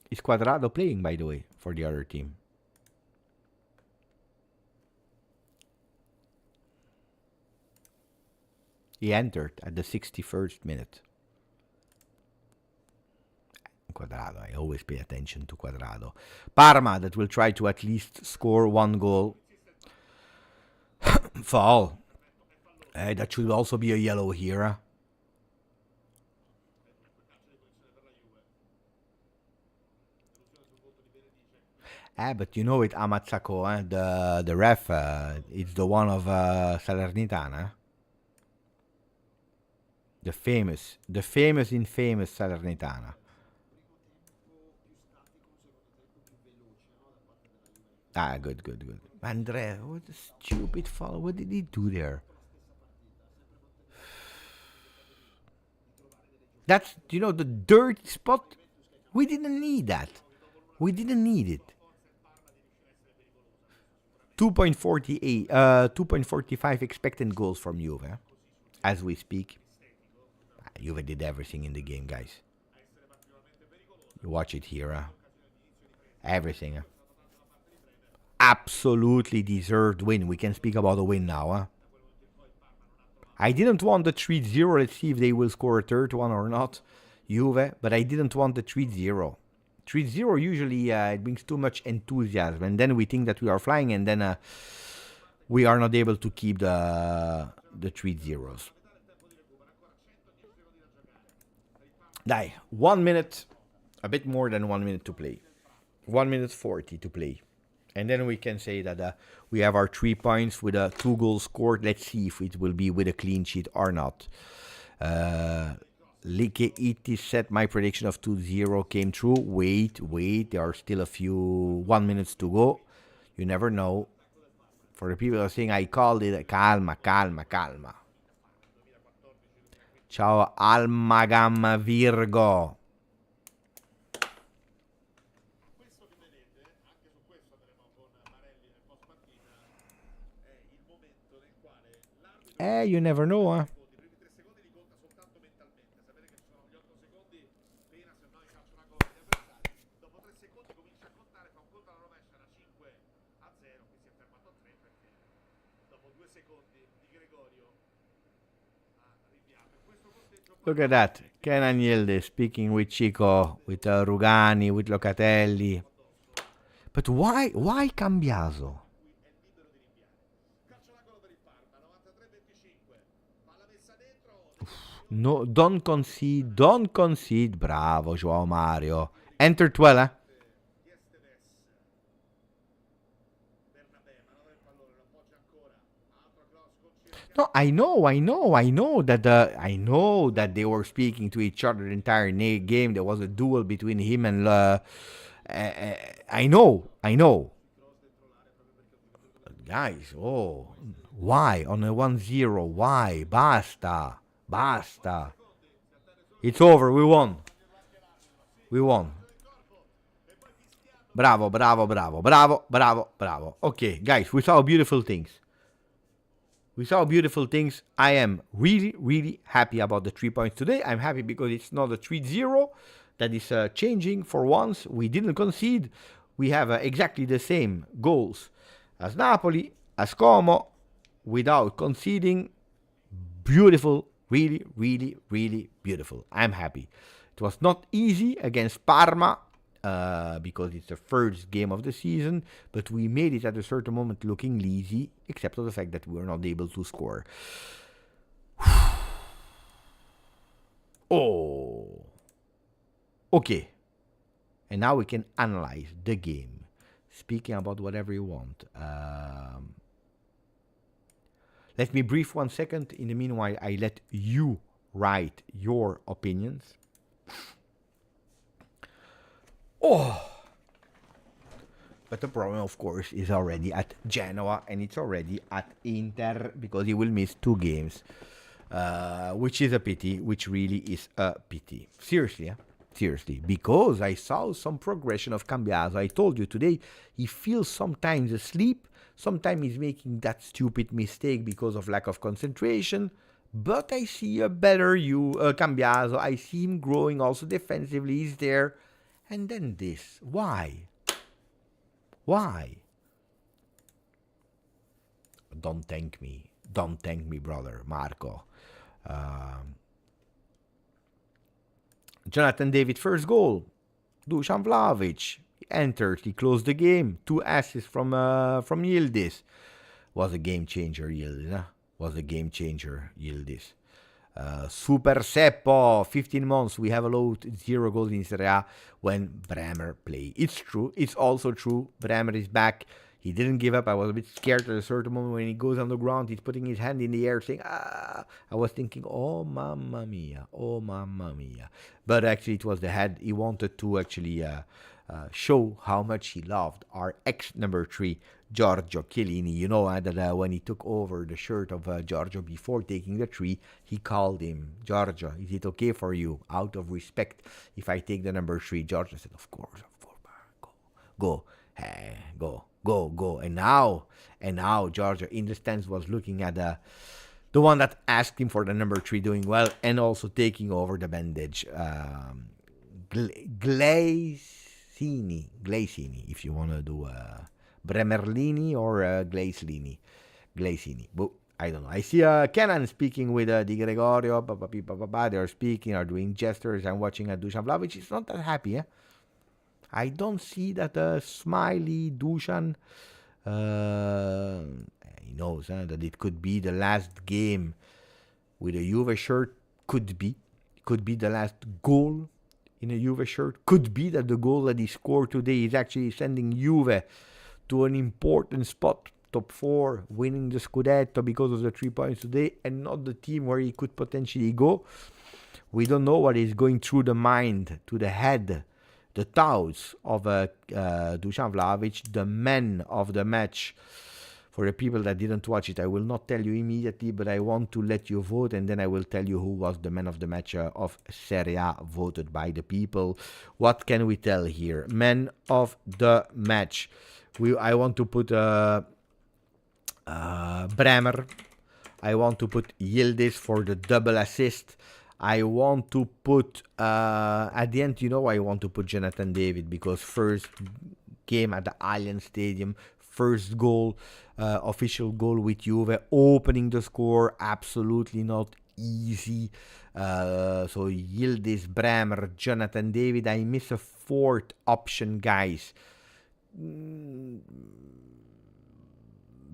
S1: Is Cuadrado playing, by the way, for the other team? He entered at the 61st minute. Quadrado, I always pay attention to Quadrado. Parma, that will try to at least score 1 goal. Foul. That should also be a yellow here. But you know it, Amazzako, the ref, it's the one of Salernitana. The famous infamous Salernitana. Good. Andrea, what a stupid foul. What did he do there? That's, the dirty spot. We didn't need that. We didn't need it. 2.45 expected goals from Juve, as we speak. Juve did everything in the game, guys. You watch it here. Everything. Absolutely deserved win. We can speak about a win now. I didn't want the 3-0. Let's see if they will score a third one or not, Juve. But I didn't want the 3-0. 3-0 usually it brings too much enthusiasm. And then we think that we are flying. And then we are not able to keep the 3-0s. Dai, 1 minute, a bit more than 1 minute to play. 1 minute 40 to play. And then we can say that we have our 3 points with 2 goals scored. Let's see if it will be with a clean sheet or not. Like it said, my prediction of 2-0 came true. Wait. There are still a few 1 minutes to go. You never know. For the people who are saying I called it, calma. Ciao Almagam Virgo. You never know, Look at that. Kenan Yildiz speaking with Chico, with Rugani, with Locatelli. But why Cambiaso? No, don't concede. Bravo, Joao Mario. Entered well, No, I know that they were speaking to each other the entire game. There was a duel between him and I know. Guys, why on a 1-0? Why? Basta. It's over. We won. Bravo. Okay, guys, we saw beautiful things. I am really, really happy about the 3 points today. I'm happy because it's not a 3-0 that is changing for once. We didn't concede. we have exactly the same goals as Napoli, as Como, without conceding. Beautiful, really, really, really beautiful. I'm happy. It was not easy against Parma because it's the first game of the season, but we made it at a certain moment looking easy, except for the fact that we were not able to score. Oh. Okay. And now we can analyze the game. Speaking about whatever you want. Let me brief 1 second. In the meanwhile, I let you write your opinions. Oh! But the problem, of course, is already at Genoa and it's already at Inter because he will miss 2 games. Which is a pity, which really is a pity. Seriously, seriously. Because I saw some progression of Cambiaso. I told you today, he feels sometimes asleep. Sometimes he's making that stupid mistake because of lack of concentration. But I see a better Cambiaso. I see him growing also defensively. He's there. And then this. Why? Why? Don't thank me. Don't thank me, brother. Marco. Jonathan David, first goal. Dusan Vlahovic. He enters. He closed the game. 2 assists from Yildiz. Was a game changer, Yildiz. Huh? Was a game changer, Yildiz. Super Seppo, 15 months. We have allowed 0 goals in Serie A when Bremer play. It's true. It's also true. Bremer is back. He didn't give up. I was a bit scared at a certain moment when he goes on the ground. He's putting his hand in the air saying, ah. I was thinking, oh, mamma mia. Oh, mamma mia. But actually, it was the head. He wanted to actually show how much he loved our ex-number 3, Giorgio Chiellini. You know that when he took over the shirt of Giorgio before taking the 3, he called him, Giorgio, is it okay for you, out of respect, if I take the number 3? Giorgio said, of course, go. Go. And now Giorgio in the stands was looking at the one that asked him for the number 3 doing well and also taking over the bandage. Glacini, if you want to do Bremerlini or Glacini. But I don't know. I see Kenan speaking with Di Gregorio. They're speaking, are doing gestures. I'm watching Dusan Vlahovic. He's not that happy, eh? I don't see that smiley Dusan. He knows that it could be the last game with a Juve shirt. Could be the last goal in a Juve shirt. Could be that the goal that he scored today is actually sending Juve to an important spot, top 4, winning the Scudetto because of the 3 points today, and not the team where he could potentially go. We don't know what is going through the mind, to the head, the thoughts of Dusan Vlahovic, the man of the match. For the people that didn't watch it, I will not tell you immediately, but I want to let you vote, and then I will tell you who was the man of the match of Serie A, voted by the people. What can we tell here? Man of the match. I want to put Bremer. I want to put Yildiz for the double assist. I want to put, at the end, I want to put Jonathan David because first game at the Allianz Stadium, first goal, official goal with Juve, opening the score, absolutely not easy. So Yildiz, Bremer, Jonathan David. I miss a 4th option, guys.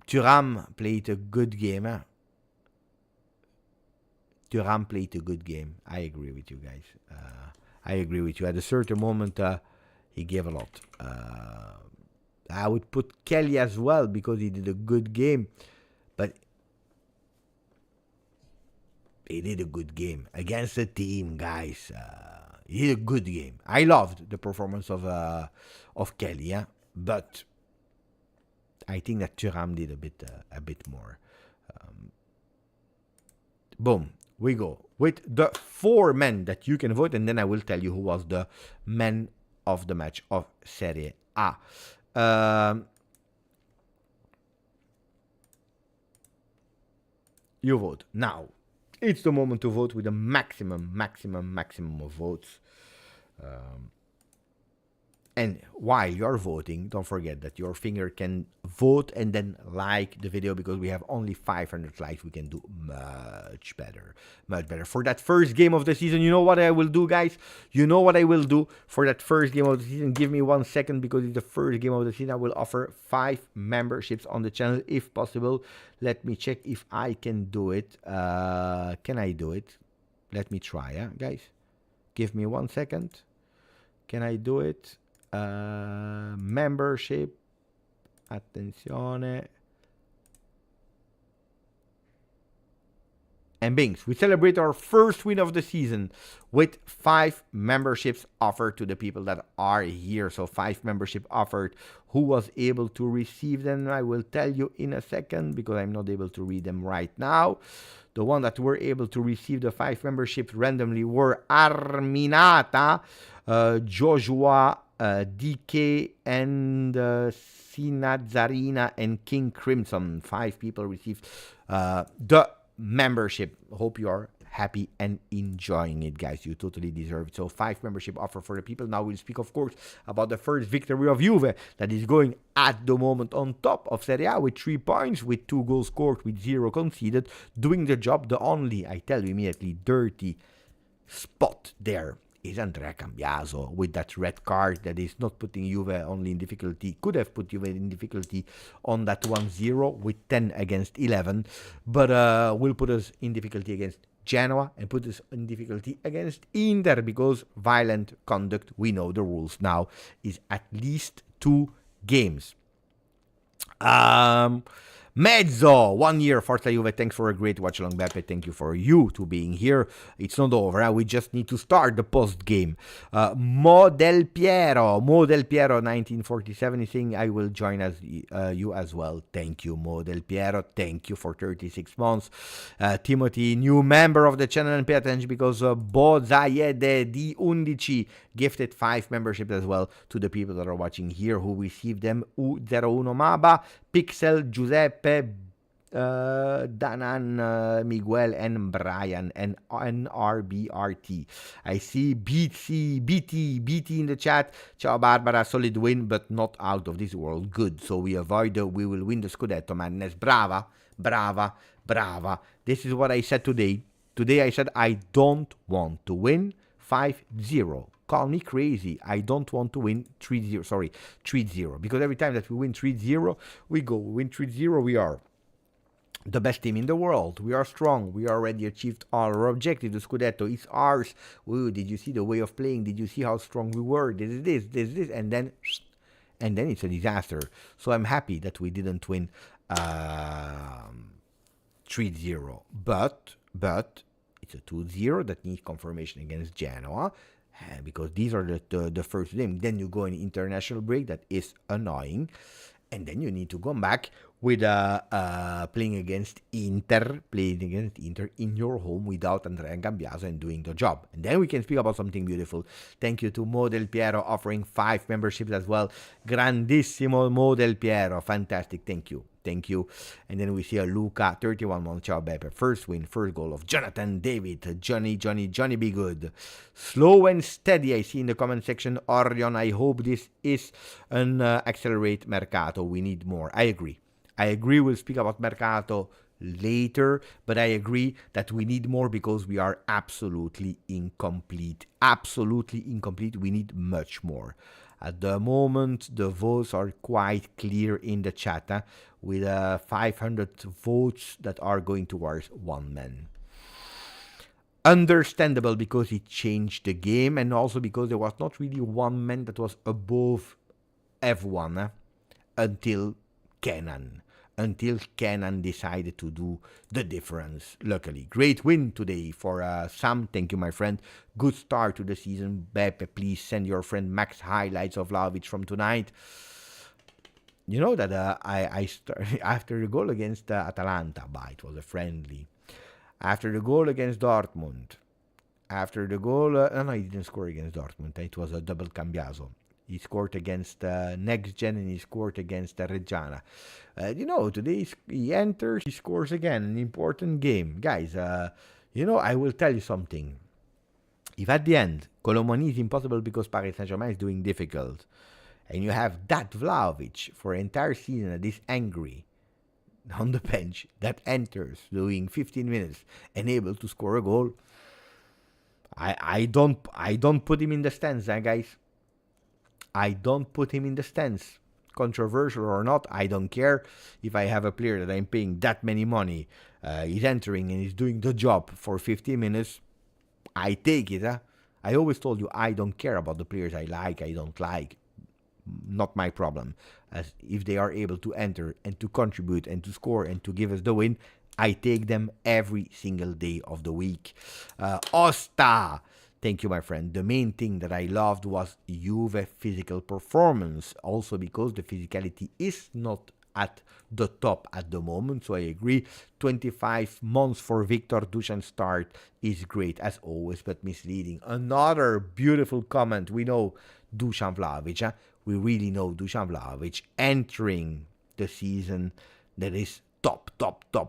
S1: Thuram played a good game. Thuram played a good game. I agree with you guys. I agree with you. At a certain moment, he gave a lot. I would put Kelly as well because he did a good game. But he did a good game against the team, guys. He did a good game. I loved the performance of Kelly, but I think that Thuram did a bit more. Boom. We go with the 4 men that you can vote, and then I will tell you who was the man of the match of Serie A. You vote. Now, it's the moment to vote with the maximum of votes. And while you're voting, don't forget that your finger can vote and then like the video, because we have only 500 likes. We can do much better, much better. For that first game of the season, you know what I will do, guys? You know what I will do for that first game of the season? Give me 1 second, because it's the first game of the season. I will offer 5 memberships on the channel, if possible. Let me check if I can do it. Can I do it? Let me try, guys. Give me 1 second. Can I do it? Membership, attenzione, and bings, we celebrate our first win of the season with 5 memberships offered to the people that are here. So 5 membership offered. Who was able to receive them, I will tell you in a second, because I'm not able to read them right now. The one that were able to receive the 5 memberships randomly were Arminata, Joshua, DK, and Sinazzarina, and King Crimson. 5 people received the membership. Hope you are happy and enjoying it, guys. You totally deserve it. So 5 membership offer for the people. Now we'll speak, of course, about the first victory of Juve, that is going at the moment on top of Serie A with 3 points, with 2 goals scored, with 0 conceded, doing the job. The only, I tell you immediately, dirty spot there is Andrea Cambiaso, with that red card that is not putting Juve only in difficulty, could have put Juve in difficulty on that 1-0 with 10 against 11, but will put us in difficulty against Genoa and put us in difficulty against Inter, because violent conduct, we know the rules now, is at least 2 games. Mezzo, 1 year, Forza Juve, thanks for a great watch along, Beppe, thank you for you to being here. It's not over, we just need to start the post game. Mo Del Piero, 1947 is saying, I will join as you as well. Thank you, Mo Del Piero, thank you for 36 months. Timothy, new member of the channel, and pay attention, because Bozayede di 11 gifted 5 memberships as well to the people that are watching here, who received them: U01 Maba, Pixel, Giuseppe, Danan, Miguel, and Brian, and NRBRT. I see BT in the chat. Ciao Barbara, solid win, but not out of this world. Good. So we we will win the Scudetto, madness. Brava. This is what I said today. Today I said I don't want to win 5-0. Call me crazy. I don't want to win 3-0. Sorry, 3-0. Because every time that we win 3-0, we win 3-0, we are the best team in the world. We are strong. We already achieved our objective. The Scudetto is ours. Ooh, did you see the way of playing? Did you see how strong we were? This is this. And then it's a disaster. So I'm happy that we didn't win 3-0. But it's a 2-0 that needs confirmation against Genoa. Because these are the first game. Then you go in international break. That is annoying. And then you need to come back with playing against Inter in your home without Andrea Cambiaso and doing the job. And then we can speak about something beautiful. Thank you to Mo Del Piero offering 5 memberships as well. Grandissimo Mo Del Piero. Fantastic. Thank you. And then we see a Luca, 31 months. Ciao Beppe. First win, first goal of Jonathan David. Johnny be good. Slow and steady, I see in the comment section. Orion, I hope this is an accelerate Mercato. We need more. I agree. We'll speak about Mercato later, but I agree that we need more, because we are absolutely incomplete. We need much more. At the moment, the votes are quite clear in the chat, with 500 votes that are going towards one man. Understandable, because it changed the game, and also because there was not really one man that was above everyone until Kenan. Decided to do the difference. Luckily, great win today for Sam. Thank you, my friend. Good start to the season. Beppe, please send your friend Max highlights of Vlahovic from tonight. You know that I started after the goal against Atalanta, but it was a friendly. After the goal against Dortmund, after the goal, no, he didn't score against Dortmund. It was a double Cambiaso. He scored against Next Gen, and he scored against Reggiana. Today he enters, he scores again, an important game. Guys, I will tell you something. If at the end, Colomani is impossible because Paris Saint-Germain is doing difficult, and you have that Vlahovic for an entire season that is angry on the bench, that enters doing 15 minutes and able to score a goal, I don't put him in the stands, guys. I don't put him in the stands. Controversial or not, I don't care. If I have a player that I'm paying that many money, he's entering and he's doing the job for 15 minutes, I take it. I always told you I don't care about the players I like, I don't like. Not my problem. As if they are able to enter and to contribute and to score and to give us the win, I take them every single day of the week. Osta! Thank you, my friend. The main thing that I loved was Juve physical performance. Also because the physicality is not at the top at the moment. So I agree. 25 months for Victor Dusan start is great as always, but misleading. Another beautiful comment. We know Dusan Vlahovic. We really know Dusan Vlahovic entering the season that is top,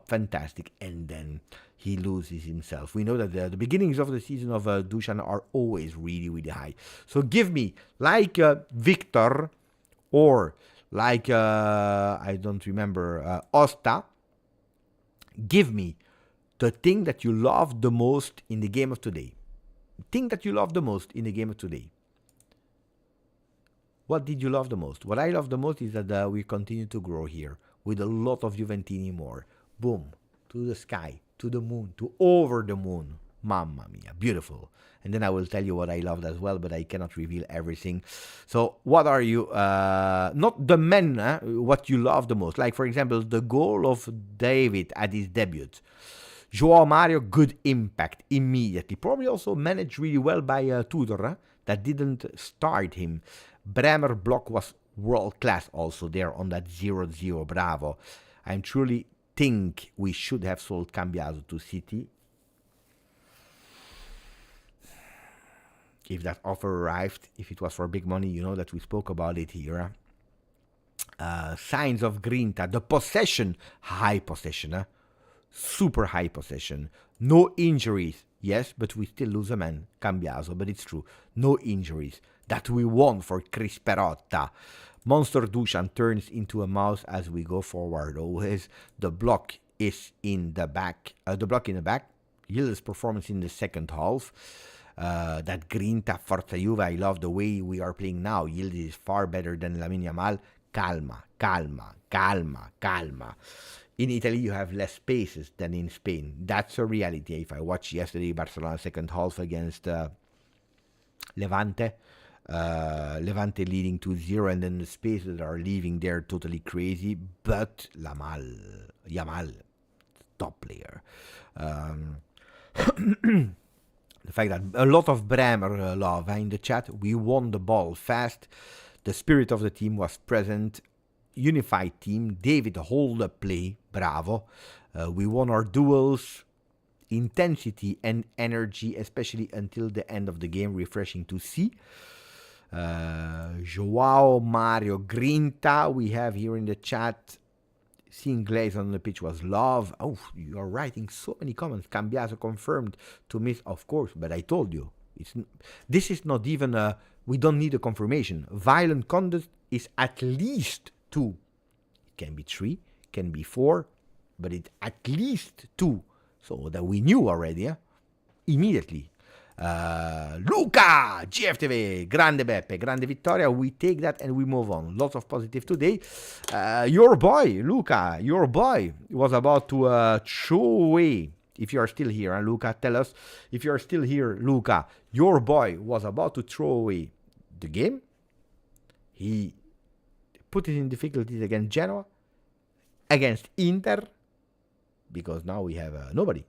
S1: fantastic, and then he loses himself. We know that the beginnings of the season of Dusan are always really high. So give me, like Victor, or like, I don't remember, Osta, give me the thing that you love the most in the game of today. Thing that you love the most in the game of today. What did you love the most? What I love the most is that we continue to grow here with a lot of Juventini more. Boom, to the sky, to the moon, to over the moon. Mamma mia, beautiful. And then I will tell you what I loved as well, but I cannot reveal everything. So what are you, not the men, what you love the most. Like, for example, the goal of David at his debut. Joao Mario, good impact immediately. Probably also managed really well by Tudor, that didn't start him. Bremer block was world class also there on that 0-0. Bravo. I truly think we should have sold Cambiaso to City. If that offer arrived, if it was for big money, you know that we spoke about it here. Signs of Grinta. The possession, high possession. Super high possession. No injuries. Yes, but we still lose a man, Cambiaso, but it's true. No injuries. That we won for Chris Perotta. Monster Dusan turns into a mouse as we go forward. Always the block is in the back. The block in the back. Yildiz performance in the second half. That Grinta, Forza Juve, I love the way we are playing now. Yildiz is far better than Lamine Yamal. Calma. In Italy, you have less spaces than in Spain. That's a reality. If I watched yesterday Barcelona second half against Levante, Levante leading 2-0, and then the spaces that are leaving there totally crazy. But Yamal, top player. The fact that a lot of Bremer love in the chat. We won the ball fast. The spirit of the team was present. Unified team. David hold the play. Bravo. We won our duels. Intensity and energy, especially until the end of the game. Refreshing to see. Joao Mario Grinta. We have here in the chat. Seeing Glaze on the pitch was love. Oh, you are writing so many comments. Cambiaso confirmed to miss. Of course, but I told you. This is not even a... We don't need a confirmation. Violent conduct is at least 2. It can be 3, can be 4, but it's at least 2. So that we knew already, immediately. Luca, GFTV, grande Beppe, grande vittoria. We take that and we move on. Lots of positive today. Your boy, Luca, your boy was about to throw away. If you are still here, Luca, tell us. If you are still here, Luca, your boy was about to throw away the game. He put it in difficulties against Genoa, against Inter, because now we have nobody.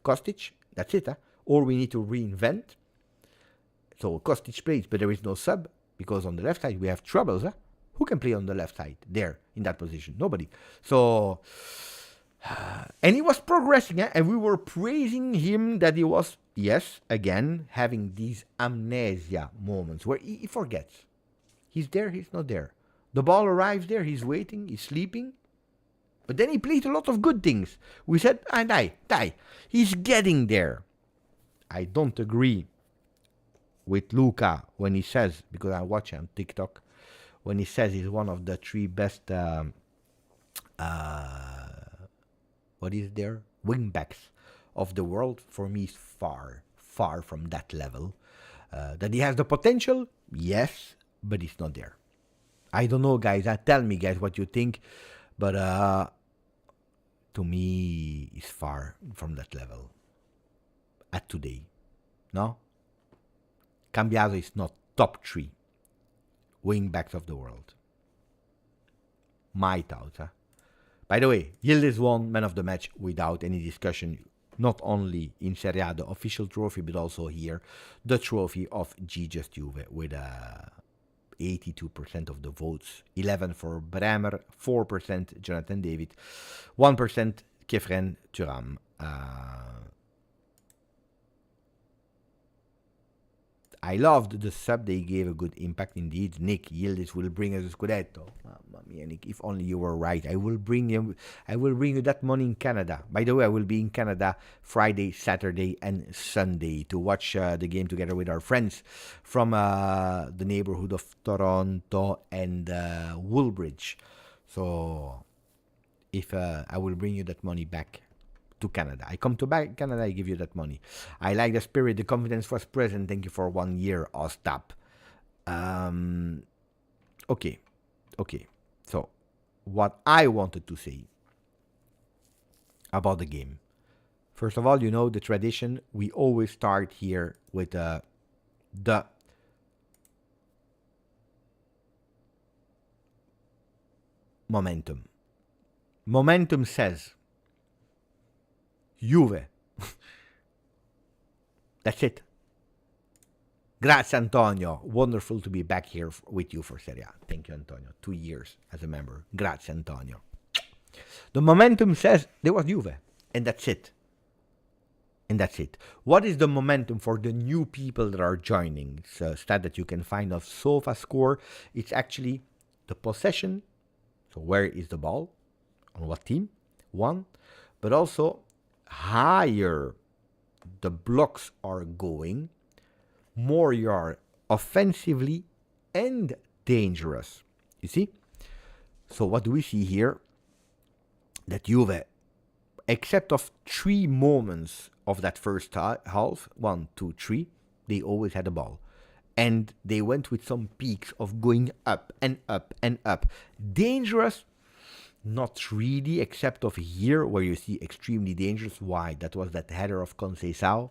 S1: Kostic, that's it. Or we need to reinvent. So Kostic plays, but there is no sub, because on the left side we have troubles. Who can play on the left side there in that position? Nobody. So, and he was progressing, and we were praising him that he was, yes, again, having these amnesia moments where he forgets. He's there, he's not there. The ball arrives there, he's waiting, he's sleeping. But then he played a lot of good things. We said, die. He's getting there. I don't agree with Luca when he says, because I watch him on TikTok, when he says he's one of the 3 best, what is there? Wingbacks of the world. For me, is far, far from that level. That he has the potential, yes, but he's not there. I don't know, guys. Tell me, guys, what you think. But to me, he's far from that level. At today, no? Cambiaso is not top 3 wingbacks of the world. My thoughts, huh? By the way, Yildiz won man of the match without any discussion, not only in Serie A, the official trophy, but also here, the trophy of GJustjuve with 82% of the votes. 11 for Bremer, 4% Jonathan David, 1% Kefren Thuram. I loved the sub. They gave a good impact indeed. Nick, Yildiz will bring us a Scudetto. Mamma mia, Nick, if only you were right. I will bring you that money in Canada. By the way, I will be in Canada Friday, Saturday, and Sunday to watch the game together with our friends from the neighborhood of Toronto and Woolbridge. So, if I will bring you that money back to Canada. I come to back Canada, I give you that money. I like the spirit, the confidence was present. Thank you for 1 year, Ostap. Okay. So, what I wanted to say about the game. First of all, you know the tradition. We always start here with the momentum. Momentum says Juve. That's it. Grazie, Antonio. Wonderful to be back here with you for Serie A. Thank you, Antonio. 2 years as a member. Grazie, Antonio. The momentum says there was Juve. And that's it. What is the momentum for the new people that are joining? It's a stat that you can find of SofaScore. It's actually the possession. So where is the ball? On what team? 1. But also higher the blocks are going, more you are offensively and dangerous. You see? So what do we see here? That Juve, except of 3 moments of that first half, 1, 2, 3, they always had the ball. And they went with some peaks of going up and up and up. Dangerous, not really, except of here where you see extremely dangerous. Why? That was that header of Conceição.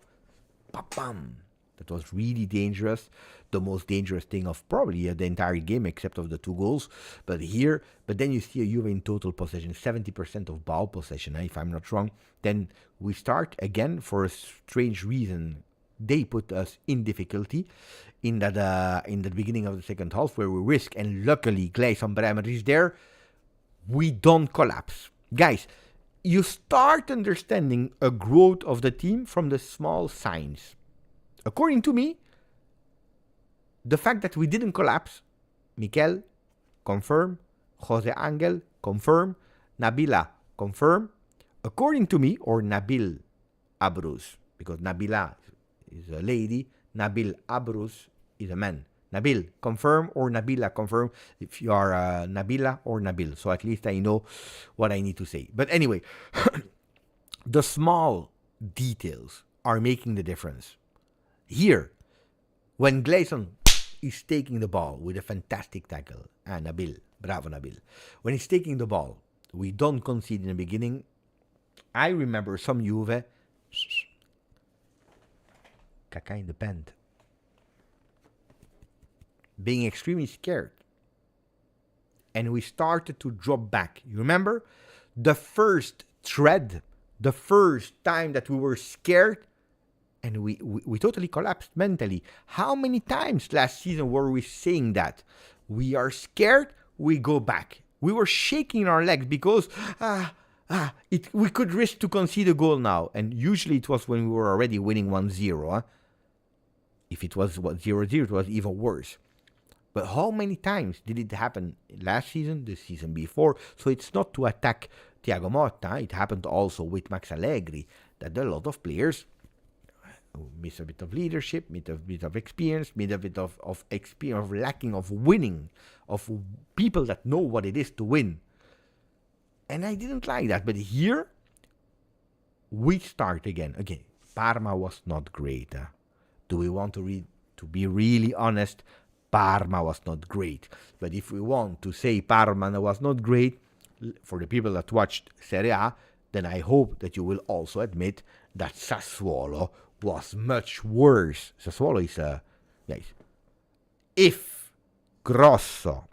S1: Bam! That was really dangerous. The most dangerous thing of probably the entire game, except of the 2 goals. But then you see a Juve in total possession, 70% of ball possession, if I'm not wrong. Then we start again for a strange reason. They put us in difficulty in the beginning of the second half where we risk, and luckily Gleison Bremer is there. We don't collapse. Guys, you start understanding a growth of the team from the small signs. According to me, the fact that we didn't collapse, Mikel, confirm, Jose Angel, confirm, Nabila, confirm, according to me, or Nabil Abruz, because Nabila is a lady, Nabil Abruz is a man. Nabil, confirm, or Nabila, confirm if you are Nabila or Nabil. So at least I know what I need to say. But anyway, the small details are making the difference. Here, when Gleison is taking the ball with a fantastic tackle, Nabil, bravo Nabil. When he's taking the ball, we don't concede in the beginning. I remember some Juve, caca in the pant, being extremely scared. And we started to drop back. You remember? The first thread, the first time that we were scared, and we totally collapsed mentally. How many times last season were we saying that? We are scared, we go back. We were shaking our legs because we could risk to concede a goal now. And usually it was when we were already winning 1-0. Huh? If it was 0-0, it was even worse. But how many times did it happen last season, the season before? So it's not to attack Thiago Motta. It happened also with Max Allegri, that a lot of players Miss a bit of leadership, miss a bit of experience, miss a bit of experience, of lacking of winning, of people that know what it is to win. And I didn't like that. But here, we start again. Okay, Parma was not great. Do we want to be really honest? Parma was not great. But if we want to say Parma was not great, for the people that watched Serie A, then I hope that you will also admit that Sassuolo was much worse. Sassuolo is guys. If Grosso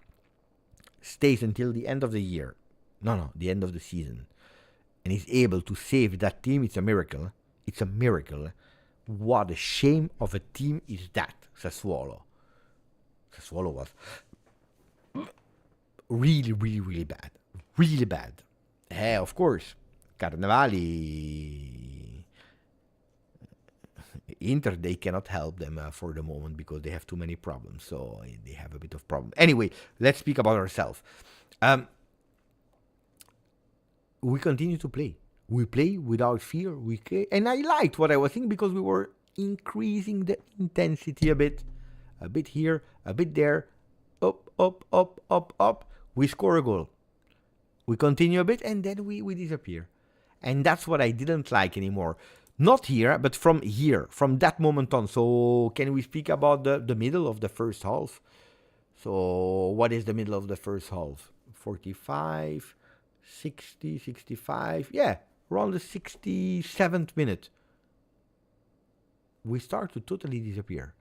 S1: stays until the end of the year, the end of the season, and is able to save that team, it's a miracle. It's a miracle. What a shame of a team is that, Sassuolo. Sassuolo was really, really, really bad. Really bad. Of course, Carnevali, Inter, they cannot help them for the moment because they have too many problems. So they have a bit of problem. Anyway, let's speak about ourselves. We continue to play. We play without fear. And I liked what I was thinking because we were increasing the intensity a bit here, a bit there, up, up, up, up, up. We score a goal. We continue a bit and then we disappear. And that's what I didn't like anymore. Not here, but from here, from that moment on. So can we speak about the middle of the first half? So what is the middle of the first half? 45, 60, 65. Yeah, around the 67th minute. We start to totally disappear.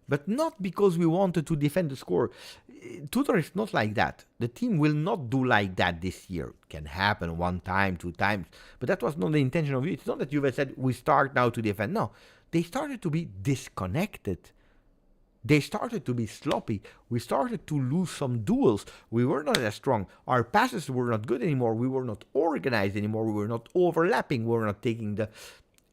S1: But not because we wanted to defend the score. Tudor is not like that. The team will not do like that this year. It can happen one time, two times. But that was not the intention of you. It's not that Juve said, we start now to defend. No, they started to be disconnected. They started to be sloppy. We started to lose some duels. We were not as strong. Our passes were not good anymore. We were not organized anymore. We were not overlapping. We were not taking the...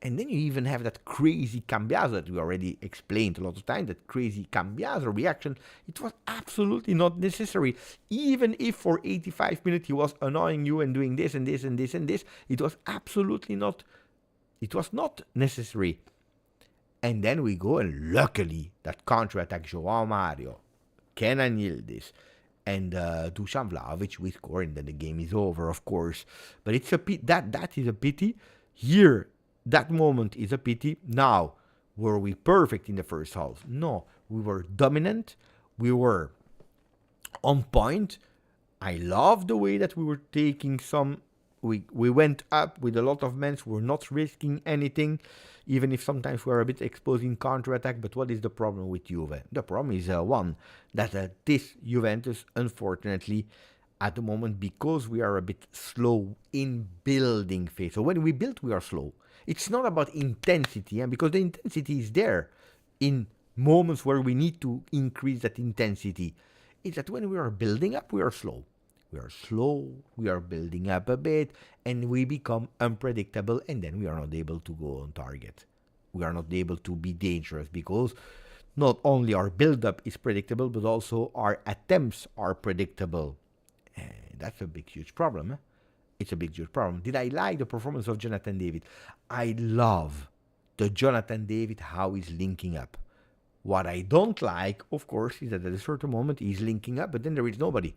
S1: And then you even have that crazy Cambiaso that we already explained a lot of times, that crazy Cambiaso reaction. It was absolutely not necessary. Even if for 85 minutes he was annoying you and doing this and this and this and this, it was absolutely not, it was not necessary. And then we go and luckily that counter-attack João Mario, Kenan Yildiz, and Dusan Vlahovic, we score and then the game is over, of course. But it's a that is a pity. Here, that moment is a pity. Now, were we perfect in the first half? No, we were dominant. We were on point. I love the way that we were taking some... We went up with a lot of men. We're not risking anything, even if sometimes we're a bit exposing counter-attack. But what is the problem with Juve? The problem is one, that this Juventus, unfortunately, at the moment, because we are a bit slow in building phase. So when we build, we are slow. It's not about intensity, because the intensity is there in moments where we need to increase that intensity. It's that when we are building up, we are slow. We are slow, we are building up a bit, and we become unpredictable, and then we are not able to go on target. We are not able to be dangerous because not only our build-up is predictable, but also our attempts are predictable. And that's a big, huge problem. It's a big, huge problem. Did I like the performance of Jonathan David? I love the Jonathan David, how he's linking up. What I don't like, of course, is that at a certain moment he's linking up, but then there is nobody.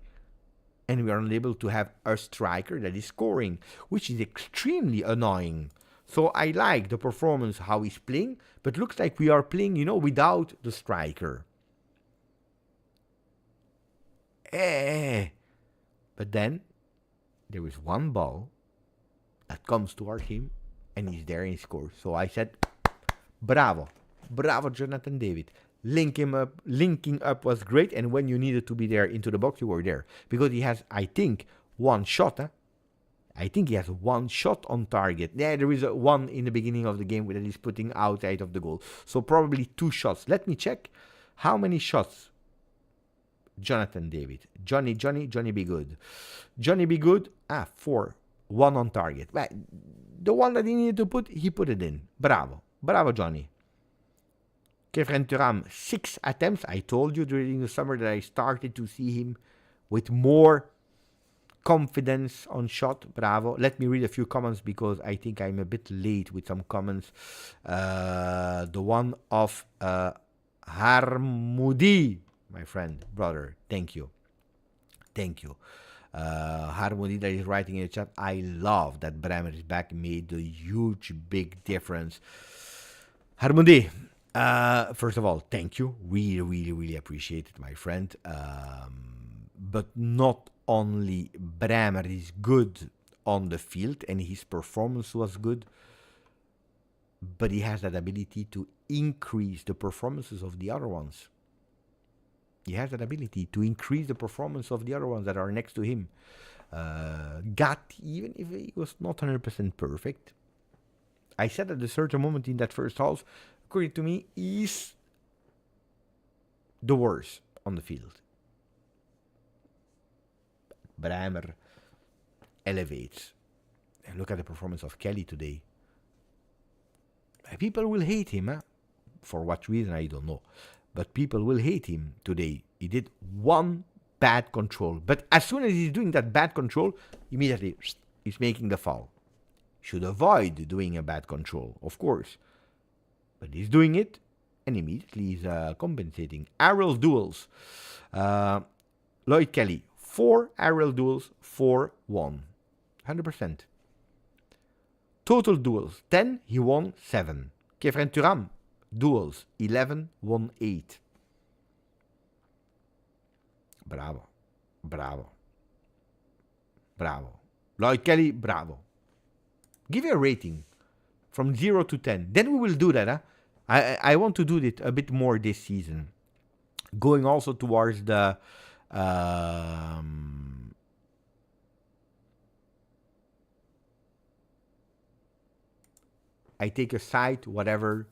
S1: And we are unable to have a striker that is scoring, which is extremely annoying. So I like the performance, how he's playing, but looks like we are playing, without the striker. But then there is one ball that comes to our team, and he's there and he scores. So I said, bravo, Jonathan David. Linking up was great, and when you needed to be there into the box, you were there. Because he has, I think, one shot. I think he has one shot on target. Yeah, there is one in the beginning of the game that he's putting outside of the goal. So probably 2 shots. Let me check how many shots Jonathan David. Johnny be good. Johnny be good. 4. 1 on target. But the one that he needed to put, he put it in. Bravo, Johnny. Kefren Thuram, 6 attempts. I told you during the summer that I started to see him with more confidence on shot, bravo. Let me read a few comments because I think I'm a bit late with some comments. The one of Harmoudi, my friend, brother, thank you. Harmoudi that is writing in the chat, I love that Bremer is back, made a huge, big difference. Harmoudi, first of all, thank you. Really, really, really appreciate it, my friend. But not only Bremer is good on the field and his performance was good, but he has that ability to increase the performances of the other ones. He has that ability to increase the performance of the other ones that are next to him. Gatti, even if he was not 100% perfect, I said at a certain moment in that first half, according to me, is the worst on the field. Bremer elevates. And look at the performance of Kelly today. People will hate him, huh? For what reason, I don't know. But people will hate him today. He did one bad control. But as soon as he's doing that bad control, immediately he's making the foul. Should avoid doing a bad control, of course. But he's doing it, and immediately he's compensating. Aerial duels. Lloyd Kelly, 4 aerial duels, 4-1. 100%. Total duels, 10, he won 7. Kefren Turam, duels, 11, won 8. Bravo. Lloyd Kelly, bravo. Give you a rating from 0 to 10. Then we will do that. Huh? I want to do it a bit more this season. Going also towards the... I take a site, whatever,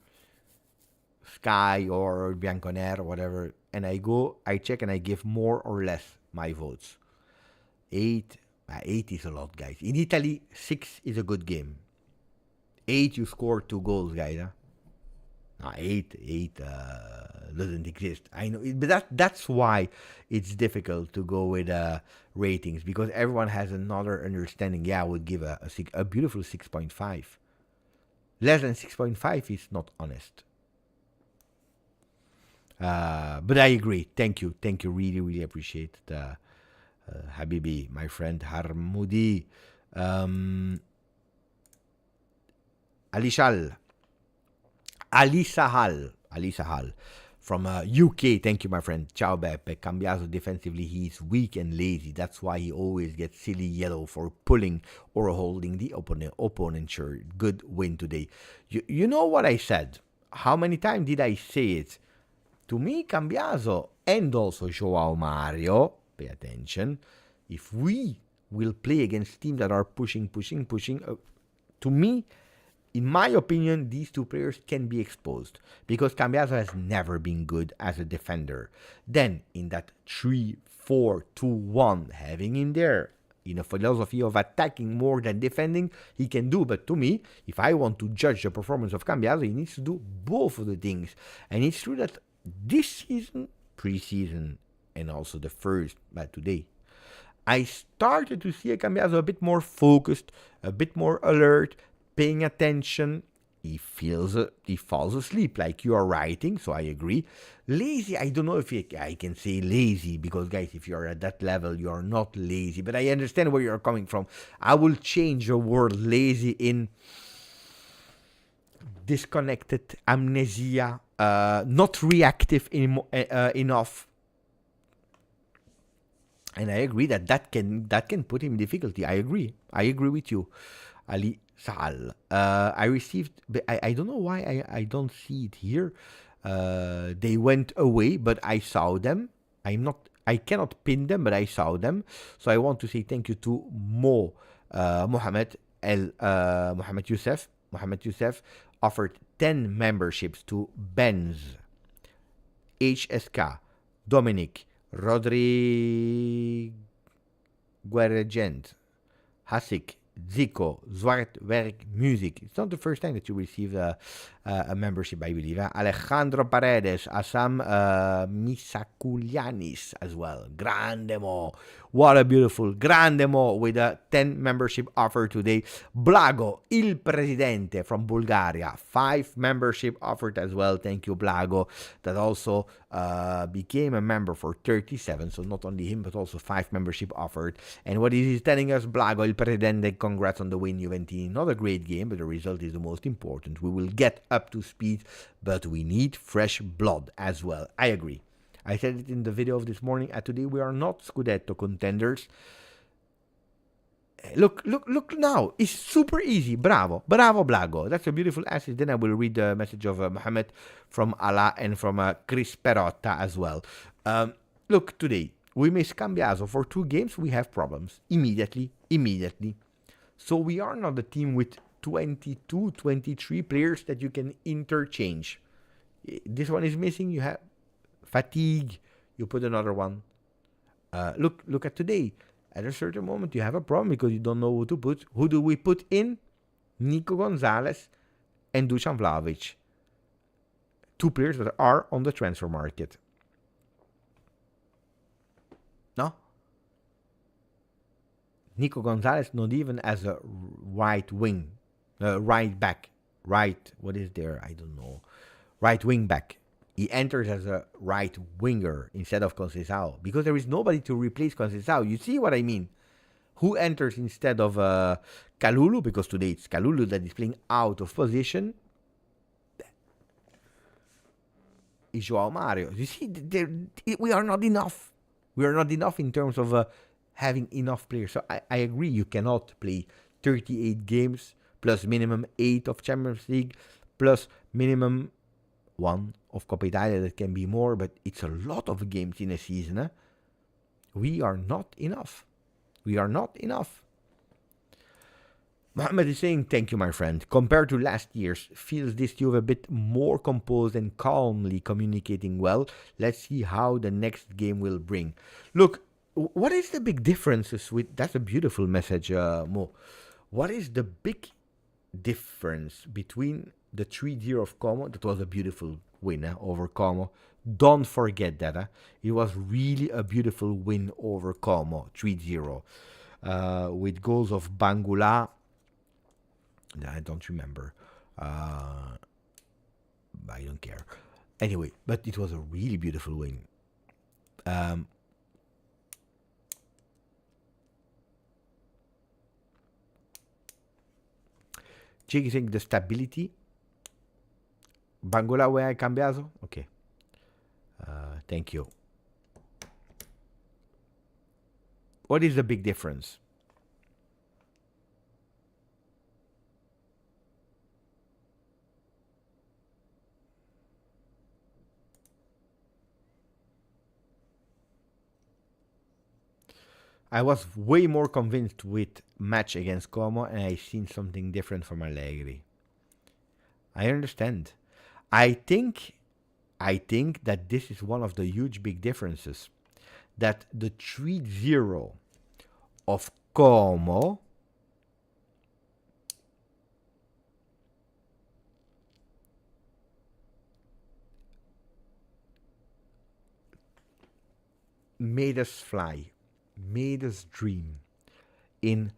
S1: Sky or Bianconeri or whatever, and I check and I give more or less my votes. 8 is a lot, guys. In Italy, 6 is a good game. 8, you score 2 goals, guys. Huh? No, 8 doesn't exist. I know, but that's why it's difficult to go with ratings, because everyone has another understanding. Yeah, I would give a beautiful 6.5. Less than 6.5 is not honest. But I agree. Thank you. Really, really appreciate it. Habibi, my friend Harmoudi. Ali Sahal from UK. Thank you, my friend. Ciao, Beppe. Cambiaso defensively, he's weak and lazy. That's why he always gets silly yellow for pulling or holding the opponent shirt. Good win today. You know what I said? How many times did I say it? To me, Cambiaso and also Joao Mario, pay attention, if we will play against teams that are pushing, to me, in my opinion, these two players can be exposed because Cambiaso has never been good as a defender. Then, in that 3-4-2-1, having him there, in a philosophy of attacking more than defending, he can do. But to me, if I want to judge the performance of Cambiaso, he needs to do both of the things. And it's true that this season, pre-season, and also the first, but today, I started to see a Cambiaso a bit more focused, a bit more alert, paying attention. He falls asleep like you are writing, so I agree. Lazy, I don't know if I can say lazy, because guys, if you're at that level, you're not lazy. But I understand where you're coming from. I will change the word lazy in disconnected, amnesia, not reactive enough. And I agree that can put him in difficulty. I agree with you, Ali Sahal. I received, I don't know why I don't see it here. They went away, but I saw them. I cannot pin them, but I saw them. So I want to say thank you to Mohamed Youssef. Mohamed Youssef offered 10 memberships to Benz, HSK, Dominic, Rodri Guerregent, Hasik, Zico, Zwartwerk Music. It's not the first time that you receive a membership, I believe. Alejandro Paredes, Asam Misakulianis as well. Grandemo. What a beautiful Grandemo with a 10 membership offer today. Blago, Il Presidente from Bulgaria. 5 membership offered as well. Thank you, Blago. That also became a member for 37. So not only him, but also 5 membership offered. And what is he telling us? Blago, Il Presidente, congrats on the win, Juventini. Not a great game, but the result is the most important. We will get up to speed, but we need fresh blood as well. I agree. I said it in the video of this morning. Today we are not Scudetto contenders. Look now. It's super easy. Bravo, Blago. That's a beautiful assist. Then I will read the message of Mohammed from Allah and from Chris Perotta as well. Look, today we miss Cambiaso for 2 games. We have problems immediately. So we are not a team with 22, 23 players that you can interchange. This one is missing. You have fatigue. You put another one. Look at today. At a certain moment, you have a problem because you don't know who to put. Who do we put in? Nico Gonzalez and Dusan Vlahovic. 2 players that are on the transfer market. No? Nico Gonzalez not even as a right wing. Right back. Right, what is there? I don't know. Right wing back. He enters as a right winger instead of Conceição because there is nobody to replace Conceição. You see what I mean? Who enters instead of Kalulu? Because today it's Kalulu that is playing out of position. Is João Mario. You see, we are not enough. We are not enough in terms of having enough players. So I agree, you cannot play 38 games plus minimum 8 of Champions League plus minimum 1 of Coppa Italia. That can be more, but it's a lot of games in a season. Eh? We are not enough. Mohammed is saying, thank you, my friend. Compared to last year's, feels this Juve a bit more composed and calmly communicating well. Let's see how the next game will bring. Look, what is the big differences with... That's a beautiful message, Mo. What is the big difference between the 3-0 of Como? That was a beautiful win over Como. Don't forget that. It was really a beautiful win over Como, 3-0. With goals of Bangula. I don't remember. I don't care. Anyway, but it was a really beautiful win. Jake is saying the stability. Bangula where I cambiazo? Okay. Thank you. What is the big difference? I was way more convinced with match against Como, and I seen something different from Allegri. I understand. I think that this is one of the huge big differences. That the 3-0 of Como made us fly, made us dream. In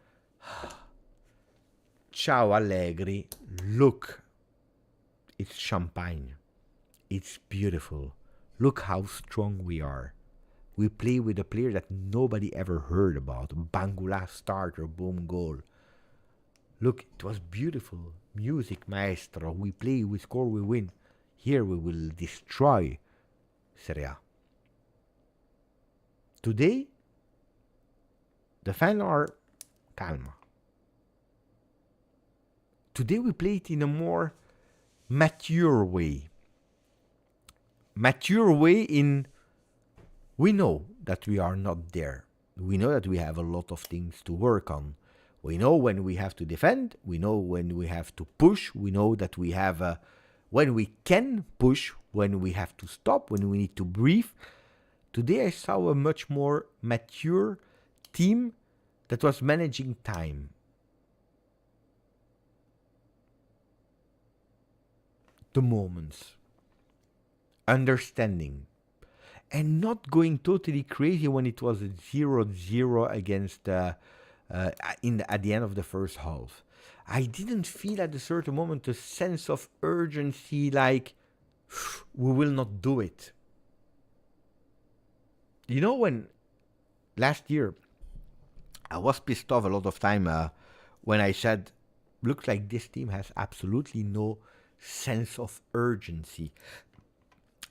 S1: Ciao Allegri, look, it's champagne. It's beautiful. Look how strong we are. We play with a player that nobody ever heard about. Bangula starter, boom, goal. Look, it was beautiful. Music, maestro. We play, we score, we win. Here we will destroy Serie A. Today, the fans are calma. Today we play it in a more mature way. Mature way in... We know that we are not there. We know that we have a lot of things to work on. We know when we have to defend. We know when we have to push. We know that we have when we can push, when we have to stop, when we need to breathe. Today I saw a much more mature team that was managing time. the moments, understanding, and not going totally crazy when it was a 0-0 against at the end of the first half. I didn't feel at a certain moment a sense of urgency like we will not do it. You know, when last year I was pissed off a lot of time when I said, looks like this team has absolutely no sense of urgency.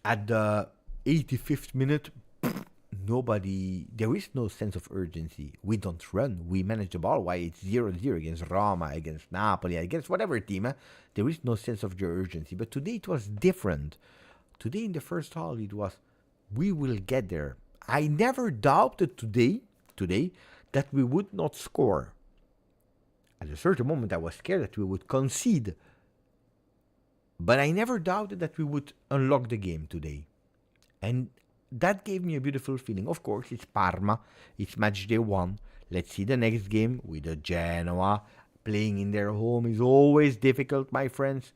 S1: At the 85th minute, there is no sense of urgency. We don't run. We manage the ball. Why it's 0-0 against Roma, against Napoli, against whatever team. There is no sense of urgency. But today it was different. Today in the first half it was, we will get there. I never doubted today that we would not score. At a certain moment I was scared that we would concede. But I never doubted that we would unlock the game today. And that gave me a beautiful feeling. Of course, it's Parma. It's match day 1. Let's see the next game with the Genoa. Playing in their home is always difficult, my friends.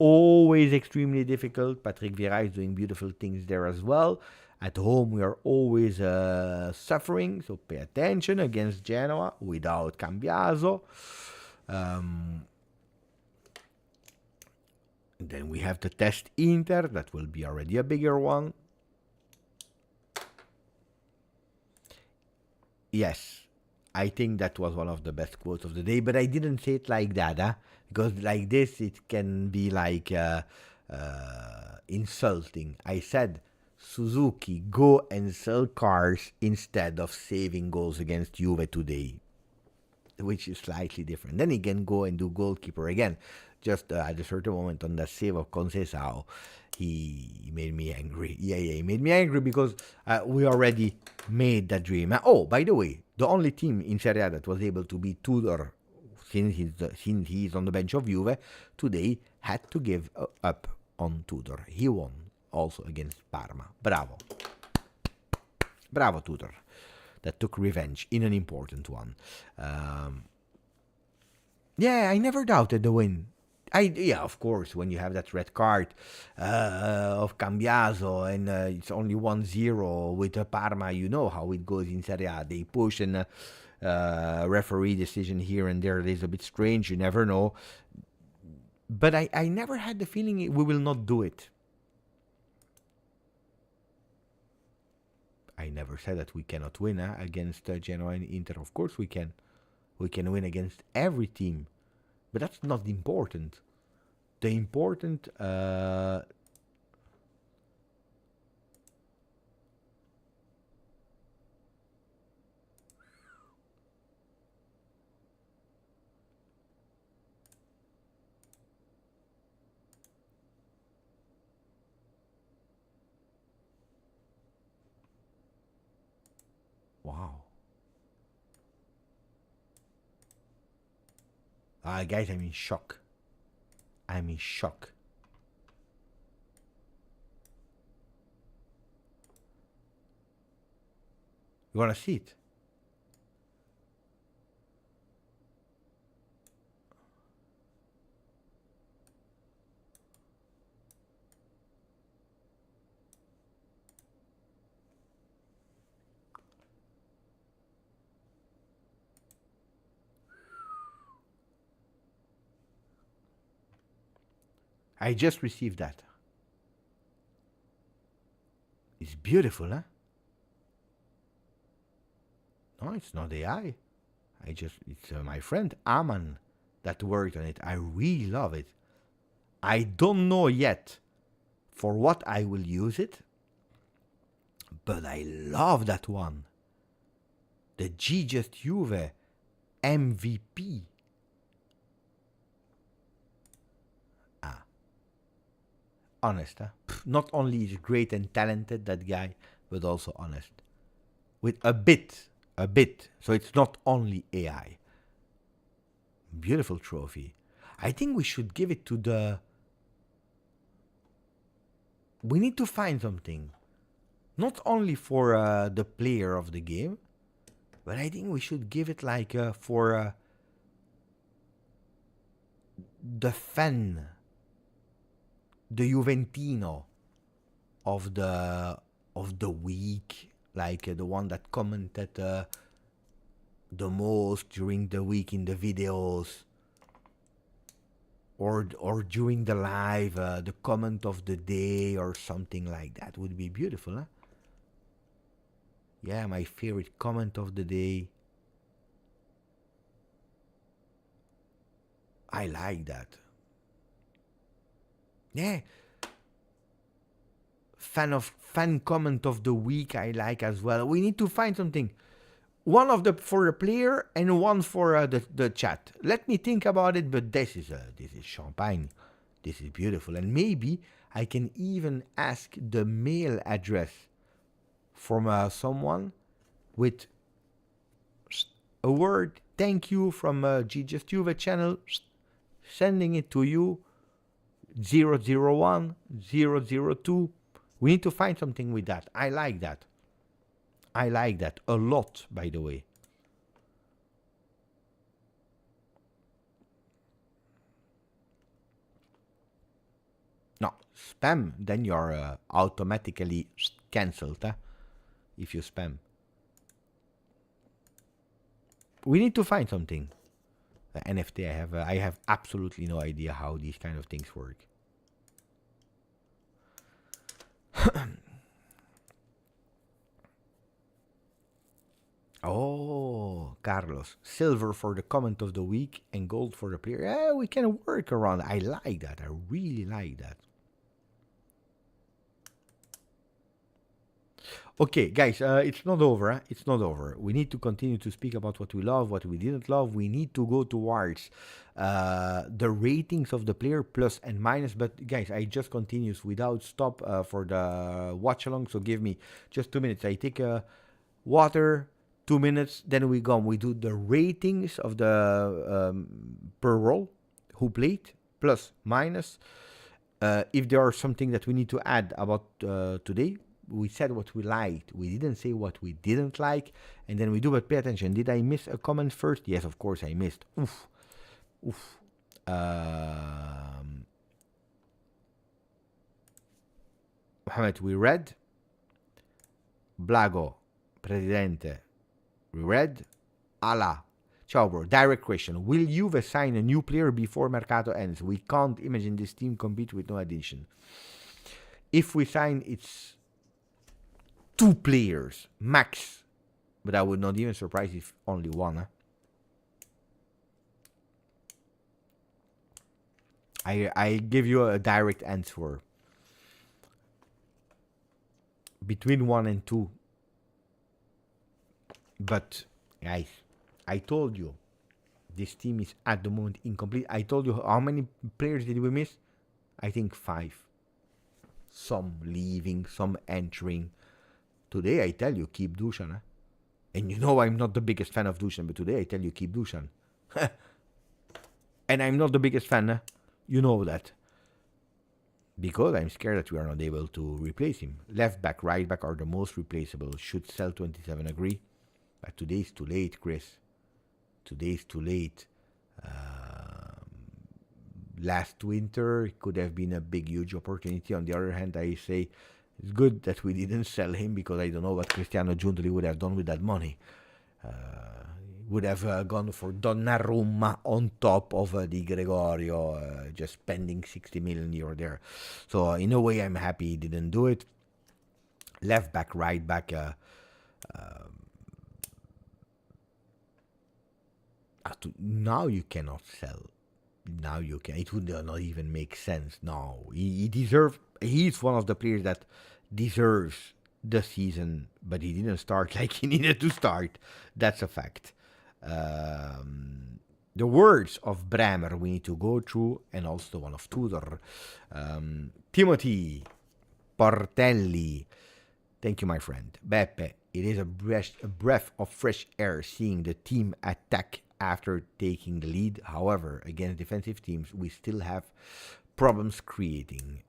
S1: Always extremely difficult. Patrick Vieira is doing beautiful things there as well. At home, we are always suffering. So pay attention against Genoa without Cambiaso. Then we have to test Inter. That will be already a bigger one. Yes, I think that was one of the best quotes of the day, but I didn't say it like that, because like this it can be like insulting. I said, Suzuki, go and sell cars instead of saving goals against Juve today, which is slightly different. Then he can go and do goalkeeper again. Just at a certain moment on the save of Conceição, he made me angry. Yeah, he made me angry because we already made that dream. Oh, by the way, the only team in Serie A that was able to beat Tudor since he's on the bench of Juve today had to give up on Tudor. He won also against Parma. Bravo. Bravo, Tudor. That took revenge in an important one. Yeah, I never doubted the win. Of course, when you have that red card of Cambiaso and it's only 1-0 with Parma, you know how it goes in Serie A. They push and referee decision here and there is a bit strange, you never know. But I never had the feeling we will not do it. I never said that we cannot win against Genoa and Inter. Of course we can. We can win against every team. But that's not important. The important wow. Guys, I'm in shock. I'm in shock. You wanna see it? I just received that. It's beautiful, huh? No, it's not AI. It's my friend Aman that worked on it. I really love it. I don't know yet for what I will use it, but I love that one. The GJustjuve MVP. Honest, huh? Not only is great and talented, that guy, but also honest. With a bit. So it's not only AI. Beautiful trophy. I think we should give it to the... We need to find something. Not only for the player of the game, but I think we should give it like for the fan. the Juventino of the week, like the one that commented the most during the week in the videos, or during the live, the comment of the day or something like that would be beautiful, huh? Yeah, my favorite comment of the day. I like that. Yeah. Fan comment of the week I like as well. We need to find something. One of the for the player and one for the chat. Let me think about it, but this is champagne. This is beautiful, and maybe I can even ask the mail address from someone with a word thank you from GJustjuve channel, sending it to you 001 002. We need to find something with that. I like that. I like that a lot, by the way. No, spam, then you're automatically cancelled, huh? If you spam. We need to find something. NFT, I have absolutely no idea how these kind of things work. Oh, Carlos. Silver for the comment of the week and gold for the player. Yeah, we can work around. I like that. I really like that. Okay, guys, it's not over. Huh? It's not over. We need to continue to speak about what we love, what we didn't love. We need to go towards the ratings of the player, plus and minus. But, guys, I just continues without stop for the watch-along. So give me just 2 minutes. I take water, 2 minutes, then we go. We do the ratings of the per role, who played, plus, minus. If there are something that we need to add about today, we said what we liked. We didn't say what we didn't like. And then we do, but pay attention. Did I miss a comment first? Yes, of course I missed. Oof. Oof. Mohammed, we read. Blago, Presidente, we read. Allah. Ciao, bro. Direct question. Will Juve sign a new player before Mercato ends? We can't imagine this team compete with no addition. If we sign, it's 2 players, max. But I would not even surprise if only one. Huh? I give you a direct answer. Between 1 and 2. But, guys, I told you, this team is at the moment incomplete. I told you how many players did we miss? I think 5. Some leaving, some entering. Today, I tell you, keep Dusan. Huh? And you know I'm not the biggest fan of Dusan, but today I tell you, keep Dusan. And I'm not the biggest fan. Huh? You know that. Because I'm scared that we are not able to replace him. Left back, right back are the most replaceable. Should sell 27, agree. But today's too late, Chris. Today's too late. Last winter, it could have been a big, huge opportunity. On the other hand, I say it's good that we didn't sell him because I don't know what Cristiano Giuntoli would have done with that money. Would have gone for Donnarumma on top of Di Gregorio, just spending 60 million euro there. So in a way, I'm happy he didn't do it. Left back, right back. Now you cannot sell. Now you can. It would not even make sense. No, he deserves. He's one of the players that deserves the season, but he didn't start like he needed to start. That's a fact. The words of Bremer we need to go through, and also the one of Tudor. Timothy Portelli, thank you, my friend. Beppe, it is a breath of fresh air seeing the team attack after taking the lead. However, against defensive teams, we still have problems creating.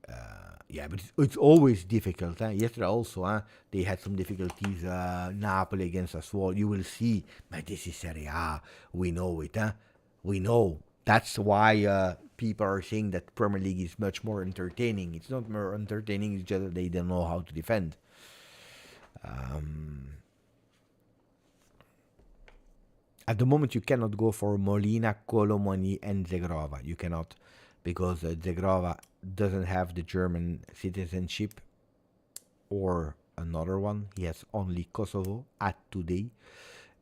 S1: Yeah, but it's always difficult. Huh? Yesterday also, they had some difficulties. Napoli against Sassuolo. You will see, but this is Serie A. We know it. Huh? We know That's why people are saying that Premier League is much more entertaining. It's not more entertaining, it's just that they don't know how to defend. At the moment, you cannot go for Molina, Colomoni, and Zegrova. You cannot, because Zegrova doesn't have the German citizenship or another one. He has only Kosovo at today.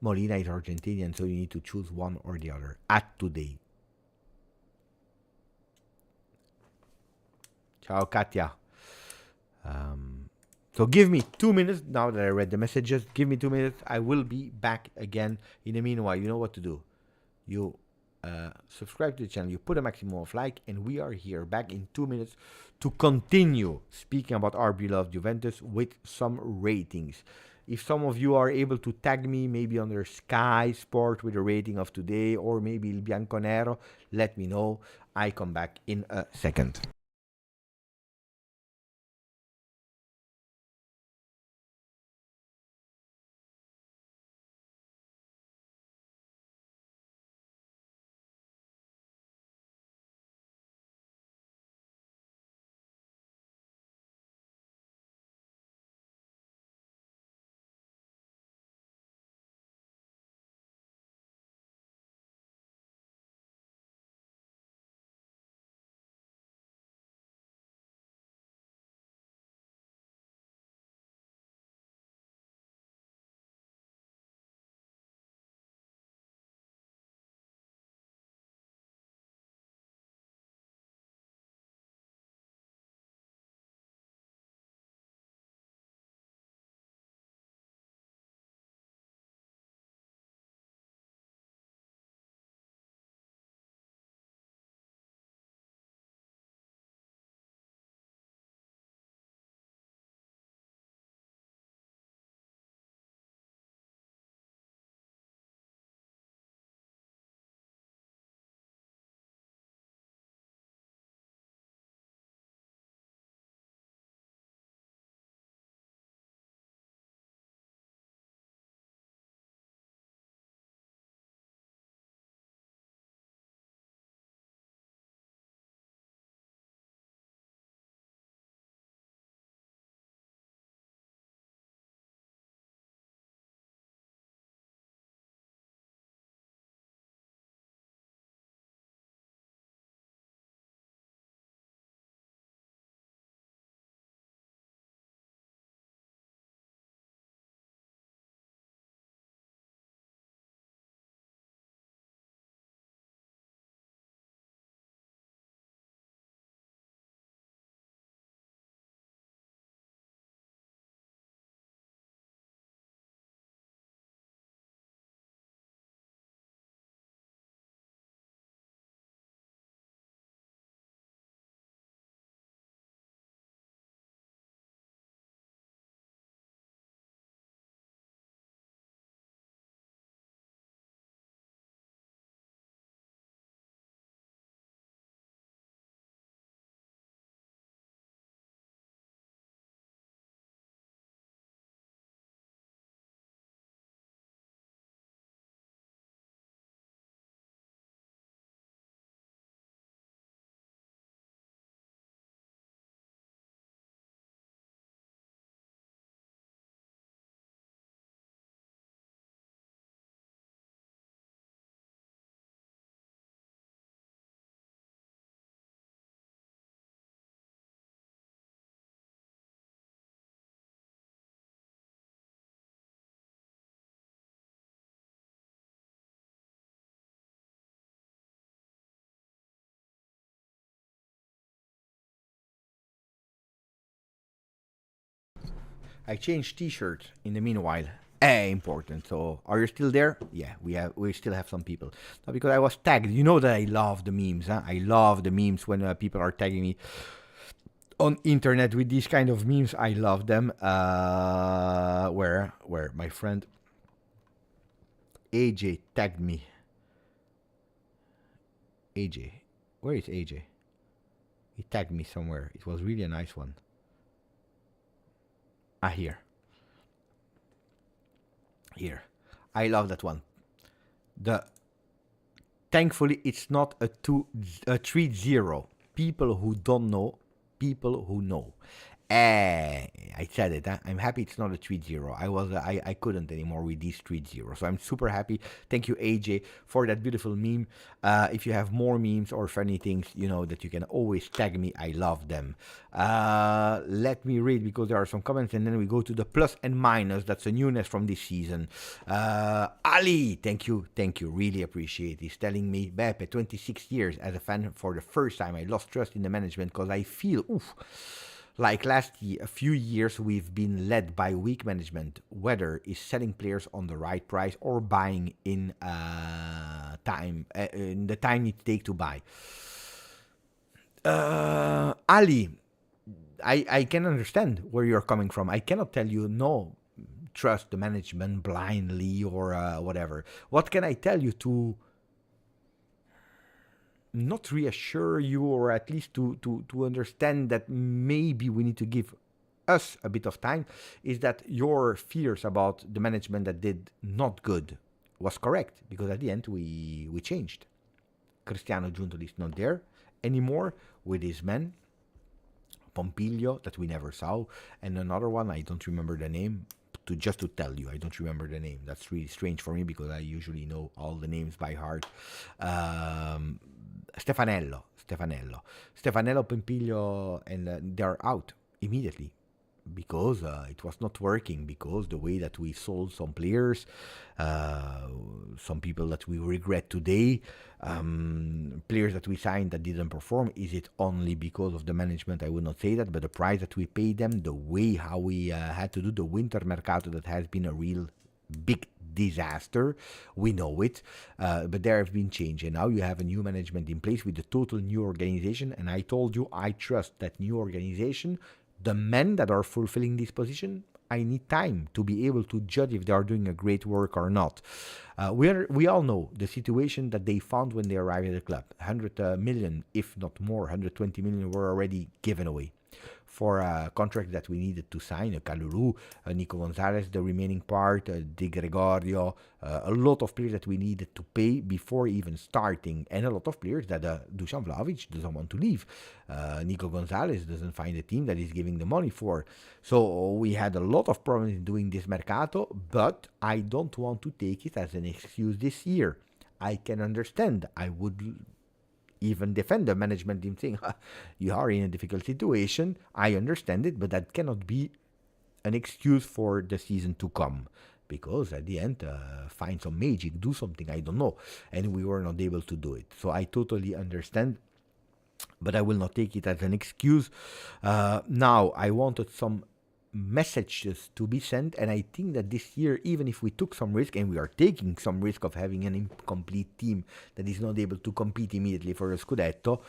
S1: Molina is Argentinian, so you need to choose one or the other at today. Ciao, Katya. So give me 2 minutes now that I read the messages. Give me 2 minutes. I will be back again. In the meanwhile, you know what to do. You subscribe to the channel. You put a maximum of like, and we are here back in 2 minutes to continue speaking about our beloved Juventus with some ratings. If some of you are able to tag me, maybe under Sky Sport with a rating of today, or maybe Il Bianconero, let me know. I come back in a second. I changed T-shirt in the meanwhile. Important. So, are you still there? Yeah, we still have some people. Now, because I was tagged, you know that I love the memes. Huh? I love the memes when people are tagging me on internet with these kind of memes. I love them. Where my friend AJ tagged me. AJ, where is AJ? He tagged me somewhere. It was really a nice one. Here. Here. I love that one. The Thankfully, it's not a 3-0. People who don't know, people who know. I said it. I'm happy it's not a 3-0. I couldn't anymore with these 3-0. So I'm super happy. Thank you, AJ, for that beautiful meme. If you have more memes or funny things, you know that you can always tag me. I love them. Let me read because there are some comments, and then we go to the plus and minus. That's a newness from this season. Ali, thank you. Really appreciate it. He's telling me, Beppe, 26 years as a fan. For the first time, I lost trust in the management because I feel, like last year, a few years, we've been led by weak management, whether it's selling players on the right price or buying in in the time it takes to buy. Ali, I can understand where you're coming from. I cannot tell you no, trust the management blindly or whatever. What can I tell you to not reassure you, or at least to understand that maybe we need to give us a bit of time, is that your fears about the management that did not good was correct, because at the end we changed. Cristiano Giuntoli is not there anymore with his men, Pompilio, that we never saw, and another one, I don't remember the name. Just to tell you, I don't remember the name. That's really strange for me because I usually know all the names by heart. Stefanello, Pompilio, and they're out immediately because it was not working, because the way that we sold some players, some people that we regret today, players that we signed that didn't perform. Is it only because of the management? I would not say that, but the price that we paid them, the way how we had to do the winter mercato, that has been a real big disaster. We know it, but there have been change, and now you have a new management in place with a total new organization, and I told you I trust that new organization. The men that are fulfilling this position, I need time to be able to judge if they are doing a great work or not. We all know the situation that they found when they arrived at the club. 100 million, if not more, 120 million were already given away for a contract that we needed to sign. A Kalulu, Nico Gonzalez, the remaining part, Di Gregorio, a lot of players that we needed to pay before even starting, and a lot of players that Dusan Vlahovic doesn't want to leave. Nico Gonzalez doesn't find a team that is giving the money for. So we had a lot of problems in doing this mercato, but I don't want to take it as an excuse this year. I can understand. I would even defend the management team saying, you are in a difficult situation. I understand it, but that cannot be an excuse for the season to come. Because at the end, find some magic, do something, I don't know. And we were not able to do it. So I totally understand, but I will not take it as an excuse. Now, I wanted some messages to be sent, and I think that this year, even if we took some risk, and we are taking some risk of having an incomplete team that is not able to compete immediately for a Scudetto,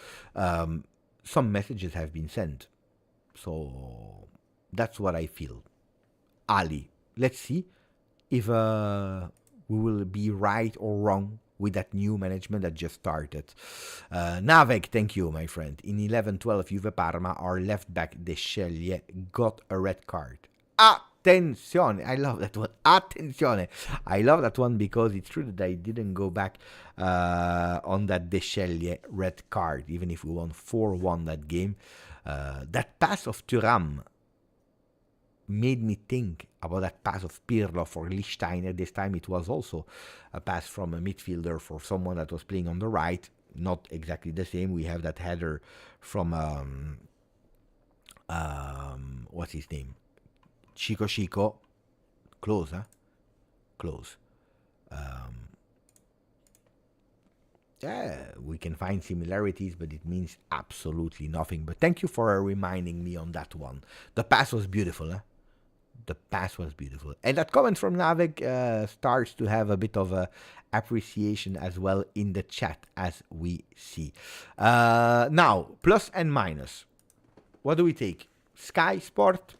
S1: some messages have been sent. So that's what I feel. Ali, let's see if we will be right or wrong with that new management that just started. Navek, thank you, my friend. In 11-12 Juve Parma, our left back De Sceglie got a red card. Attenzione! I love that one. Attenzione! I love that one because it's true that I didn't go back on that De Sceglie red card, even if we won 4-1 that game. That pass of Thuram made me think about that pass of Pirlo for Lichtsteiner. This time it was also a pass from a midfielder for someone that was playing on the right. Not exactly the same. We have that header from what's his name? Chico. Close, huh? Close. Yeah, we can find similarities, but it means absolutely nothing. But thank you for reminding me on that one. The pass was beautiful, huh? The pass was beautiful. And that comment from Navik starts to have a bit of appreciation as well in the chat, as we see. Now, plus and minus. What do we take? Sky Sport.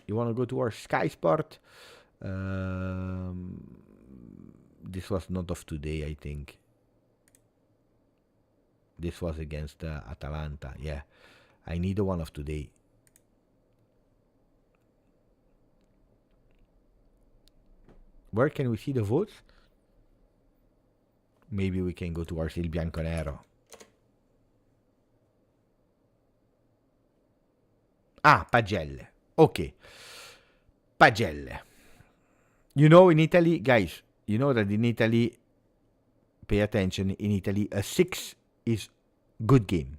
S1: You want to go to our Sky Sport? This was not of today, I think. This was against Atalanta. Yeah, I need the one of today. Where can we see the votes? Maybe we can go to our Il Bianconero. Ah, pagelle. Okay. Pagelle. You know, in Italy, guys, you know that in Italy, pay attention, in Italy, a 6 is good game.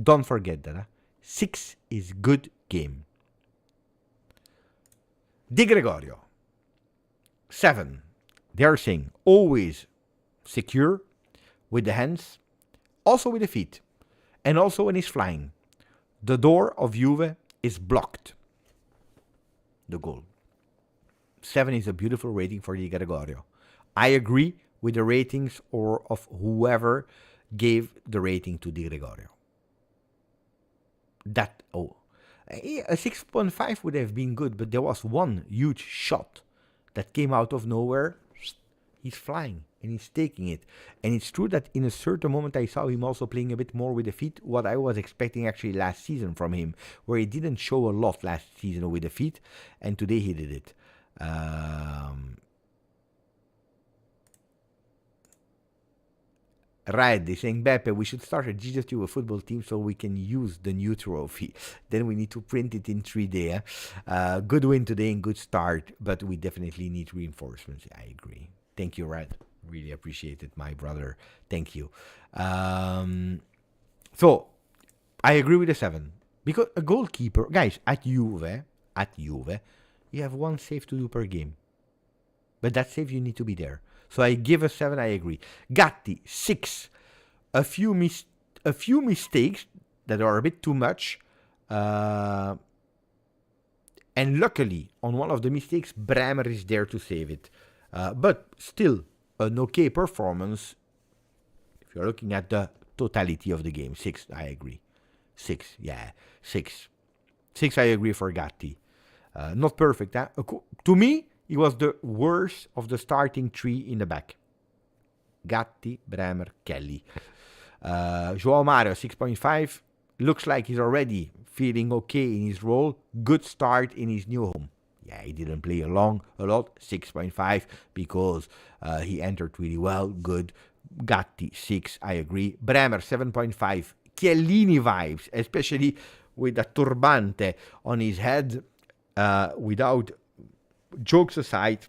S1: Don't forget that. 6 is good game. Di Gregorio. 7. They are saying always secure with the hands, also with the feet, and also when he's flying. The door of Juve is blocked. The goal. 7 is a beautiful rating for Di Gregorio. I agree with the ratings or of whoever gave the rating to Di Gregorio. A 6.5 would have been good, but there was one huge shot that came out of nowhere. He's flying and he's taking it. And it's true that in a certain moment I saw him also playing a bit more with the feet, what I was expecting actually last season from him, where he didn't show a lot last season with the feet, and today he did it. Right, they're saying, Beppe, we should start a GJustjuve football team so we can use the new trophy. Then we need to print it in 3D. Good win today and good start, but we definitely need reinforcements. I agree. Thank you, Red. Really appreciate it, my brother. Thank you. So, I agree with the 7. Because a goalkeeper, guys, at Juve, you have one save to do per game. But that save, you need to be there. So I give a 7, I agree. Gatti, 6. A few mistakes that are a bit too much. And luckily, on one of the mistakes, Bremer is there to save it. But still, an okay performance. If you're looking at the totality of the game. 6, I agree. 6, yeah. 6. 6, I agree for Gatti. Not perfect, huh? To me, he was the worst of the starting 3 in the back. Gatti, Bremer, Kelly. Joao Mario, 6.5. Looks like he's already feeling okay in his role. Good start in his new home. Yeah, he didn't play a lot. 6.5 because he entered really well. Good. Gatti, 6. I agree. Bremer, 7.5. Chiellini vibes, especially with a turbante on his head. Without jokes aside,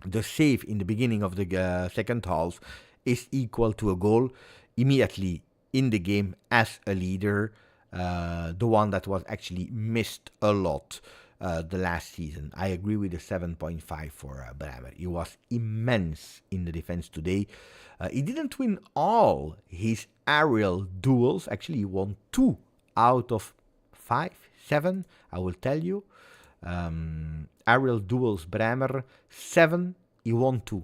S1: the save in the beginning of the second half is equal to a goal immediately in the game as a leader, the one that was actually missed a lot the last season. I agree with the 7.5 for Bremer. He was immense in the defense today. He didn't win all his aerial duels. Actually, he won 2 out of 7, I will tell you. Aerial duels, Bremer, 7, he won 2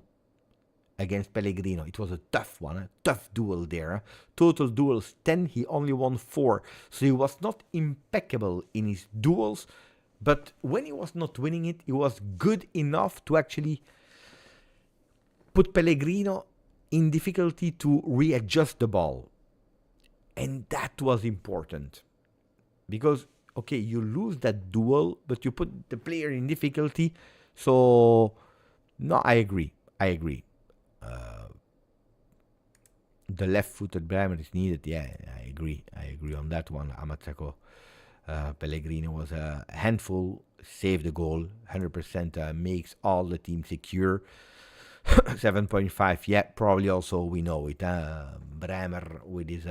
S1: against Pellegrino. It was a tough one, a tough duel there. Total duels, 10, he only won 4. So he was not impeccable in his duels, but when he was not winning it, he was good enough to actually put Pellegrino in difficulty to readjust the ball. And that was important. Because okay, you lose that duel, but you put the player in difficulty. So, no, I agree. The left-footed Bremer is needed. Yeah, I agree on that one. Amatsako Pellegrino was a handful, saved the goal, 100% makes all the team secure. 7.5, yeah, probably also we know it. Bremer with his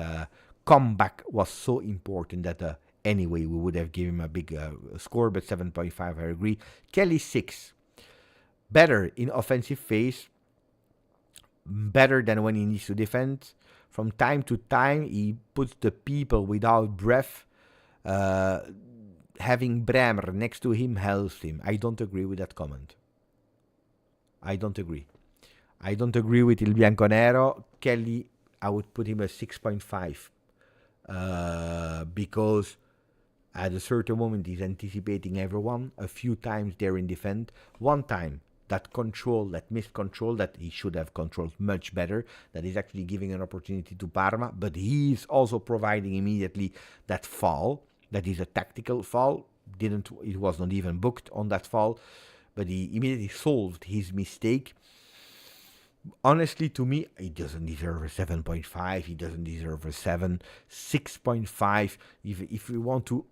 S1: comeback was so important that anyway, we would have given him a big score, but 7.5, I agree. Kelly, 6. Better in offensive phase. Better than when he needs to defend. From time to time, he puts the people without breath. Having Bremer next to him helps him. I don't agree with that comment. I don't agree with Il Bianconero. Kelly, I would put him at 6.5. Because at a certain moment, he's anticipating everyone. A few times they're in defense. One time, that missed control, that he should have controlled much better. That is actually giving an opportunity to Parma. But he's also providing immediately that foul. That is a tactical foul. It was not even booked on that foul. But he immediately solved his mistake. Honestly, to me, he doesn't deserve a 7.5. He doesn't deserve a 7. 6.5. If we want to,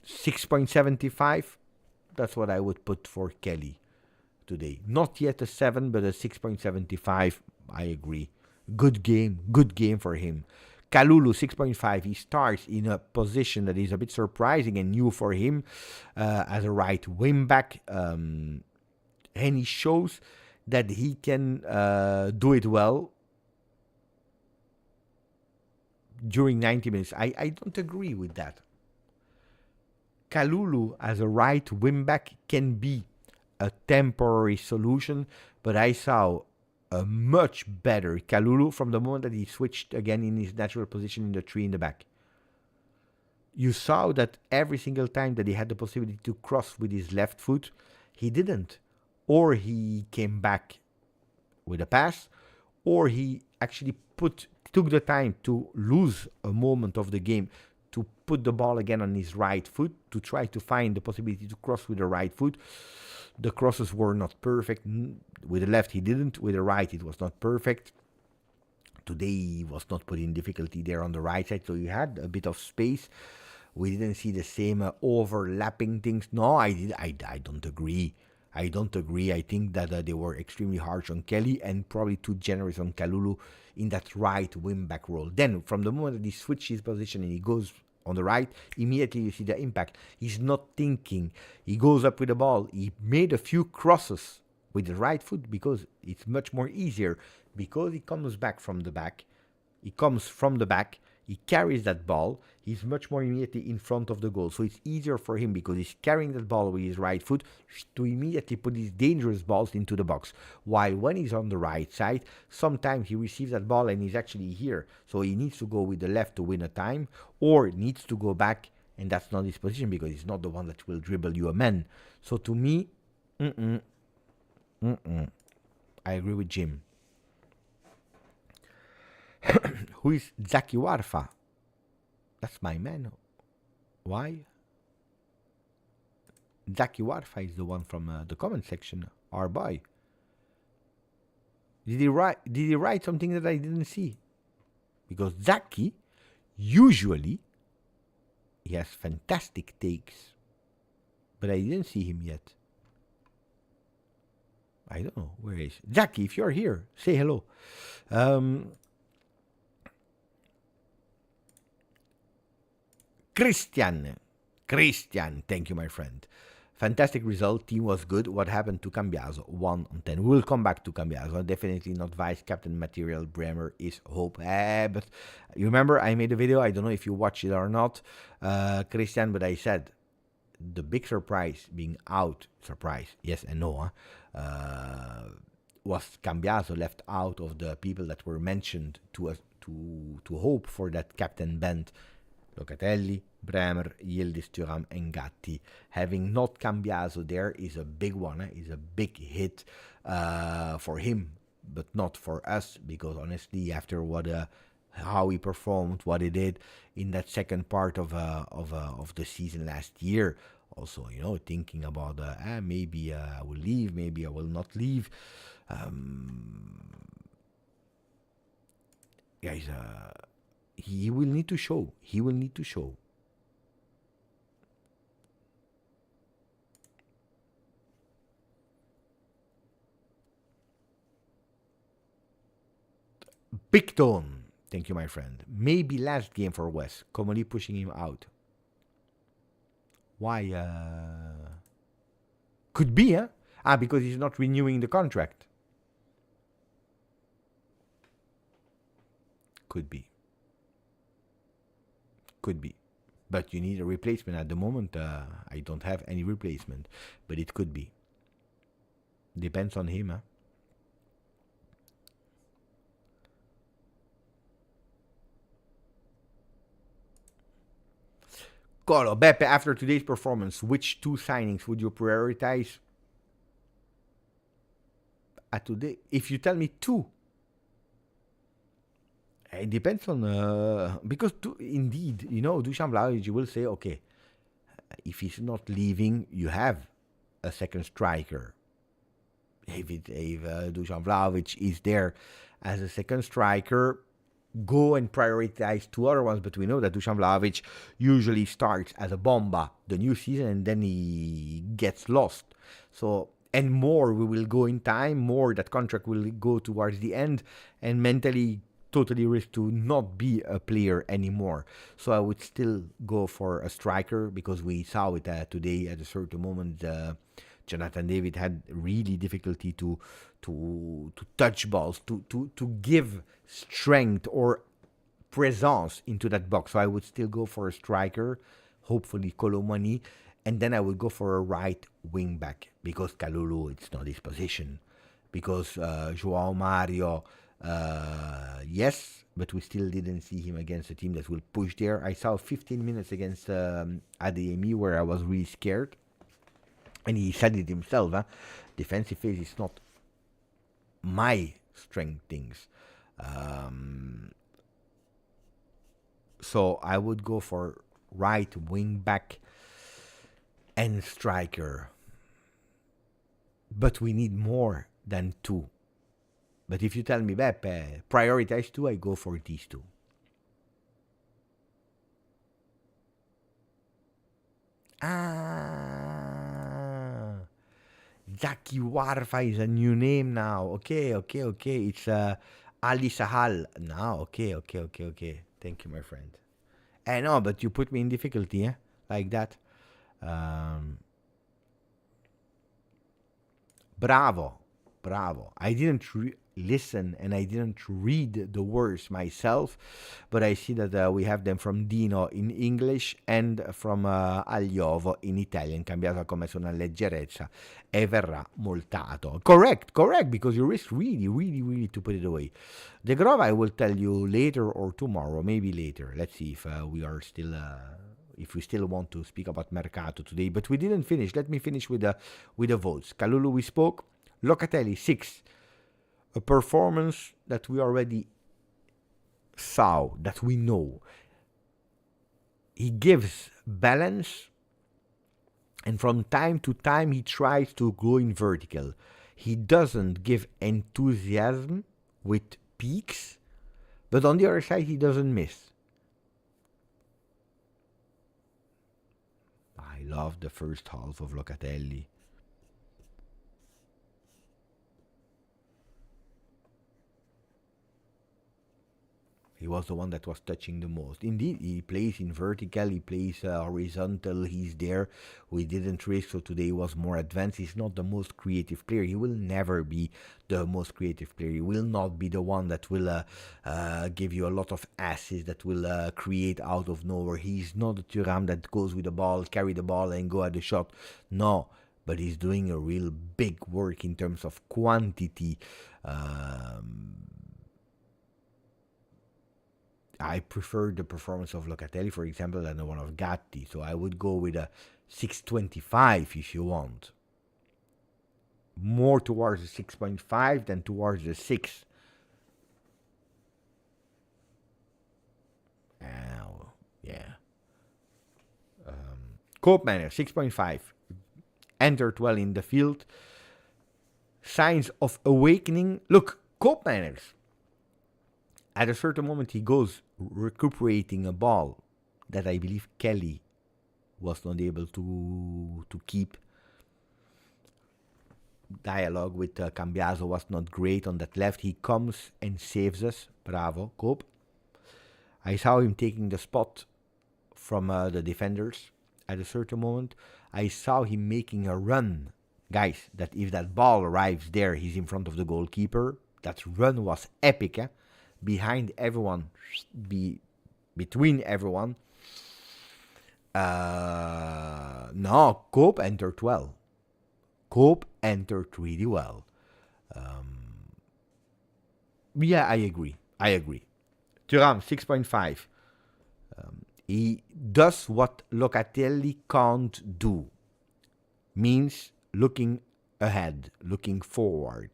S1: 6.75. That's what I would put for Kelly today. Not yet a 7, but a 6.75. I agree. Good game for him. Kalulu 6.5. He starts in a position that is a bit surprising and new for him as a right wing back, and he shows that he can do it well during 90 minutes. I don't agree with that. Kalulu as a right wing back can be a temporary solution, but I saw a much better Kalulu from the moment that he switched again in his natural position in the 3 in the back. You saw that every single time that he had the possibility to cross with his left foot, he didn't. Or he came back with a pass, or he actually took the time to lose a moment of the game to put the ball again on his right foot, to try to find the possibility to cross with the right foot. The crosses were not perfect. With the left, he didn't. With the right, it was not perfect. Today, he was not put in difficulty there on the right side, so he had a bit of space. We didn't see the same overlapping things. No, I don't agree. I don't agree. I think that they were extremely harsh on Kelly and probably too generous on Kalulu in that right wing-back role. Then, from the moment that he switches his position and he goes on the right, immediately you see the impact. He's not thinking. He goes up with the ball. He made a few crosses with the right foot because it's much more easier. Because he comes back from the back. He comes from the back. He carries that ball. He's much more immediately in front of the goal. So it's easier for him because he's carrying that ball with his right foot to immediately put these dangerous balls into the box. While when he's on the right side, sometimes he receives that ball and he's actually here. So he needs to go with the left to win a time, or needs to go back, and that's not his position because he's not the one that will dribble you a man. So to me, I agree with Jim. Who is Zaki Warfa? That's my man. Why? Zaki Warfa is the one from the comment section. Our boy. Did he write something that I didn't see? Because Zaki, usually, he has fantastic takes. But I didn't see him yet. I don't know. Where is Zaki? If you're here, say hello. Christian, thank you, my friend. Fantastic result. Team was good. What happened to Cambiaso? 1 on 10. We'll come back to Cambiaso. Definitely not vice captain material. Bremer is hope. But you remember I made a video. I don't know if you watched it or not, Christian, but I said the big surprise being out. Surprise, yes and no. Was Cambiaso left out of the people that were mentioned to hope for that captain band. Locatelli, Bremer, Yildiz, Thuram, and Gatti. Having not Cambiaso there is a big one, is a big hit for him, but not for us, because honestly, after how he performed, what he did in that second part of the season last year, also, thinking about maybe I will leave, maybe I will not leave. Guys, he will need to show. He will need to show. Big Tone. Thank you, my friend. Maybe last game for Wes. Commonly pushing him out. Why? Could be, huh? Because he's not renewing the contract. Could be. Could be. But you need a replacement. At the moment, I don't have any replacement. But it could be. Depends on him, huh? Colo, Beppe, after today's performance, which 2 signings would you prioritize? Today, if you tell me 2, it depends on because indeed, Dusan Vlahovic will say, okay, if he's not leaving, you have a second striker. if Dusan Vlahovic is there as a second striker, go and prioritize two other ones. But we know that Dusan Vlahovic usually starts as a bomba the new season and then he gets lost. So, and more we will go in time, more that contract will go towards the end, and mentally totally risk to not be a player anymore. So I would still go for a striker, because we saw it today at a certain moment. Jonathan David had really difficulty to touch balls, to give strength or presence into that box. So I would still go for a striker, hopefully Colomani, and then I would go for a right wing back, because Kalulu, it's not his position. Because Joao Mario, yes, but we still didn't see him against a team that will push there. I saw 15 minutes against Adeyemi where I was really scared. And he said it himself, defensive phase is not my strength things. So I would go for right wing back and striker. But we need more than two. But if you tell me, Beppe, prioritize two, I go for these two. Zaki Warfa is a new name now. Okay. It's Ali Sahal now. Okay. Thank you, my friend. I know, but you put me in difficulty, like that. Bravo. I didn't listen and I didn't read the words myself, but I see that we have them from Dino in English and from Agliovo in Italian, cambiato come su una leggerezza, e verrà multato. Correct, because you risk really to put it away. De Grove I will tell you later or tomorrow, maybe later. Let's see if we are still... if we still want to speak about Mercato today, but we didn't finish. Let me finish with the votes. Kalulu, we spoke. Locatelli, 6. A performance that we already saw, that we know. He gives balance, and from time to time he tries to go in vertical. He doesn't give enthusiasm with peaks, but on the other side he doesn't miss. I love the first half of Locatelli. He was the one that was touching the most. Indeed, he plays in vertical, he plays horizontal, he's there. We didn't risk, so today was more advanced. He's not the most creative player. He will never be the most creative player. He will not be the one that will give you a lot of assists, that will create out of nowhere. He's not a Thuram that goes with the ball, carry the ball and go at the shot. No, but he's doing a real big work in terms of quantity. I prefer the performance of Locatelli, for example, than the one of Gatti. So I would go with a 6.25 if you want. More towards the 6.5 than towards the 6. Yeah. Koopmeiners, 6.5. Entered well in the field. Signs of awakening. Look, Koopmeiners. At a certain moment, he goes recuperating a ball that I believe Kelly was not able to keep. Dialogue with Cambiaso was not great on that left. He comes and saves us. Bravo, Koop. I saw him taking the spot from the defenders at a certain moment. I saw him making a run. Guys, that if that ball arrives there, he's in front of the goalkeeper. That run was epic, behind everyone, between everyone. No, Koop entered well. Koop entered really well. Yeah, I agree. Thuram, 6.5. He does what Locatelli can't do. Means looking ahead, looking forward.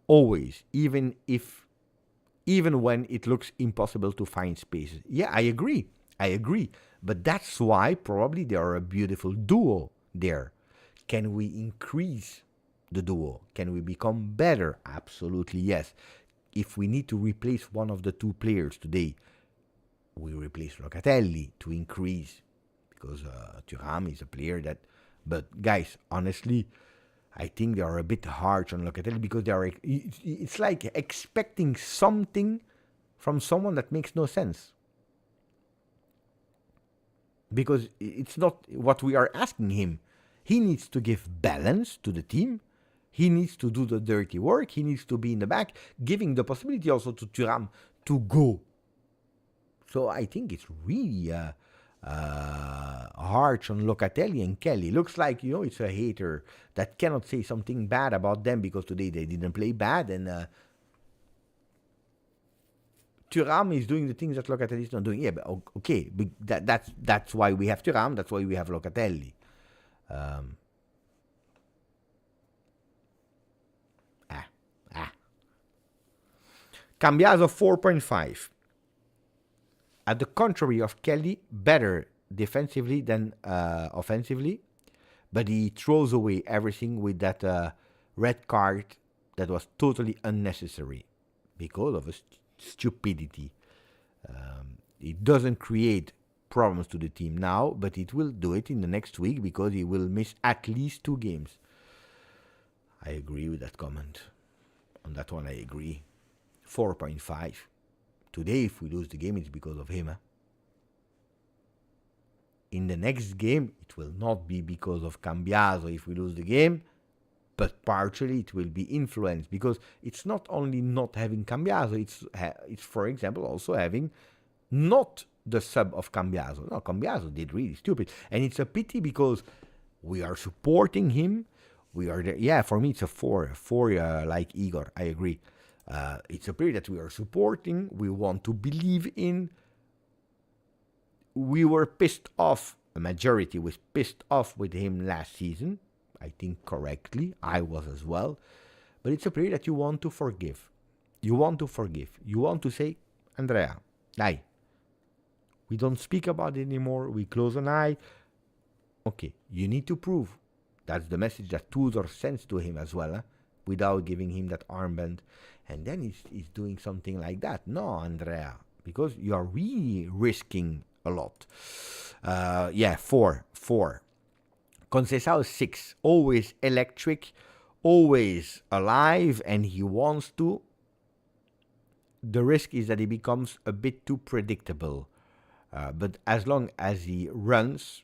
S1: Always, even when it looks impossible to find spaces. Yeah, I agree. But that's why probably they are a beautiful duo there. Can we increase the duo? Can we become better? Absolutely yes. If we need to replace one of the two players today, we replace Locatelli to increase, because Thuram is a player that. But guys, honestly, I think they are a bit harsh on Locatelli, because they are. It's like expecting something from someone that makes no sense. Because it's not what we are asking him. He needs to give balance to the team. He needs to do the dirty work. He needs to be in the back, giving the possibility also to Thuram to go. So I think it's really harsh on Locatelli and Kelly. Looks like, it's a hater that cannot say something bad about them because today they didn't play bad, and Thuram is doing the things that Locatelli is not doing. Yeah, but okay, but that's why we have Thuram. That's why we have Locatelli. Cambiaso 4.5. At the contrary of Kelly, better defensively than offensively, but he throws away everything with that red card that was totally unnecessary because of his stupidity. It doesn't create problems to the team now, but it will do it in the next week because he will miss at least 2 games. I agree with that comment. On that one, I agree. 4.5. Today, if we lose the game, it's because of him. In the next game, it will not be because of Cambiaso if we lose the game, but partially it will be influenced, because it's not only not having Cambiaso, it's for example also having not the sub of Cambiaso. No, Cambiaso did really stupid, and it's a pity because we are supporting him. We are there. Yeah, for me it's a 4 like Igor. I agree. It's a player that we are supporting. We want to believe in. We were pissed off. A majority was pissed off with him last season. I think correctly. I was as well. But it's a player that you want to forgive. You want to forgive. You want to say, Andrea, dai. We don't speak about it anymore. We close an eye. Okay, you need to prove. That's the message that Tudor sends to him as well, without giving him that armband. And then he's doing something like that. No, Andrea, because you are really risking a lot. 4. Conceição 6, always electric, always alive, and he wants to. The risk is that he becomes a bit too predictable. But as long as he runs,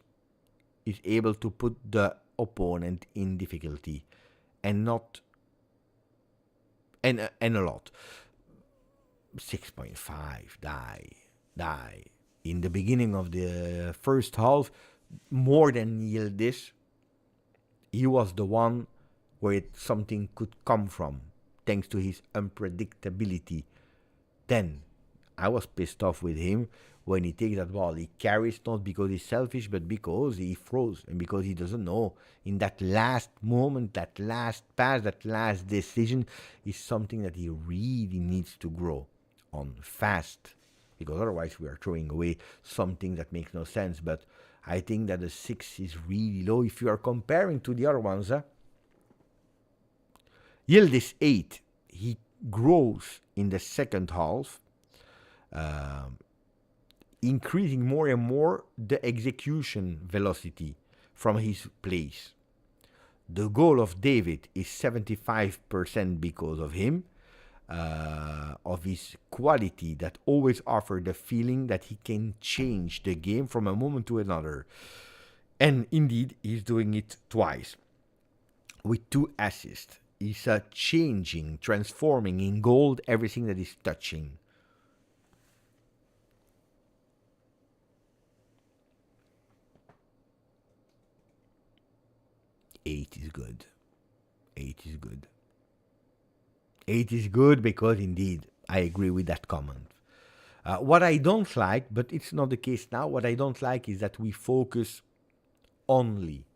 S1: he's able to put the opponent in difficulty, and not. And a lot. 6.5, die. In the beginning of the first half, more than Yildiz, he was the one where something could come from, thanks to his unpredictability. Then, I was pissed off with him when he takes that ball. He carries not because he's selfish, but because he froze and because he doesn't know. In that last moment, that last pass, that last decision is something that he really needs to grow on fast. Because otherwise we are throwing away something that makes no sense. But I think that the 6 is really low. If you are comparing to the other ones, Yildiz 8, he grows in the second half. Increasing more and more the execution velocity from his plays. The goal of David is 75% because of him, of his quality that always offers the feeling that he can change the game from a moment to another. And indeed, he's doing it twice with 2 assists. He's changing, transforming in gold everything that he's touching. 8 is good. 8 is good. 8 is good because indeed I agree with that comment. What I don't like, but it's not the case now, what I don't like is that we focus only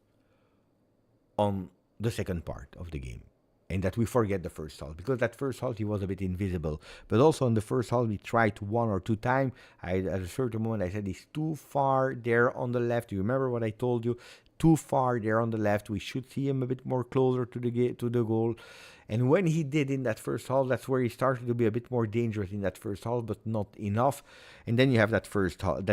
S1: on the second part of the game. And that we forget the first half. Because that first half, he was a bit invisible. But also in the first half, we tried 1 or 2 times. At a certain moment, I said, he's too far there on the left. You remember what I told you? too far there on the left. We should see him a bit more closer to the goal. And when he did in that first half, that's where he started to be a bit more dangerous in that first half, but not enough. And then you have that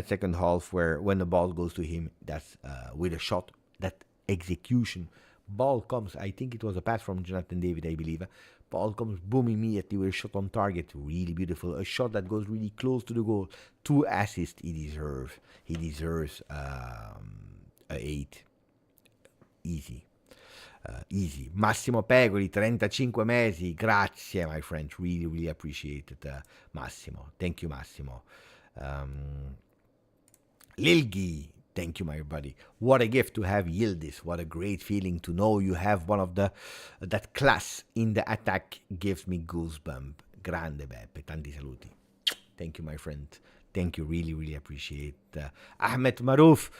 S1: second half where when the ball goes to him, that's with a shot, that execution. Ball comes, I think it was a pass from Jonathan David, I believe. Ball comes, boom, immediately with a shot on target. Really beautiful. A shot that goes really close to the goal. 2 assists he deserves. He deserves a 8. Easy. Easy. Massimo Pegoli, 35 mesi. Grazie, my friend. Really, really appreciate it, Massimo. Thank you, Massimo. Lilgi, thank you, my buddy. What a gift to have Yildiz. What a great feeling to know you have one of that class in the attack. Gives me goosebump. Grande Beppe, tanti saluti. Thank you, my friend. Thank you, really, really appreciate. Ahmed Maruf,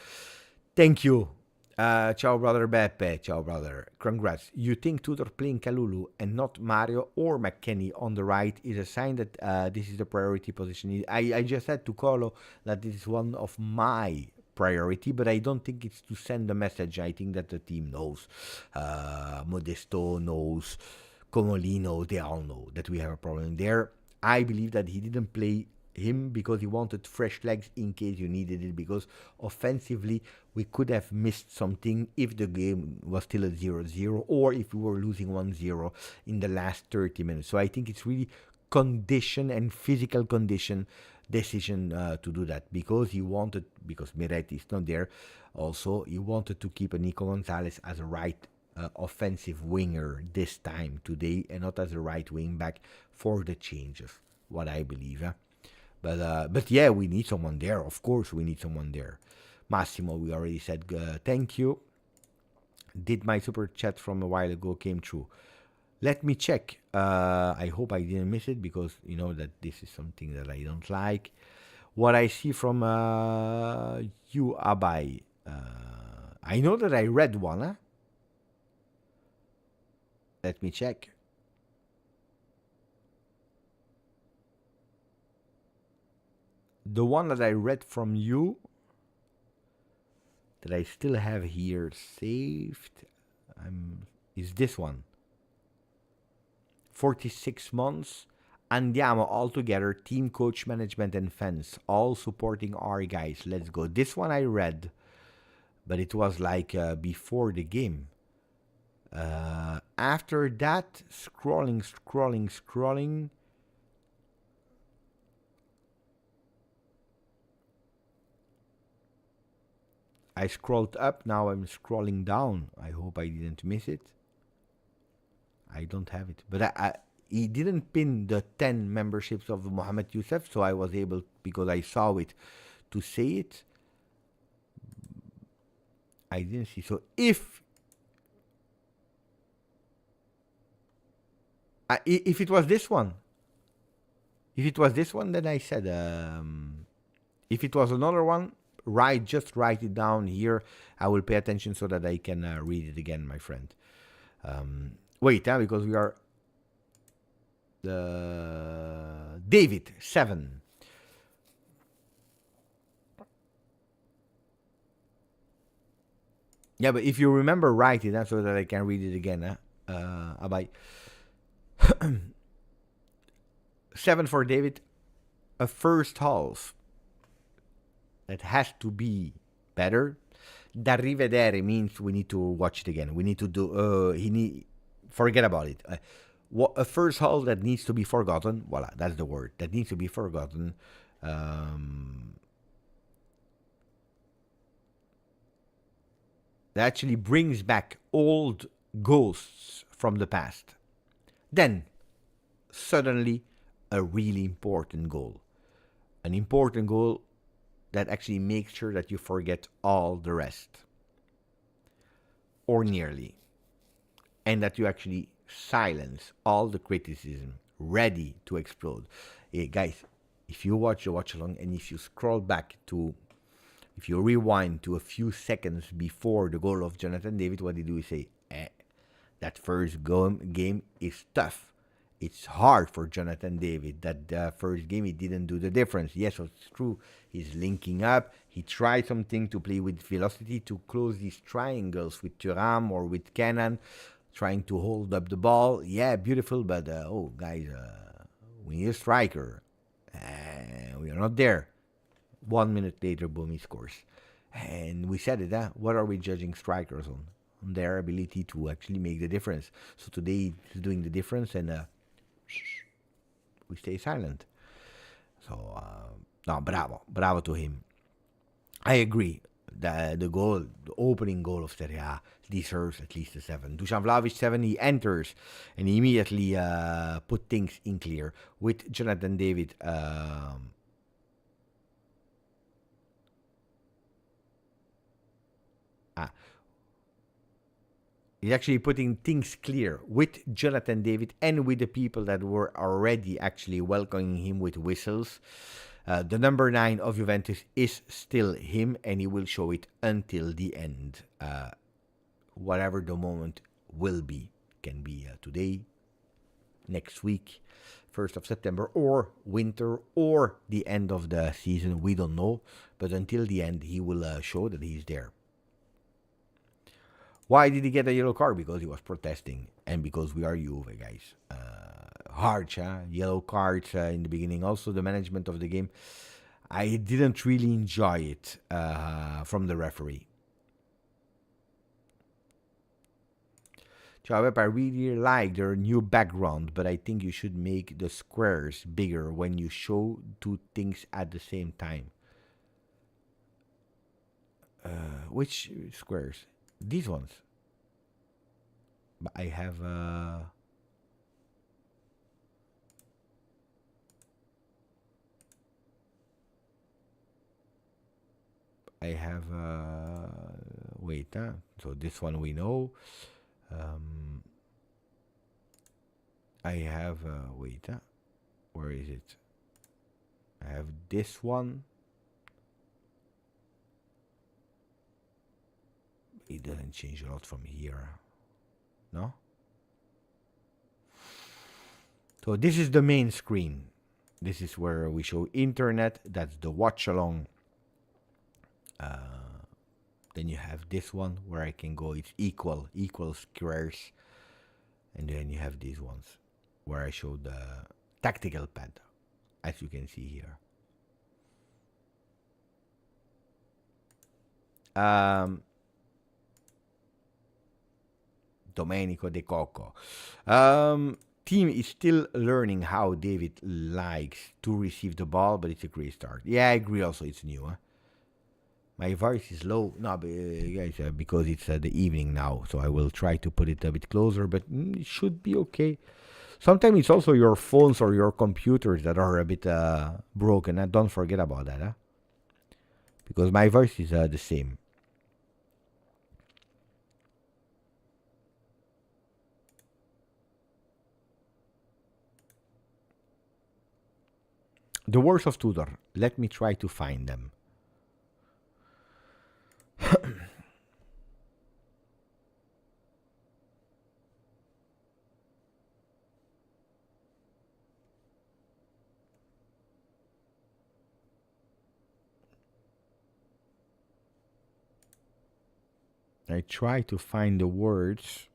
S1: thank you. Ciao, brother Beppe. Ciao, brother. Congrats. You think Tudor playing Kalulu and not Mario or McKennie on the right is a sign that this is the priority position? I just said to Colo that this is one of my priority, but I don't think it's to send a message. I think that the team knows. Modesto knows. Comoli knows. They all know that we have a problem there. I believe that he didn't play him because he wanted fresh legs in case you needed it, because offensively we could have missed something if the game was still at 0-0 or if we were losing 1-0 in the last 30 minutes. So I think it's really condition and physical condition decision to do that, because Miretti is not there. Also, he wanted to keep Nico Gonzalez as a right offensive winger this time today and not as a right wing back for the changes, what I believe. But yeah, we need someone there. Of course, we need someone there. Massimo, we already said thank you. Did my super chat from a while ago came true? Let me check. I hope I didn't miss it, because you know that this is something that I don't like. What I see from you, Abai. I know that I read one. Huh? Let me check. The one that I read from you, that I still have here saved, is this one. 46 months. Andiamo all together, team, coach, management, and fans, all supporting our guys. Let's go. This one I read, but it was like before the game. After that, scrolling. I scrolled up, now I'm scrolling down. I hope I didn't miss it. I don't have it. But he didn't pin the 10 memberships of Mohamed Youssef, so I was able, because I saw it, to say it. I didn't see. So if it was this one, then I said, if it was another one, just write it down here. I will pay attention so that I can read it again, my friend. Wait, because we are David 7. Yeah, but if you remember, write it so that I can read it again. Bye. 7 for David. A first half that has to be better. Da rivedere means we need to watch it again. We need to do. Forget about it. A first half that needs to be forgotten. Voila, that's the word. That needs to be forgotten. That actually brings back old ghosts from the past. Then, suddenly, a really important goal. An important goal that actually makes sure that you forget all the rest. Or nearly. And that you actually silence all the criticism ready to explode. Hey, guys, if you watch the watch along and if you scroll back to, if you rewind to a few seconds before the goal of Jonathan David, what did we say? That first game is tough. it's hard for Jonathan David that first game he didn't do the difference. Yes, it's true. He's linking up. He tried something to play with velocity to close these triangles with Thuram or with Cannon, trying to hold up the ball. Yeah, beautiful, but guys, we need a striker. We are not there. 1 minute later, boom, he scores. And we said it, what are we judging strikers on? On their ability to actually make the difference. So today he's doing the difference, and we stay silent. So, no, bravo to him. I agree. The opening goal of Serie A deserves at least a 7. Dusan Vlahovic 7, he enters and he immediately put things in clear with Jonathan David. He's actually putting things clear with Jonathan David and with the people that were already actually welcoming him with whistles. The number 9 of Juventus is still him, and he will show it until the end. Whatever the moment will be. Can be today, next week, 1st of September, or winter, or the end of the season. We don't know. But until the end, he will show that he's there. Why did he get a yellow card? Because he was protesting, and because we are Juve, guys. Harsh, yellow cards in the beginning. Also, the management of the game, I didn't really enjoy it from the referee. Ciao, I really like their new background, but I think you should make the squares bigger when you show two things at the same time. Which squares? These ones. But I have wait, so this one we know. I have wait, where is it? I have this one. It doesn't change a lot from here, no? So this is the main screen. This is where we show internet. That's the watch along. Then you have this one where I can go. It's equal squares, and then you have these ones where I show the tactical pad, as you can see here. Domenico De Coco. Team is still learning how David likes to receive the ball, but it's a great start. Yeah, I agree also, it's new. My voice is low. No, but, guys, because it's the evening now, so I will try to put it a bit closer, but it should be okay. Sometimes it's also your phones or your computers that are a bit broken. Don't forget about that, because my voice is the same. The words of Tudor. Let me try to find them. I try to find the words.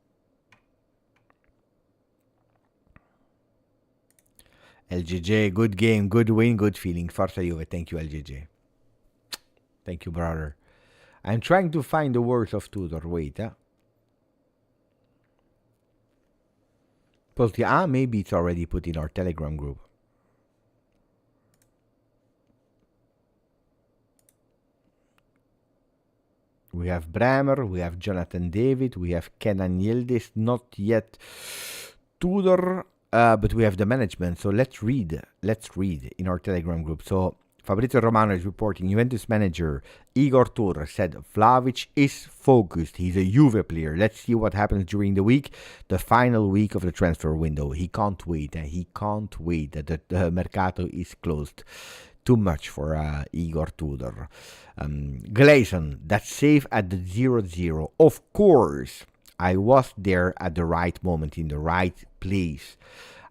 S1: LGJ, good game, good win, good feeling. Forza Juve. Thank you, LGJ. Thank you, brother. I'm trying to find the words of Tudor. Wait, maybe it's already put in our Telegram group. We have Bremer, we have Jonathan David, we have Kenan Yildiz, not yet Tudor. But we have the management, so let's read in our Telegram group. So Fabrizio Romano is reporting Juventus manager Igor Tudor said Vlahovic is focused. He's a Juve player. Let's see what happens during the week, the final week of the transfer window. He can't wait. He can't wait that the mercato is closed. Too much for Igor Tudor. Gleison, that's safe at the 0-0. Of course. I was there at the right moment, in the right place.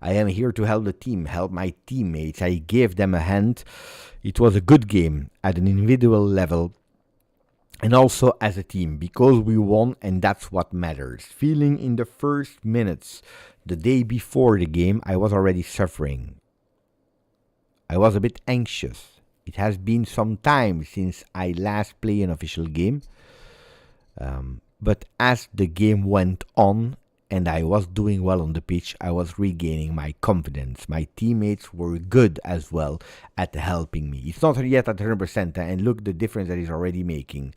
S1: I am here to help the team, help my teammates. I gave them a hand. It was a good game at an individual level and also as a team because we won, and that's what matters. Feeling in the first minutes, the day before the game, I was already suffering. I was a bit anxious. It has been some time since I last played an official game. But as the game went on and I was doing well on the pitch, I was regaining my confidence. My teammates were good as well at helping me. It's not yet at 100%, and look the difference that he's already making.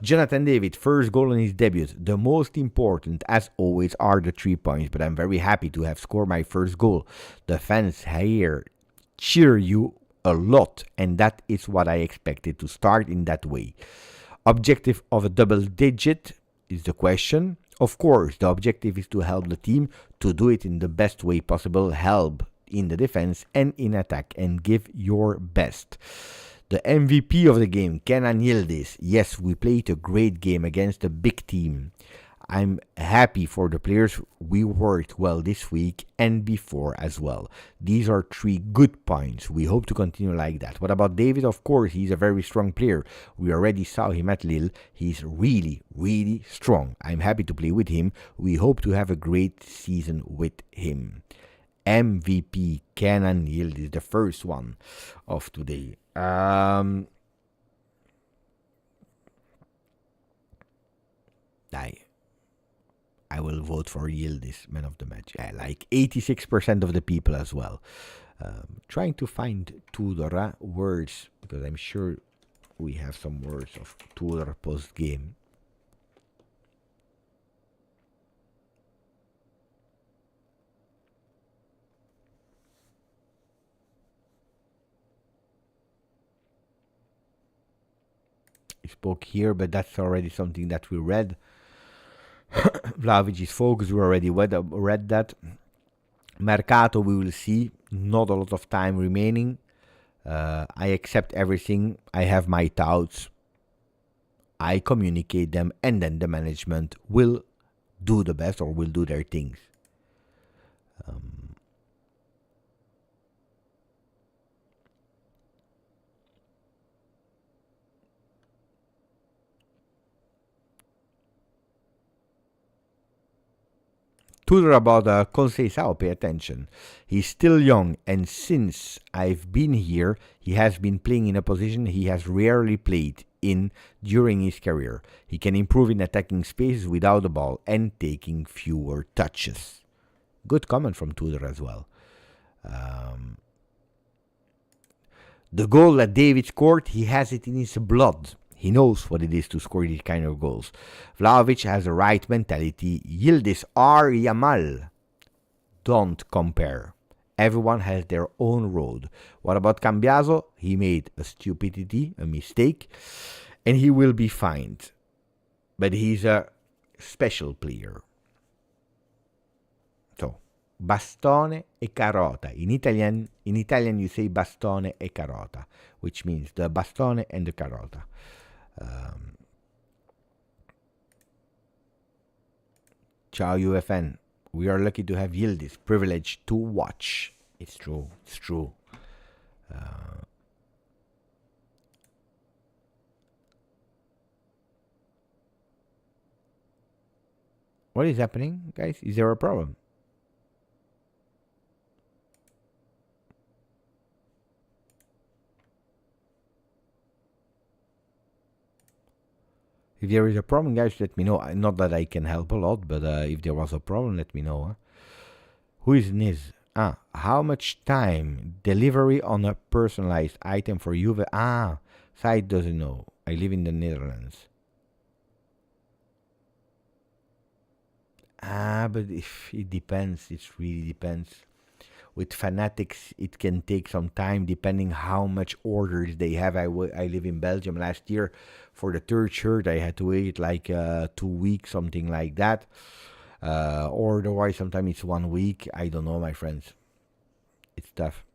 S1: Jonathan David, first goal in his debut. The most important, as always, are the 3 points, but I'm very happy to have scored my first goal. The fans here cheer you a lot, and that is what I expected to start in that way. Objective of a double digit is the question. Of course, the objective is to help the team to do it in the best way possible, help in the defense and in attack, and give your best. The MVP of the game, Kenan Yildiz. Yes, we played a great game against a big team. I'm happy for the players. We worked well this week and before as well. These are 3 good points. We hope to continue like that. What about David? Of course, he's a very strong player. We already saw him at Lille. He's really, really strong. I'm happy to play with him. We hope to have a great season with him. MVP Kenan Yildiz, the first one of today. I will vote for Yildiz, man of the match. Yeah, like 86% of the people as well. Trying to find Tudor words, because I'm sure we have some words of Tudor post-game. I spoke here, but that's already something that we read. Vlahovic is focused, we already read that. Mercato, we will see. Not a lot of time remaining. I accept everything. I have my doubts. I communicate them, and then the management will do the best or will do their things. Tudor about Conceição, pay attention. He's still young, and since I've been here, he has been playing in a position he has rarely played in during his career. He can improve in attacking spaces without the ball and taking fewer touches. Good comment from Tudor as well. The goal that David scored, he has it in his blood. He knows what it is to score these kind of goals. Vlahovic has the right mentality. Yildiz or Yamal. Don't compare. Everyone has their own road. What about Cambiaso? He made a stupidity, a mistake, and he will be fined. But he's a special player. So, bastone e carota. In Italian you say bastone e carota, which means the bastone and the carota. Ciao Juventini. We are lucky to have Yildiz, privileged to watch. It's true. It's true. What is happening, guys? Is there a problem? If there is a problem, guys, let me know. Not that I can help a lot, but if there was a problem, let me know. Who is Niz? How much time? Delivery on a personalized item for Juve? Site doesn't know. I live in the Netherlands. But if it depends. It really depends. With Fanatics, it can take some time depending how much orders they have. I live in Belgium. Last year, for the third shirt, I had to wait like 2 weeks, something like that. Or otherwise, sometimes it's 1 week. I don't know, my friends. It's tough.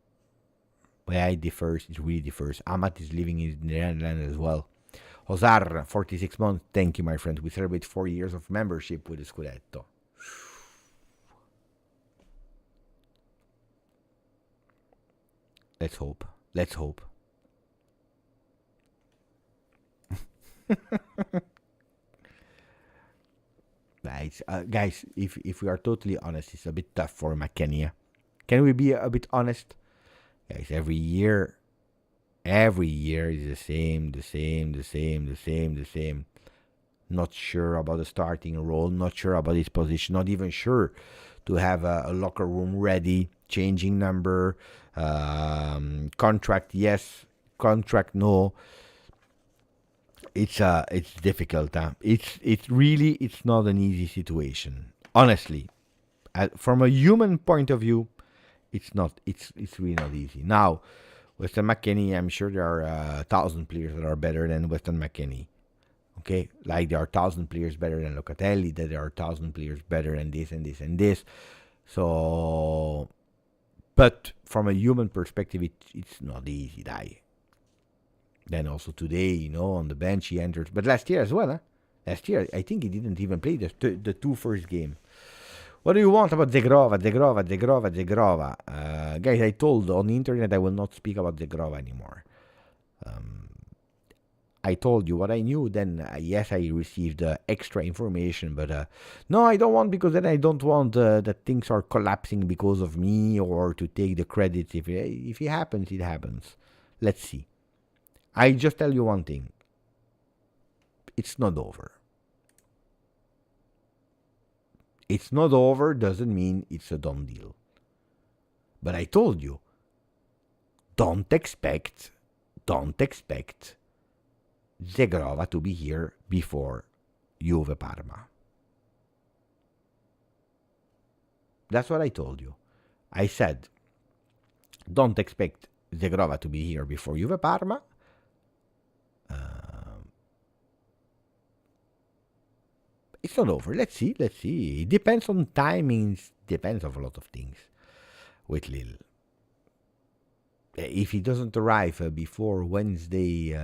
S1: But yeah, it differs. It really differs. Amat is living in the Netherlands as well. Hozar, 46 months. Thank you, my friend. We celebrate 4 years of membership with the Scudetto. Let's hope. Let's hope. Guys, if we are totally honest, it's a bit tough for McKennie. Can we be a bit honest? Guys, every year is the same. Not sure about the starting role, not sure about his position, not even sure to have a locker room ready, changing number, contract yes, contract no. It's difficult. It's not an easy situation. Honestly, from a human point of view, it's really not easy. Now, Weston McKennie, I'm sure there are 1,000 players that are better than Weston McKennie. Okay, like there are 1,000 players better than Locatelli, that there are 1,000 players better than this and this and this. So, but from a human perspective, it's not easy, Then also today, on the bench he enters. But last year as well, huh? Last year, I think he didn't even play the two first game. What do you want about Zegrova? Guys, I told on the internet I will not speak about Zegrova anymore. I told you what I knew. Then, yes, I received extra information. But no, I don't want, because then I don't want that things are collapsing because of me, or to take the credit. If it happens, it happens. Let's see. I just tell you one thing. It's not over. It's not over doesn't mean it's a done deal. But I told you, don't expect Zegrova to be here before Juve Parma. That's what I told you. I said, don't expect Zegrova to be here before Juve Parma. It's not over. Let's see. It depends on timings. Depends on a lot of things with Lille. If he doesn't arrive before Wednesday,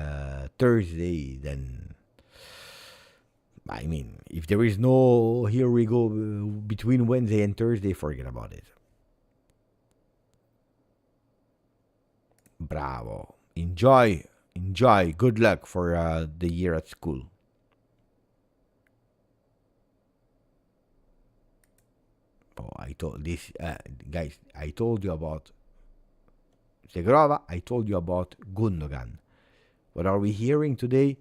S1: Thursday, then I mean, if there is no here we go between Wednesday and Thursday, forget about it. Bravo. Enjoy. Good luck for the year at school. I told this, guys. I told you about Zegrova. I told you about Gundogan. What are we hearing today?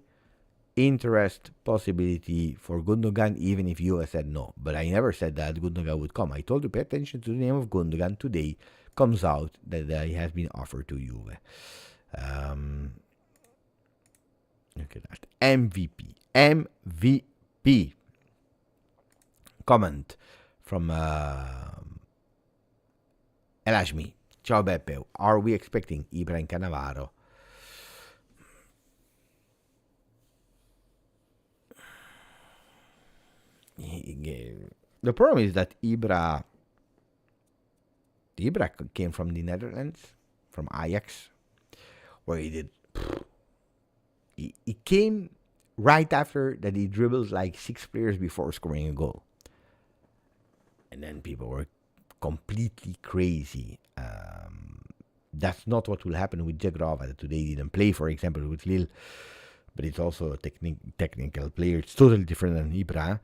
S1: Interest, possibility for Gundogan, even if you said no. But I never said that Gundogan would come. I told you, pay attention to the name of Gundogan. Today comes out that he has been offered to Juve. Look at that. MVP. Comment from Elashmi. Ciao Beppe. Are we expecting Ibra and Cannavaro? The problem is that Ibra came from the Netherlands, from Ajax, where he came right after that he dribbled like 6 players before scoring a goal. And then people were completely crazy. That's not what will happen with Zegrova, that today didn't play, for example, with Lille. But it's also a technical player. It's totally different than Ibra.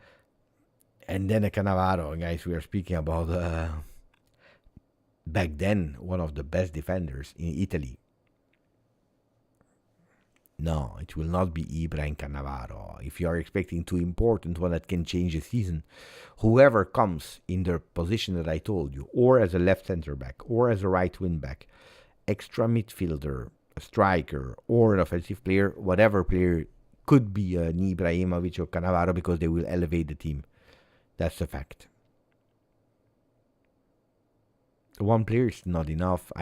S1: And then a Cannavaro, guys, we are speaking about, back then, one of the best defenders in Italy. No, it will not be Ibra and Cannavaro. If you are expecting two important one that can change the season, whoever comes in the position that I told you, or as a left center back, or as a right wing back, extra midfielder, a striker, or an offensive player, whatever player, could be an Ibrahimovic or Cannavaro, because they will elevate the team. That's a fact. One player is not enough.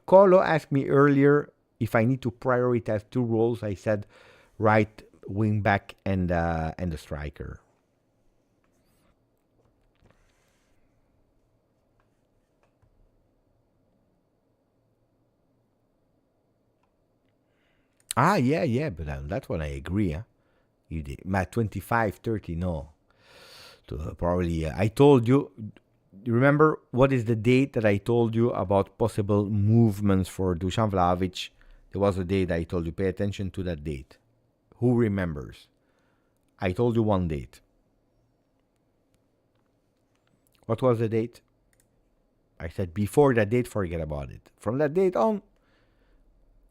S1: Colo asked me earlier if I need to prioritize 2 roles. I said right wing back and the striker. Yeah, but that's what I agree. Huh? You did. 25, 30, no. Probably, I told you, You remember what is the date that I told you about possible movements for Dusan Vlahovic? There was a date I told you, pay attention to that date. Who remembers? I told you one date. What was the date? I said before that date, forget about it. From that date on,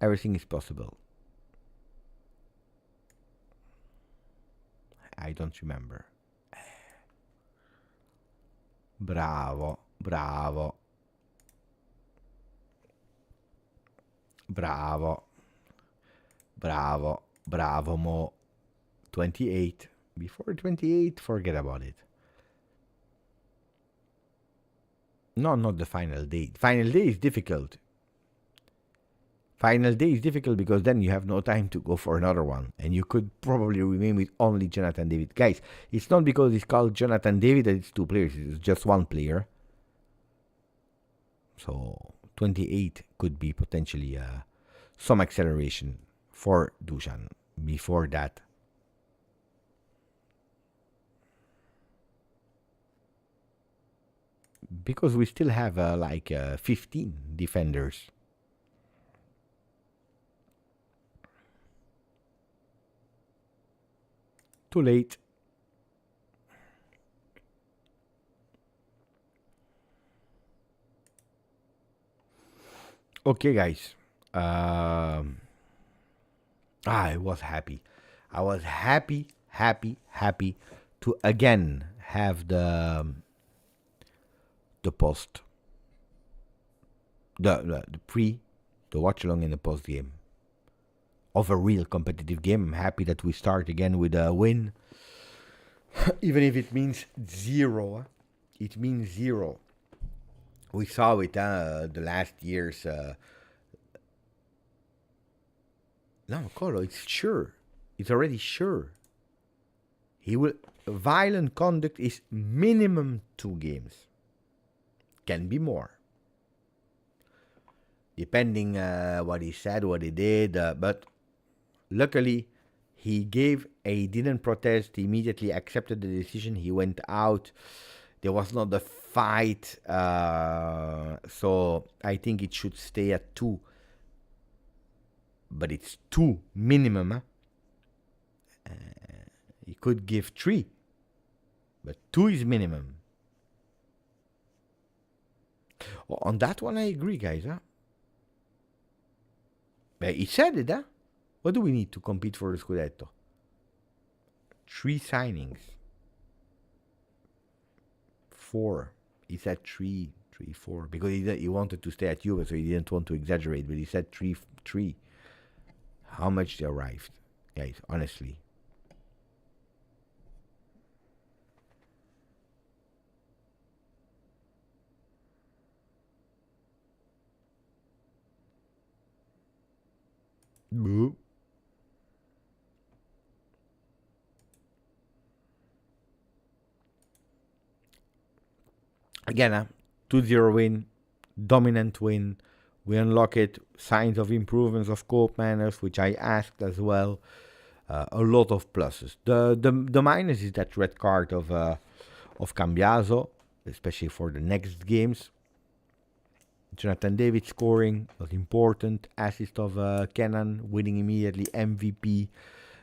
S1: everything is possible. I don't remember. Bravo, bravo. Bravo. Bravo, bravo Mo. 28. Before 28, forget about it. No, not the final day. Final day is difficult. Final day is difficult because then you have no time to go for another one. And you could probably remain with only Jonathan David. Guys, it's not because it's called Jonathan David that it's two players. It's just one player. So 28 could be potentially some acceleration for Dusan before that. Because we still have 15 defenders. Too late. Okay, guys. I was happy. I was happy to again have the post, the watch along in the post game of a real competitive game. I'm happy that we start again with a win, even if it means zero. It means zero. We saw it the last years. No, Colo, it's sure. It's already sure. He will. Violent conduct is minimum 2 games. Can be more. Depending what he said, what he did. But luckily, he didn't protest. He immediately accepted the decision. He went out. There was not a fight. So I think it should stay at 2. But it's 2 minimum. He could give 3. But 2 is minimum. Well, on that one, I agree, guys. But he said it, What do we need to compete for the Scudetto? 3 signings. 4. He said 3, 4. Because he wanted to stay at Juve, so he didn't want to exaggerate. But he said 3. How much they arrived, guys, honestly. Boo. Again, 2-0 win, dominant win. We unlock it. Signs of improvements of court manners, which I asked as well. A lot of pluses. The minus is that red card of Cambiaso, especially for the next games. Jonathan David scoring was important. Assist of Kenan winning immediately MVP.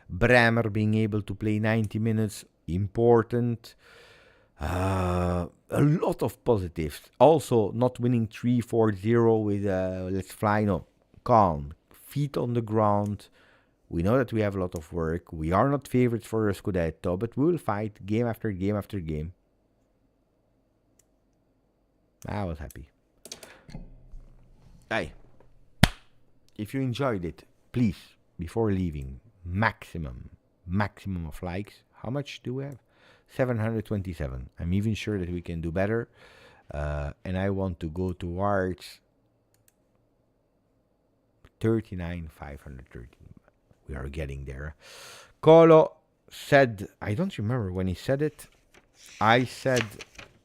S1: Bremer being able to play 90 minutes, important. A lot of positives. Also, not winning 3-4-0 with let's fly. No, calm. Feet on the ground. We know that we have a lot of work. We are not favorites for a Scudetto, but we will fight game after game after game. I was happy. Hey, if you enjoyed it, please, before leaving, maximum of likes. How much do we have? 727. I'm even sure that we can do better. And I want to go towards 39,513. We are getting there. Colo said, I don't remember when he said it. I said,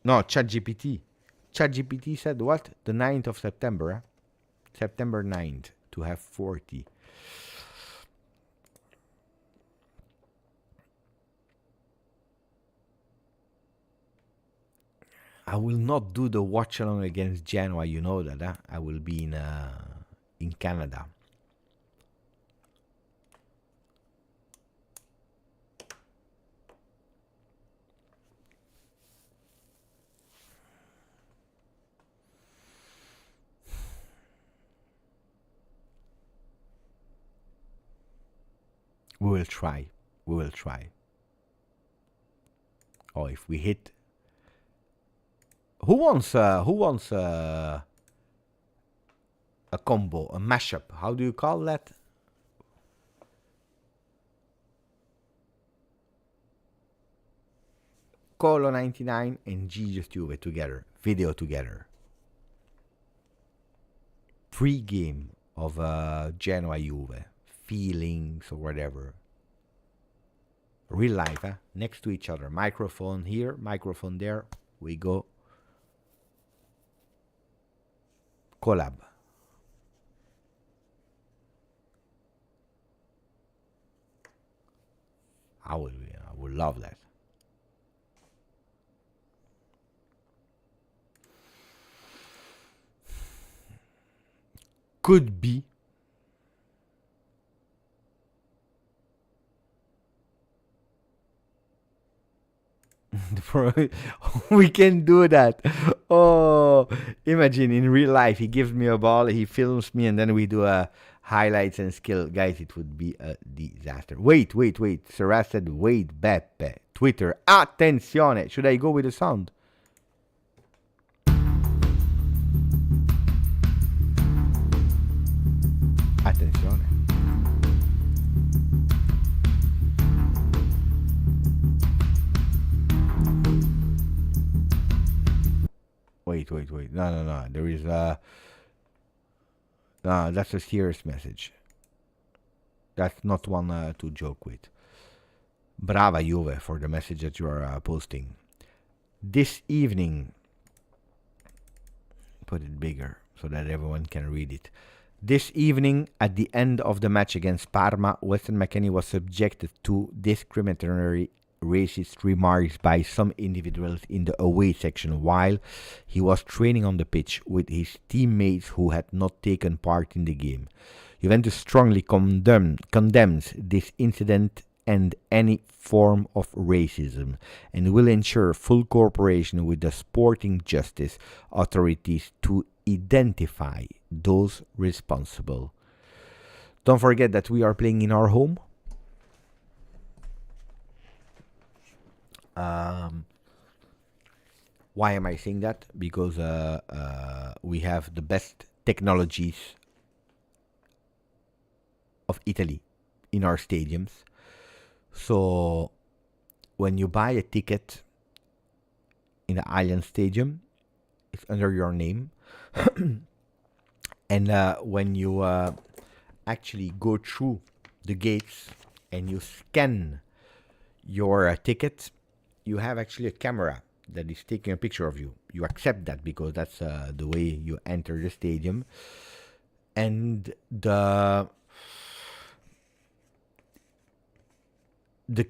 S1: no, ChatGPT. ChatGPT said what? The 9th of September. September 9th to have 40. I will not do the watch along against Genoa. You know that. Huh? I will be in Canada. We will try. We will try. Oh, if we hit. Who wants a combo, a mashup? How do you call that? Colo 99 and GJustjuve together, video together. Pregame of Genoa Juve, feelings or whatever. Real life, huh? Next to each other. Microphone here, microphone there. We go. Collab. I would love that. Could be. We can do that. Oh, imagine in real life, he gives me a ball, he films me, and then we do a highlights and skill. Guys, it would be a disaster. Wait. Sarah said, wait, Beppe. Twitter, attenzione. Should I go with the sound? Attenzione. Wait. No. There is no, that's a serious message. That's not one to joke with. Brava Juve for the message that you are posting. This evening, put it bigger so that everyone can read it. This evening, at the end of the match against Parma, Weston McKennie was subjected to discriminatory racist remarks by some individuals in the away section while he was training on the pitch with his teammates who had not taken part in the game. Juventus strongly condemns this incident and any form of racism and will ensure full cooperation with the sporting justice authorities to identify those responsible. Don't forget that we are playing in our home. Why am I saying that? Because we have the best technologies of Italy in our stadiums. So when you buy a ticket in the Allianz Stadium, it's under your name. And when you actually go through the gates and you scan your ticket, you have actually a camera that is taking a picture of you. You accept that because that's the way you enter the stadium. And the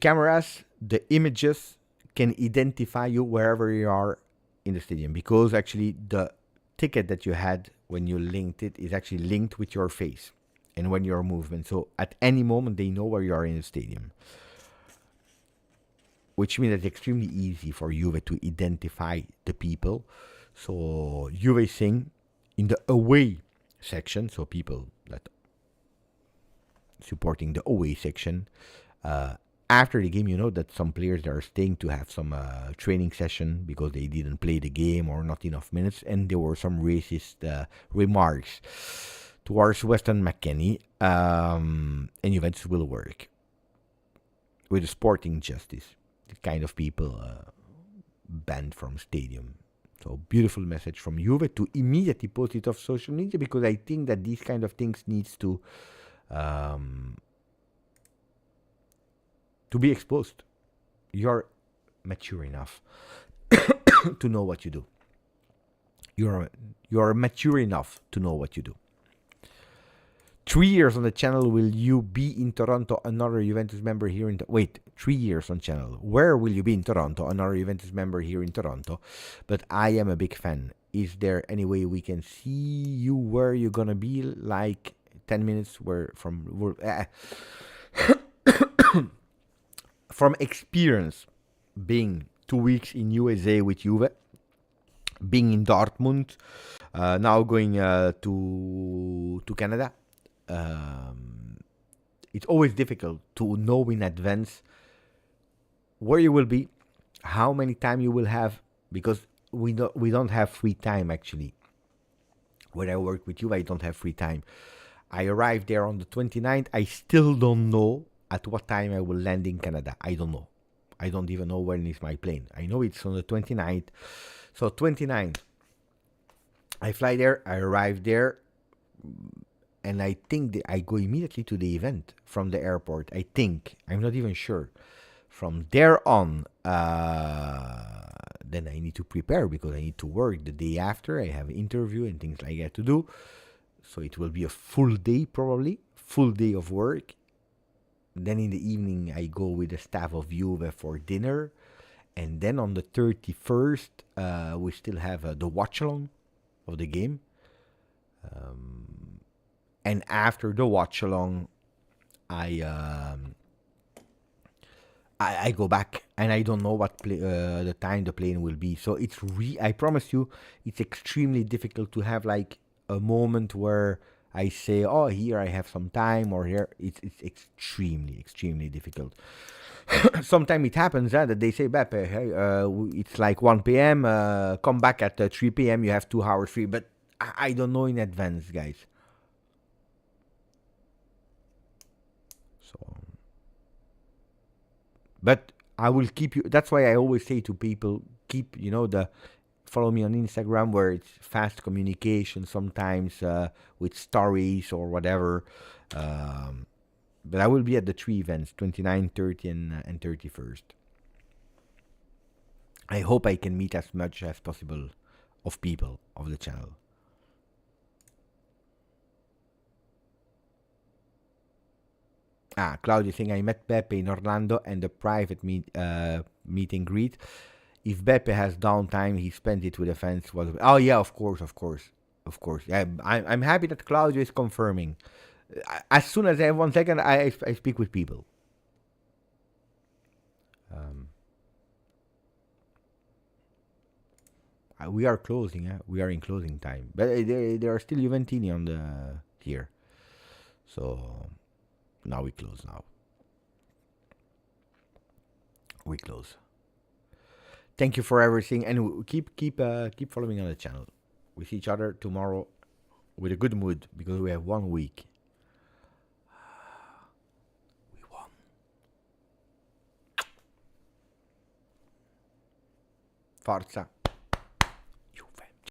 S1: cameras, the images can identify you wherever you are in the stadium, because actually the ticket that you had when you linked it is actually linked with your face and when your movement. So at any moment they know where you are in the stadium, which means it's extremely easy for Juve to identify the people. So Juve sing in the away section, so people that supporting the away section. After the game, you know that some players are staying to have some training session because they didn't play the game or not enough minutes, and there were some racist remarks towards Weston McKennie, and Juventus will work with the sporting justice. The kind of people banned from stadium. So beautiful message from Juve to immediately post it off social media, because I think that these kind of things needs to be exposed. You're mature enough to know what you do. You're mature enough to know what you do. 3 years on the channel. Will you be in Toronto? Another Juventus member here in wait, 3 years on channel. Where will you be in Toronto? Another Juventus member here in Toronto, but I am a big fan. Is there any way we can see you where you're gonna be? Like 10 minutes where from from experience, being 2 weeks in USA with Juve, being in Dortmund, now going to Canada. It's always difficult to know in advance where you will be, how many time you will have, because we don't have free time actually. When I work with you, I don't have free time. I arrived there on the 29th. I still don't know at what time I will land in Canada. I don't know. I don't even know when is my plane. I know it's on the 29th. So 29th, I fly there, I arrive there, and I think that I go immediately to the event from the airport. I think. I'm not even sure. From there on, then I need to prepare because I need to work the day after. I have an interview and things like that to do. So it will be a full day probably, full day of work. Then in the evening, I go with the staff of Juve for dinner. And then on the 31st, we still have the watch-along of the game. And after the watch-along, I go back, and I don't know what the time the plane will be. So it's I promise you, it's extremely difficult to have like a moment where I say, oh, here I have some time, or here it's extremely difficult. Sometimes it happens that they say, Beppe, hey, it's like 1 p.m. Come back at 3 p.m. You have 2 hours free, but I don't know in advance, guys. So, but I will keep you. That's why I always say to people, keep follow me on Instagram where it's fast communication. Sometimes with stories or whatever. But I will be at the 3 events, 29, 30, and 31st. I hope I can meet as much as possible of people of the channel. Claudio saying I met Beppe in Orlando and the private meet and greet. If Beppe has downtime, he spends it with the fans. Oh yeah, of course. Yeah, I'm happy that Claudio is confirming. As soon as I have 1 second, I speak with people. We are closing. We are in closing time, but there are still Juventini on the here. So now we close. We close. Thank you for everything, and keep following on the channel. We see each other tomorrow with a good mood because we have 1 week. We won. Forza.